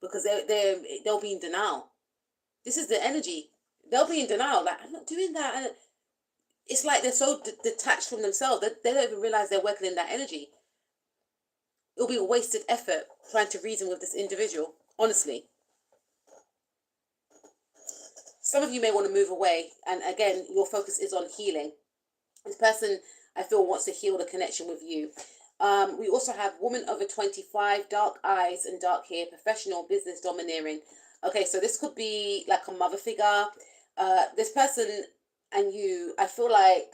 because they'll be in denial. This is the energy. They'll be in denial. Like, I'm not doing that. And it's like they're so detached from themselves that they don't even realize they're working in that energy. It'll be a wasted effort trying to reason with this individual, honestly. Some of you may want to move away, and again, your focus is on healing. This person, I feel, wants to heal the connection with you. We also have woman over 25, dark eyes and dark hair, professional, business, domineering. Okay, so this could be like a mother figure. This person and you, I feel like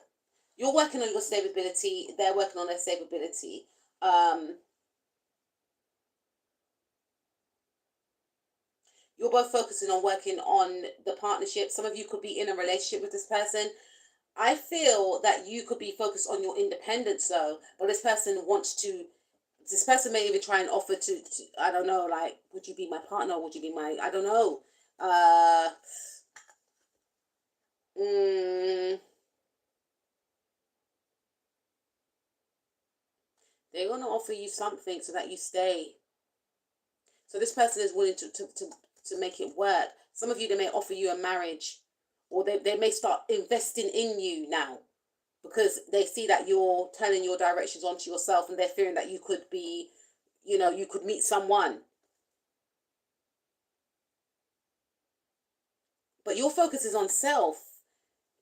you're working on your stability. They're working on their stability. You're both focusing on working on the partnership. Some of you could be in a relationship with this person. I feel that you could be focused on your independence though, but this person may even try and offer to I don't know, like, would you be my partner? Would you be my, I don't know. They're going to offer you something so that you stay. So this person is willing to make it work. Some of you, they may offer you a marriage, or they may start investing in you now because they see that you're turning your directions onto yourself, and they're fearing that you could be, you could meet someone. But your focus is on self,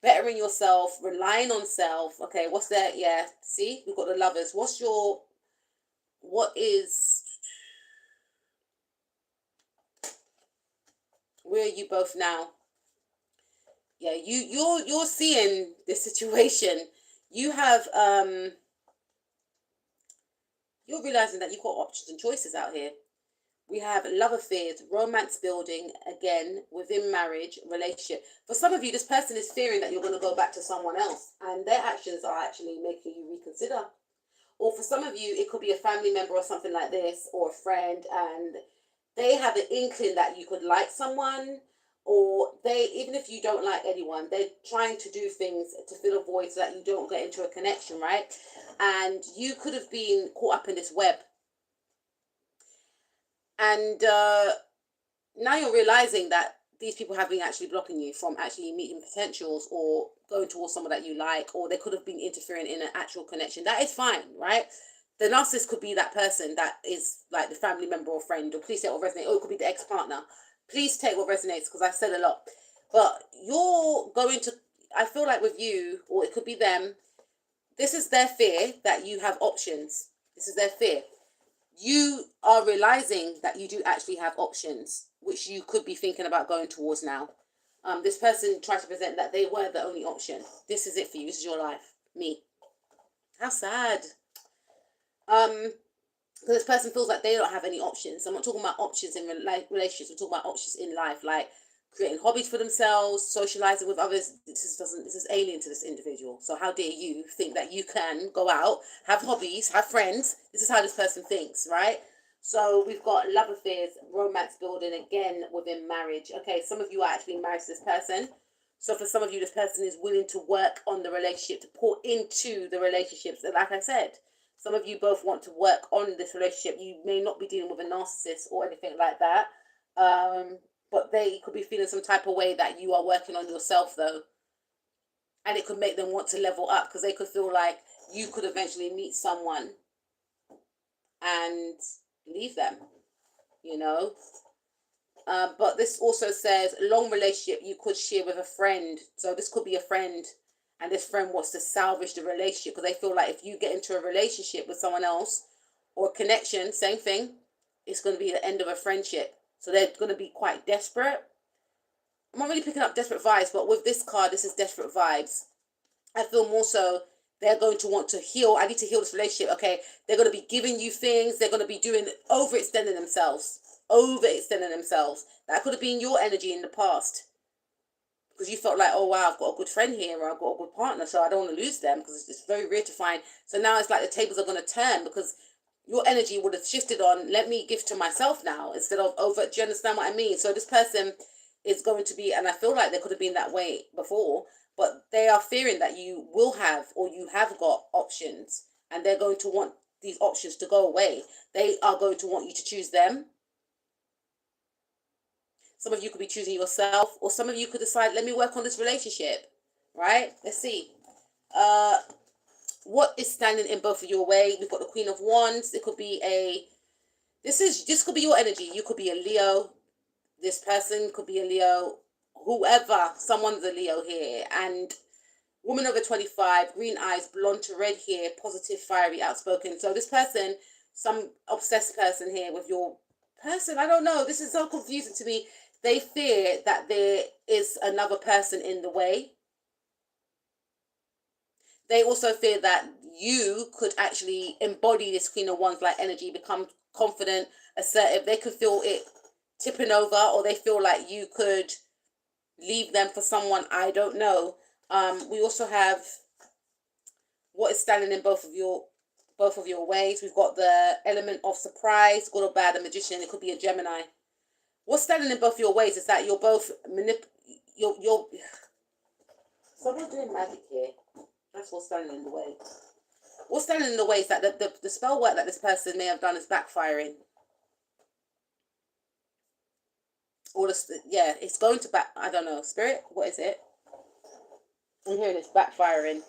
bettering yourself, relying on self. Okay, what's that? Yeah, see, we've got the Lovers. Where are you both now? Yeah, you're seeing this situation. You have you're realizing that you've got options and choices out here. We have love affairs, romance building, again, within marriage, relationship. For some of you, this person is fearing that you're going to go back to someone else, and their actions are actually making you reconsider. Or for some of you, it could be a family member or something like this, or a friend, and they have an inkling that you could like someone, or even if you don't like anyone, they're trying to do things to fill a void so that you don't get into a connection, right? And you could have been caught up in this web. And now you're realizing that these people have been actually blocking you from actually meeting potentials or going towards someone that you like, or they could have been interfering in an actual connection. That is fine, right? The narcissist could be that person that is like the family member or friend, or please take what resonates, or it could be the ex-partner. Please take what resonates, because I've said a lot. But you're going to, I feel like with you, or it could be them, this is their fear that you have options. This is their fear. You are realizing that you do actually have options, which you could be thinking about going towards now. This person tried to present that they were the only option. This is it for you. This is your life. Me. How sad. Because this person feels like they don't have any options. I'm not talking about options in relationships. I'm talking about options in life, like creating hobbies for themselves, socializing with others. This is alien to this individual. So how dare you think that you can go out, have hobbies, have friends? This is how this person thinks, right? So we've got love affairs, romance building, again within marriage. Okay, some of you are actually married to this person. So for some of you, this person is willing to work on the relationship, to pour into the relationships. And like I said, some of you both want to work on this relationship. You may not be dealing with a narcissist or anything like that. But they could be feeling some type of way that you are working on yourself, though. And it could make them want to level up, because they could feel like you could eventually meet someone and leave them, But this also says long relationship you could share with a friend. So this could be a friend, and this friend wants to salvage the relationship because they feel like if you get into a relationship with someone else, or a connection, same thing, it's going to be the end of a friendship. So they're going to be quite desperate. I'm not really picking up desperate vibes, but with this card, this is desperate vibes. I feel more so they're going to want to heal. I need to heal this relationship. Okay, they're going to be giving you things. They're going to be doing overextending themselves. Overextending themselves. That could have been your energy in the past, because you felt like, oh wow, I've got a good friend here, or I've got a good partner, so I don't want to lose them, because it's very rare to find. So now it's like the tables are going to turn, because your energy would have shifted on, let me give to myself now, instead of over. Do you understand what I mean? So this person is going to be, and I feel like they could have been that way before, but they are fearing that you will have, or you have got options, and they're going to want these options to go away. They are going to want you to choose them. Some of you could be choosing yourself, or some of you could decide, let me work on this relationship, right? Let's see. What is standing in both of your way? We've got the Queen of Wands. It could be this could be your energy. You could be a Leo. This person could be a Leo. Whoever, someone's a Leo here. And woman over 25, green eyes, blonde to red hair, positive, fiery, outspoken. So this person, some obsessed person here with your person, I don't know. This is so confusing to me. They fear that there is another person in the way. They also fear that you could actually embody this Queen of Wands like energy, become confident, assertive. They could feel it tipping over, or they feel like you could leave them for someone. I don't know. We also have what is standing in both of your ways. We've got the element of surprise, good or bad, a magician. It could be a Gemini. What's standing in both your ways is that you're both you're someone doing magic here. That's what's standing in the way. What's standing in the way is that the spell work that this person may have done is backfiring. Or it's going to back. I don't know. Spirit, what is it? I'm hearing it's backfiring.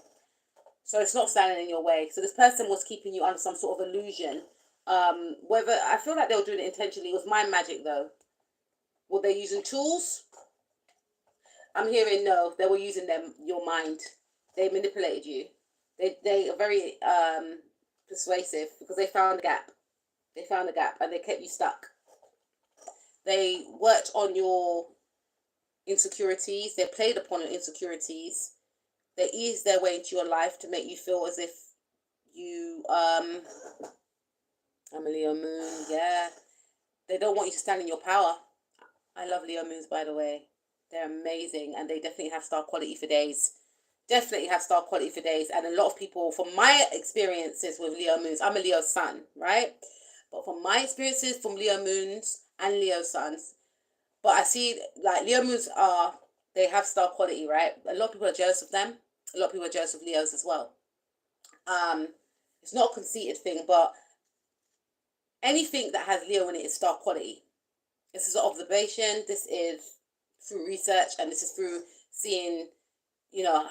So it's not standing in your way. So this person was keeping you under some sort of illusion. Whether I feel like they were doing it intentionally. It was mind magic though. Were they using tools? I'm hearing no. They were using your mind. They manipulated you. They are very persuasive, because they found a gap. They found a gap and they kept you stuck. They worked on your insecurities. They played upon your insecurities. They eased their way into your life to make you feel as if you I'm a Leo moon. Yeah. They don't want you to stand in your power. I love Leo moons, by the way. They're amazing, and they definitely have star quality for days. Definitely have star quality for days. And a lot of people, from my experiences with Leo moons, I'm a Leo sun, right? But from my experiences from Leo moons and Leo suns, but I see like Leo moons they have star quality, right? A lot of people are jealous of them. A lot of people are jealous of Leos as well. It's not a conceited thing, but anything that has Leo in it is star quality. This is an observation. This is through research, and this is through seeing,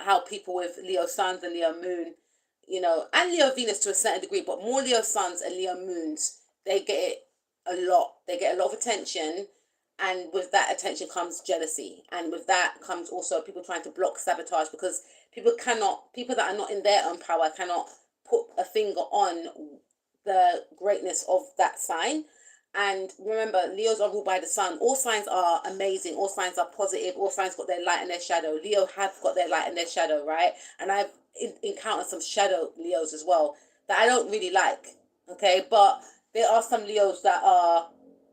how people with Leo suns and Leo moon, and Leo Venus to a certain degree, but more Leo suns and Leo moons, they get it a lot. They get a lot of attention, and with that attention comes jealousy, and with that comes also people trying to block, sabotage, because people that are not in their own power cannot put a finger on the greatness of that sign. And remember, Leos are ruled by the sun. All signs are amazing. All signs are positive. All signs got their light and their shadow. Leo have got their light and their shadow, right? And I've encountered some shadow Leos as well that I don't really like. Okay, but there are some Leos that are,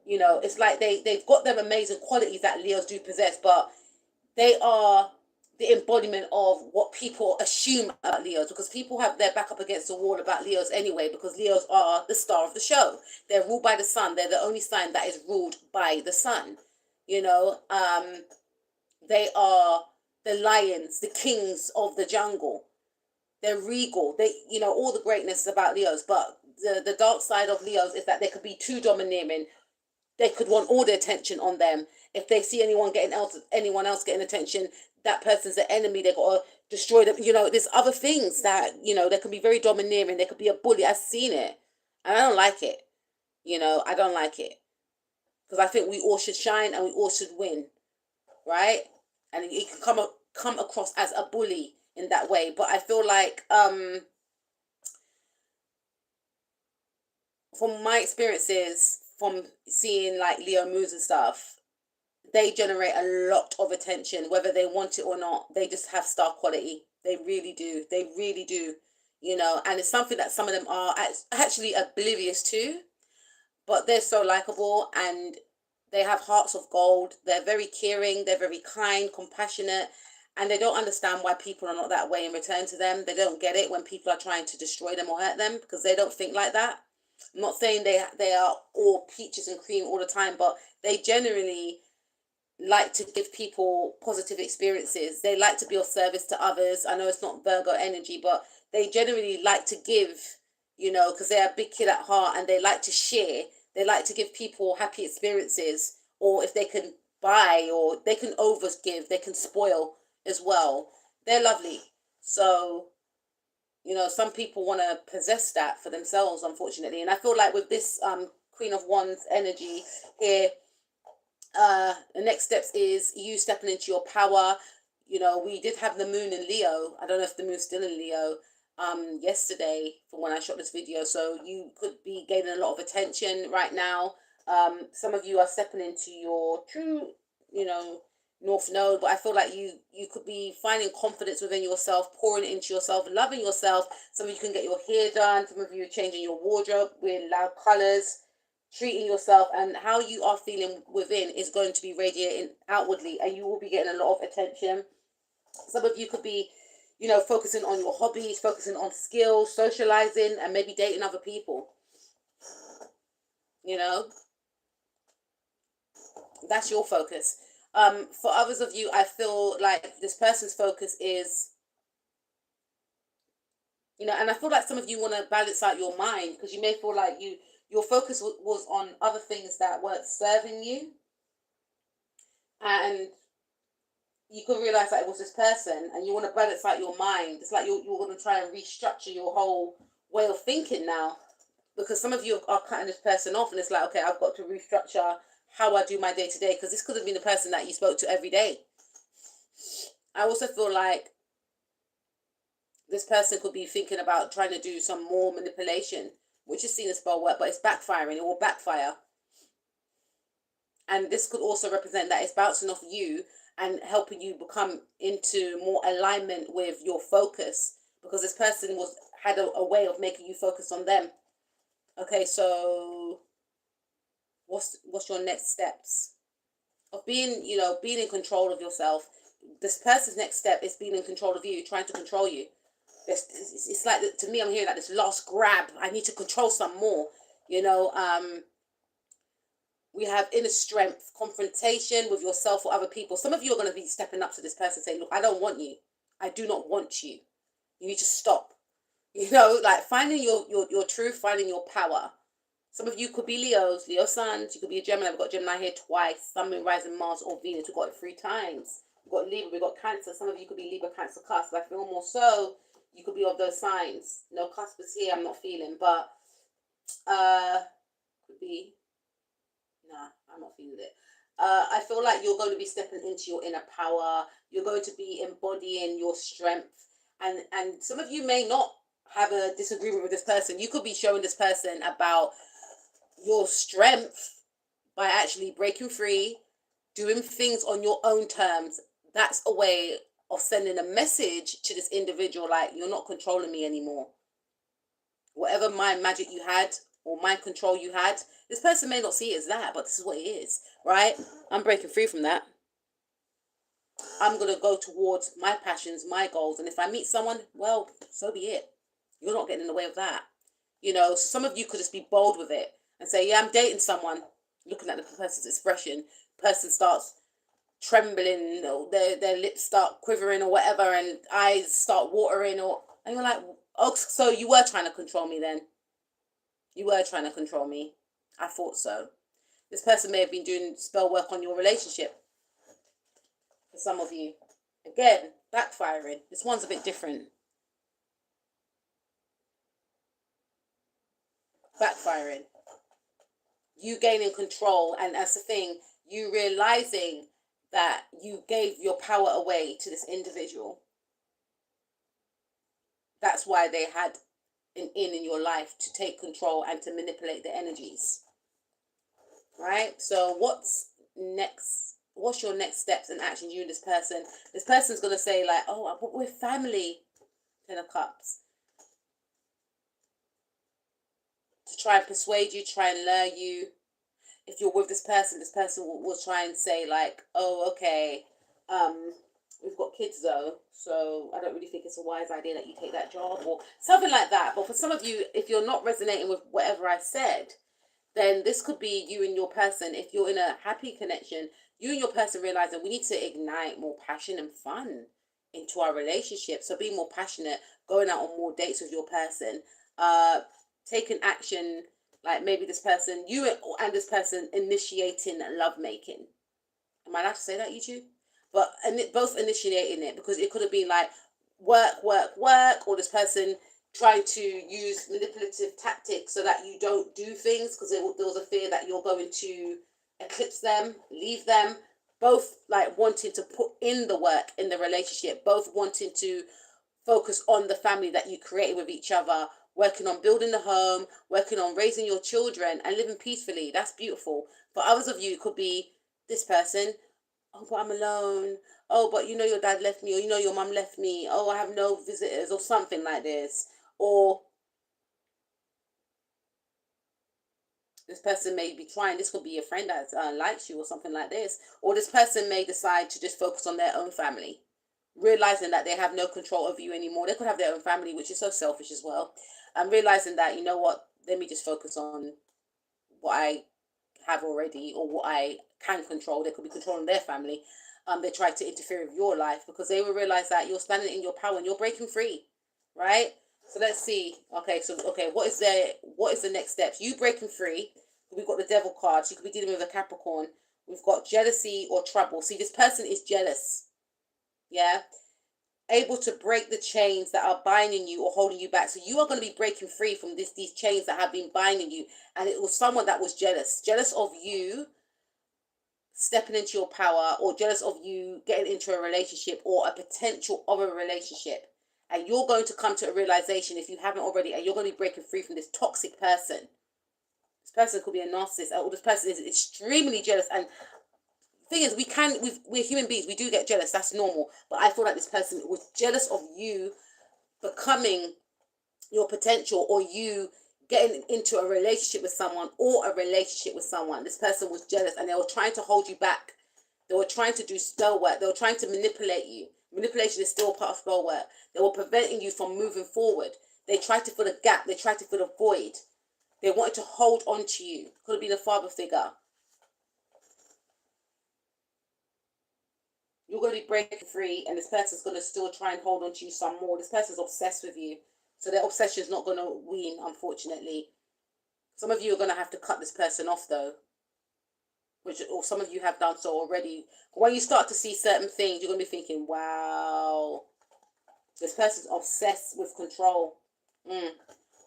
it's like they've got them amazing qualities that Leos do possess, but they are the embodiment of what people assume about Leos, because people have their back up against the wall about Leos anyway, because Leos are the star of the show. They're ruled by the sun. They're the only sign that is ruled by the sun. They are the lions, the kings of the jungle. They're regal. All the greatness about Leos, but the dark side of Leos is that they could be too domineering. They could want all the attention on them. If they see anyone else getting attention, that person's an enemy. They got to destroy them. There's other things that, they can be very domineering. They could be a bully. I've seen it. And I don't like it. I don't like it. Because I think we all should shine and we all should win. Right? And it can come across as a bully in that way. But I feel like, from my experiences, from seeing like Leo moons and stuff, they generate a lot of attention, whether they want it or not. They just have star quality. They really do. They really do. You know, and it's something that some of them are actually oblivious to, but they're so likable and they have hearts of gold. They're very caring. They're very kind, compassionate, and they don't understand why people are not that way in return to them. They don't get it when people are trying to destroy them or hurt them, because they don't think like that. I'm not saying they are all peaches and cream all the time, but they generally like to give people positive experiences. They like to be of service to others. I know it's not Virgo energy, but they generally like to give, you know, because they're a big kid at heart and they like to share. They like to give people happy experiences, or if they can buy, or they can over give, they can spoil as well. They're lovely. So, you know, some people want to possess that for themselves, unfortunately. And I feel like with this Queen of Wands energy here, the next steps is you stepping into your power. You know, we did have the moon in Leo. I don't know if the moon's still in Leo yesterday from when I shot this video, so you could be gaining a lot of attention right now. Some of you are stepping into your true, you know, North Node, but I feel like you could be finding confidence within yourself, pouring it into yourself, loving yourself. Some of you can get your hair done. Some of you are changing your wardrobe with loud colors, treating yourself, and how you are feeling within is going to be radiating outwardly, and you will be getting a lot of attention. Some of you could be, you know, focusing on your hobbies, focusing on skills, socializing, and maybe dating other people. You know, that's your focus. For others of you, I feel like this person's focus is, you know, and I feel like some of you want to balance out your mind, because you may feel like your focus was on other things that weren't serving you, and you could realize that it was this person, and you want to balance out your mind. It's like you're going to try and restructure your whole way of thinking now, because some of you are cutting this person off, and it's like, okay, I've got to restructure how I do my day to day, because this could have been the person that you spoke to every day. I also feel like this person could be thinking about trying to do some more manipulation, which is seen as spell work, but it's backfiring. It will backfire. And this could also represent that it's bouncing off you and helping you become into more alignment with your focus, because this person had a way of making you focus on them. Okay, so what's your next steps of being, you know, being in control of yourself? This person's next step is being in control of you, trying to control you. It's like, to me, I'm hearing like this last grab. I need to control some more, you know. We have inner strength, confrontation with yourself or other people. Some of you are going to be stepping up to this person saying, look, I don't want you. I do not want you. You need to stop. You know, like finding your truth, finding your power. Some of you could be Leos, Leo Suns. You could be a Gemini. We've got Gemini here twice. Sun, Moon, Rising, Mars, or Venus. We've got it 3 times. We've got Libra. We've got Cancer. Some of you could be Libra, Cancer, cusp. I feel more so you could be of those signs. No cusp is here. I'm not feeling, but could be. Nah, I'm not feeling it. I feel like you're going to be stepping into your inner power. You're going to be embodying your strength, and some of you may not have a disagreement with this person. You could be showing this person about your strength by actually breaking free, doing things on your own terms. That's a way of sending a message to this individual, like, you're not controlling me anymore. Whatever mind magic you had or mind control you had, this person may not see it as that, but this is what it is, right? I'm breaking free from that. I'm going to go towards my passions, my goals. And if I meet someone, well, so be it. You're not getting in the way of that. You know, so some of you could just be bold with it and say, yeah, I'm dating someone. Looking at the person's expression, person starts trembling, or their lips start quivering or whatever, and eyes start watering, and you're like, oh, so you were trying to control me then? You were trying to control me. I thought so. This person may have been doing spell work on your relationship. For some of you, again, backfiring. This one's a bit different. Backfiring. You gaining control, and that's the thing, you realizing that you gave your power away to this individual. That's why they had an in your life, to take control and to manipulate the energies. right? So what's next? What's your next steps and actions, you and this person? This person's going to say like, oh, but we're family. 10 of Cups. To try and persuade you, try and lure you. If you're with this person will try and say like, oh, okay, we've got kids though, so I don't really think it's a wise idea that you take that job or something like that. But for some of you, if you're not resonating with whatever I said, then this could be you and your person. If you're in a happy connection, you and your person realizing we need to ignite more passion and fun into our relationship. So be more passionate, going out on more dates with your person, taking action, like maybe this person, you and this person initiating lovemaking. Am I allowed to say that, YouTube? But both initiating it, because it could have been like work, or this person trying to use manipulative tactics so that you don't do things because there was a fear that you're going to eclipse them, leave them. Both like wanting to put in the work in the relationship, both wanting to focus on the family that you created with each other, working on building the home, working on raising your children and living peacefully. That's beautiful. For others of you, it could be this person, oh, but I'm alone. Oh, but you know your dad left me, or you know your mum left me. Oh, I have no visitors, or something like this. Or this person may be trying, this could be a friend that likes you or something like this. Or this person may decide to just focus on their own family, realizing that they have no control over you anymore. They could have their own family, which is so selfish as well. And realizing that, you know what, let me just focus on what I have already or what I can control. They could be controlling their family. They try to interfere with your life because they will realize that you're standing in your power and you're breaking free, right? So let's see. Okay, what is the next steps? You breaking free. We've got the devil card. So you could be dealing with a Capricorn. We've got jealousy or trouble. See, this person is jealous. Yeah. Able to break the chains that are binding you or holding you back. So you are going to be breaking free from these chains that have been binding you. And it was someone that was jealous of you stepping into your power, or jealous of you getting into a relationship or a potential of a relationship. And you're going to come to a realization, if you haven't already, and you're going to be breaking free from this toxic person. This person could be a narcissist, or this person is extremely jealous. And the thing is, we're human beings, we do get jealous, that's normal. But I feel like this person was jealous of you becoming your potential, or you getting into a relationship with someone, or a relationship with someone. This person was jealous and they were trying to hold you back. They were trying to do spell work. They were trying to manipulate you. Manipulation is still part of spell work. They were preventing you from moving forward. They tried to fill a gap. They tried to fill a void. They wanted to hold on to you. Could have been a father figure. You're going to be breaking free, and this person's going to still try and hold on to you some more. This person's obsessed with you. So their obsession is not going to win, unfortunately. Some of you are going to have to cut this person off, though. Or some of you have done so already. When you start to see certain things, you're going to be thinking, wow, this person's obsessed with control.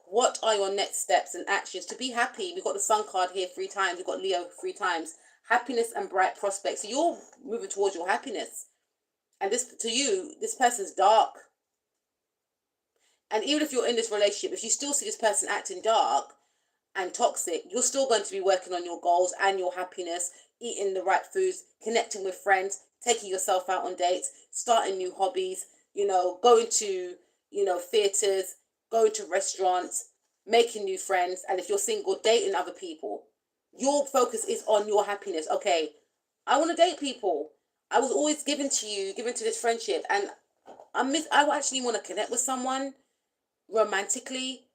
What are your next steps and actions to be happy? We've got the Sun card here 3 times. We've got Leo 3 times. Happiness and bright prospects. So you're moving towards your happiness. And to you, this person's dark. And even if you're in this relationship, if you still see this person acting dark and toxic, you're still going to be working on your goals and your happiness, eating the right foods, connecting with friends, taking yourself out on dates, starting new hobbies, going to, theaters, going to restaurants, making new friends. And if you're single, dating other people. Your focus is on your happiness. Okay, I want to date people. I was always given to this friendship, and I actually want to connect with someone romantically,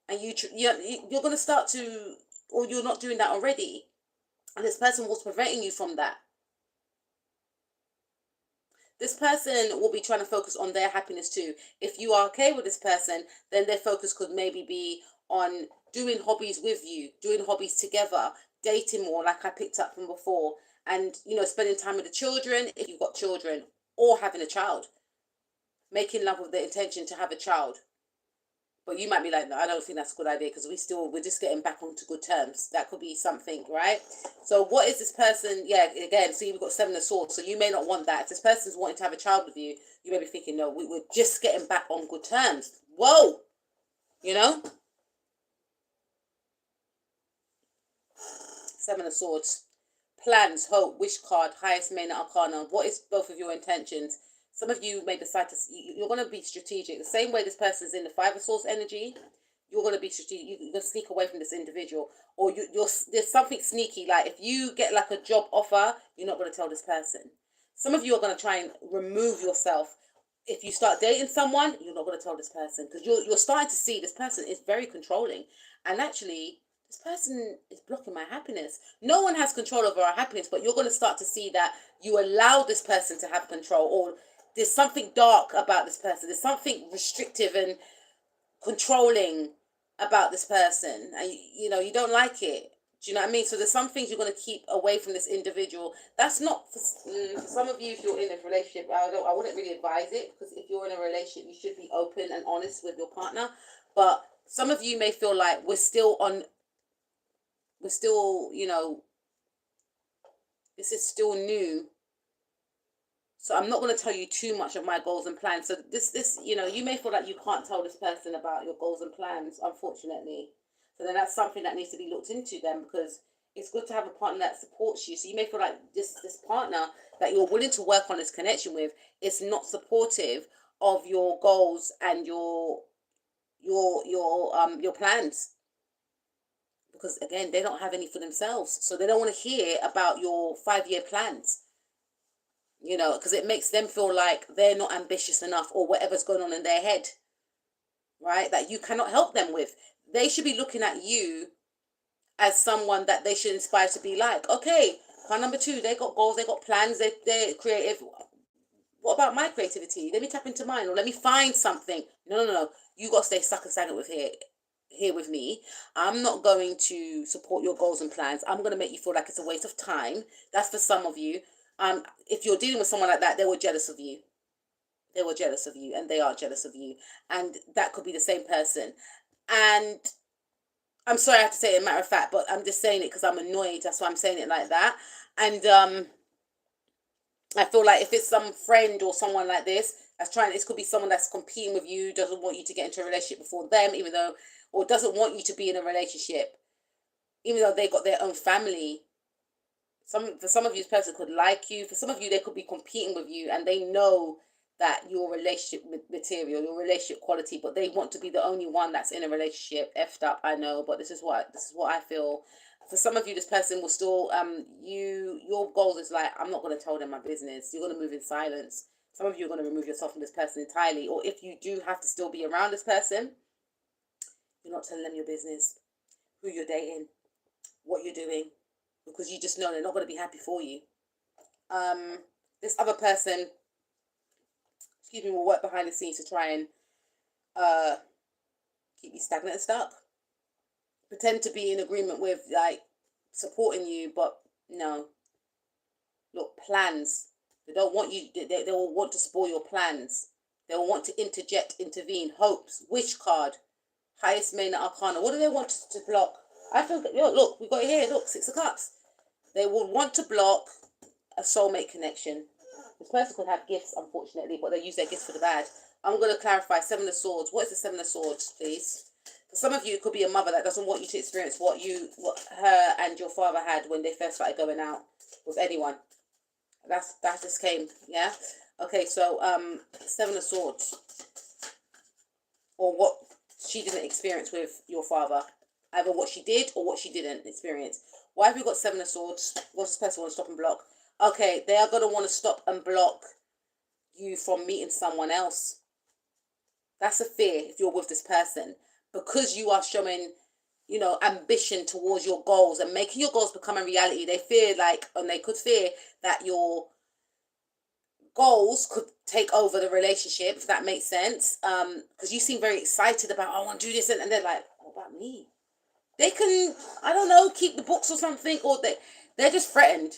and you're going to start to, or you're not doing that already, and this person was preventing you from that. This person will be trying to focus on their happiness too. If you are okay with this person, then their focus could maybe be on doing hobbies with you, doing hobbies together, dating more, like I picked up from before, and spending time with the children if you've got children, or having a child, making love with the intention to have a child. But you might be like, no, I don't think that's a good idea, because we're just getting back onto good terms. That could be something, right? So what is this person? Yeah, again, see, we've got 7 of Swords. So you may not want that. If this person's wanting to have a child with you, you may be thinking, no, we're just getting back on good terms. Whoa, Seven of Swords. Plans, hope, wish card, highest main arcana. What is both of your intentions? Some of you may decide to, you're going to be strategic. The same way this person's in the Five of Swords energy, you're going to be strategic. You're going to sneak away from this individual. Or there's something sneaky. Like if you get like a job offer, you're not going to tell this person. Some of you are going to try and remove yourself. If you start dating someone, you're not going to tell this person. Because you're starting to see this person is very controlling. And actually, this person is blocking my happiness. No one has control over our happiness, but you're going to start to see that you allow this person to have control, or there's something dark about this person. There's something restrictive and controlling about this person, and you don't like it. Do you know what I mean? So there's some things you're going to keep away from this individual. That's not for some of you. If you're in a relationship, I wouldn't really advise it, because if you're in a relationship, you should be open and honest with your partner. But some of you may feel like we're still, this is still new. So I'm not going to tell you too much of my goals and plans. So this, you may feel like you can't tell this person about your goals and plans, unfortunately. So then that's something that needs to be looked into then, because it's good to have a partner that supports you. So you may feel like this partner that you're willing to work on this connection with is not supportive of your goals and your plans. Because again, they don't have any for themselves. So they don't want to hear about your 5-year plans. Because it makes them feel like they're not ambitious enough, or whatever's going on in their head, right? That you cannot help them with. They should be looking at you as someone that they should inspire to be like. Okay, part number 2, they got goals, they got plans, they're creative. What about my creativity? Let me tap into mine, or let me find something. No. You got to stay stuck and stagnant here with me. I'm not going to support your goals and plans. I'm going to make you feel like it's a waste of time. That's for some of you. If you're dealing with someone like that, they were jealous of you. They were jealous of you, and they are jealous of you. And that could be the same person. And I'm sorry I have to say it, matter of fact, but I'm just saying it because I'm annoyed. That's why I'm saying it like that. And I feel like if it's some friend or someone like this this could be someone that's competing with you, doesn't want you to get into a relationship before them, or doesn't want you to be in a relationship, even though they got their own family. For some of you, this person could like you. For some of you, they could be competing with you, and they know that your relationship material, your relationship quality, but they want to be the only one that's in a relationship. Effed up, I know, but this is what I feel. For some of you, this person will still your goals is like, I'm not going to tell them my business. You're going to move in silence. Some of you are going to remove yourself from this person entirely, or if you do have to still be around this person, you're not telling them your business, who you're dating, what you're doing, because you just know they're not going to be happy for you. This other person, will work behind the scenes to try and keep you stagnant and stuck. Pretend to be in agreement with, like, supporting you, but no. Look, plans. They don't want you. They will want to spoil your plans. They will want to intervene. Hopes, wish card, highest main arcana. What do they want to block? I feel, look, we got it here. Look, 6 of Cups. They will want to block a soulmate connection. This person could have gifts, unfortunately, but they use their gifts for the bad. I'm going to clarify. 7 of Swords. What is the 7 of Swords, please? For some of you, it could be a mother that doesn't want you to experience what her and your father had when they first started going out with anyone. That just came, yeah? Okay, so 7 of Swords. Or what she didn't experience with your father. Either what she did or what she didn't experience. Why have we got 7 of Swords? What's this person want to stop and block? Okay, they are going to want to stop and block you from meeting someone else. That's a fear if you're with this person. Because you are showing, ambition towards your goals and making your goals become a reality. They could fear that your goals could take over the relationship, if that makes sense. Because you seem very excited about, I want to do this. And they're like, what about me? They can, I don't know, keep the books or something. Or they're just threatened.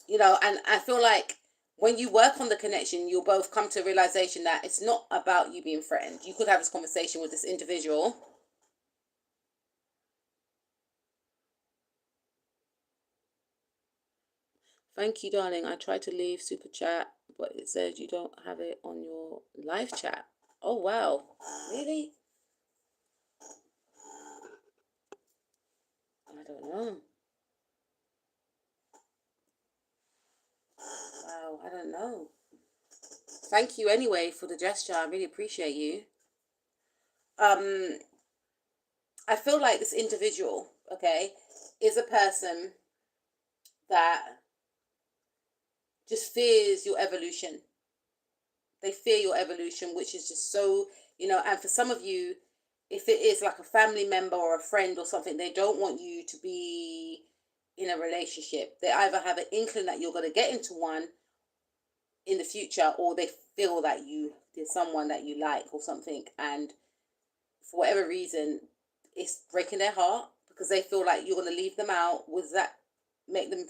And I feel like when you work on the connection, you'll both come to a realization that it's not about you being threatened. You could have this conversation with this individual. Thank you, darling. I tried to leave super chat, but it says you don't have it on your live chat. Oh, wow. Really? I don't know. thank you anyway for the gesture. I really appreciate you. I feel like this individual, okay, is a person that just fears your evolution. They fear your evolution, which is just so, and for some of you, if it is like a family member or a friend or something, they don't want you to be in a relationship. They either have an inkling that you're going to get into one in the future, or they feel that there's someone that you like or something, and for whatever reason, it's breaking their heart because they feel like you're going to leave them out. Would that make them,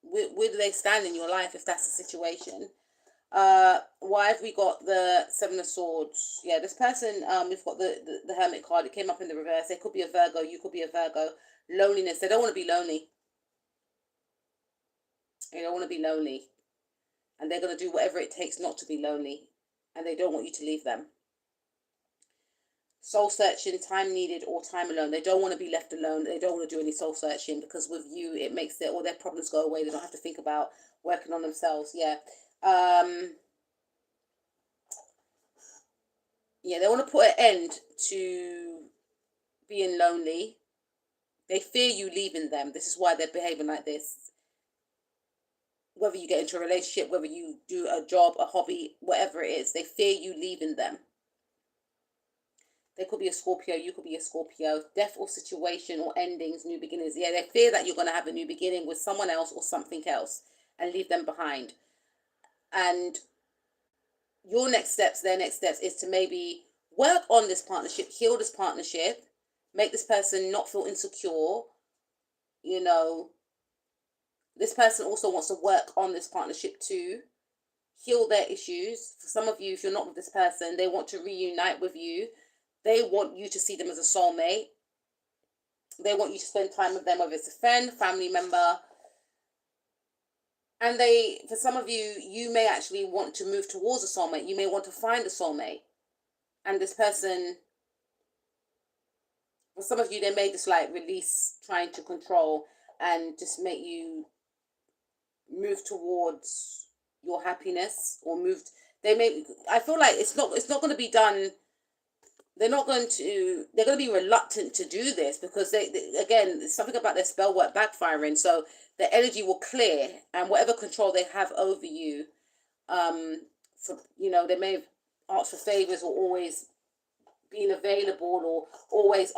where do they stand in your life if that's the situation? Why have we got the Seven of Swords? Yeah, this person, we've got the Hermit card. It came up in the reverse. They could be a Virgo. You could be a Virgo. Loneliness. They don't want to be lonely. They don't want to be lonely. And they're going to do whatever it takes not to be lonely. And they don't want you to leave them. Soul searching, time needed, or time alone. They don't want to be left alone. They don't want to do any soul searching because with you, it makes all their problems go away. They don't have to think about working on themselves. Yeah. Yeah, they want to put an end to being lonely. They fear you leaving them. This is why they're behaving like this. Whether you get into a relationship, whether you do a job, a hobby, whatever it is, they fear you leaving them. They could be a Scorpio, you could be a Scorpio. Death or situation or endings, new beginnings. Yeah, they fear that you're going to have a new beginning with someone else or something else and leave them behind. And your next steps, their next steps, is to maybe work on this partnership, heal this partnership, make this person not feel insecure. This person also wants to work on this partnership too, heal their issues. For some of you, if you're not with this person, they want to reunite with you. They want you to see them as a soulmate. They want you to spend time with them, whether it's a friend, family member. And for some of you, you may actually want to move towards a soulmate. You may want to find a soulmate. And this person, for some of you, they may just like release trying to control and just make you move towards your happiness, or I feel like it's not going to be done. They're going to be reluctant to do this because again, there's something about their spell work backfiring. So the energy will clear, and whatever control they have over you, they may ask for favors, or always being available, or always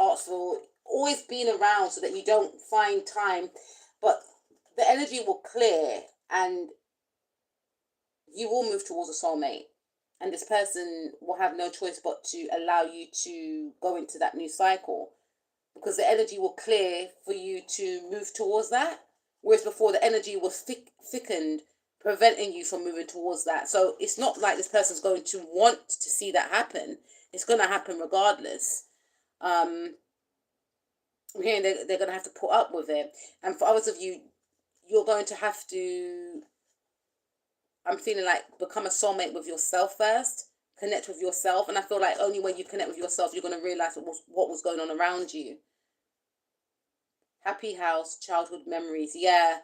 being around so that you don't find time. But the energy will clear, and you will move towards a soulmate. And this person will have no choice but to allow you to go into that new cycle, because the energy will clear for you to move towards that. Whereas before, the energy was thickened, preventing you from moving towards that. So it's not like this person's going to want to see that happen. It's going to happen regardless. I'm hearing they're going to have to put up with it. And for others of you, you're going to have to, I'm feeling like, become a soulmate with yourself first. Connect with yourself. And I feel like only when you connect with yourself, you're going to realize what was going on around you. Happy house, childhood memories. Yeah.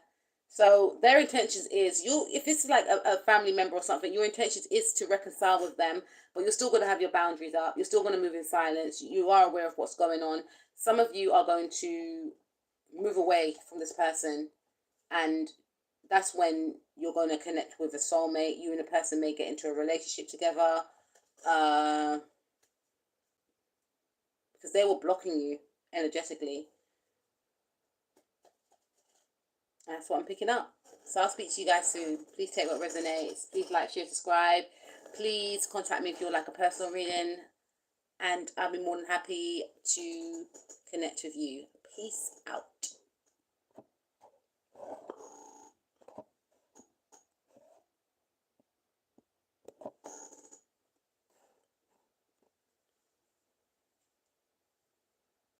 So their intentions is, if it's like a family member or something, your intentions is to reconcile with them, but you're still going to have your boundaries up. You're still going to move in silence. You are aware of what's going on. Some of you are going to move away from this person, and that's when you're going to connect with a soulmate. You and a person may get into a relationship together, because they were blocking you energetically. That's what I'm picking up. So I'll speak to you guys soon. Please take what resonates. Please like, share, subscribe. Please contact me if you'd like a personal reading, and I'll be more than happy to connect with you. Peace out.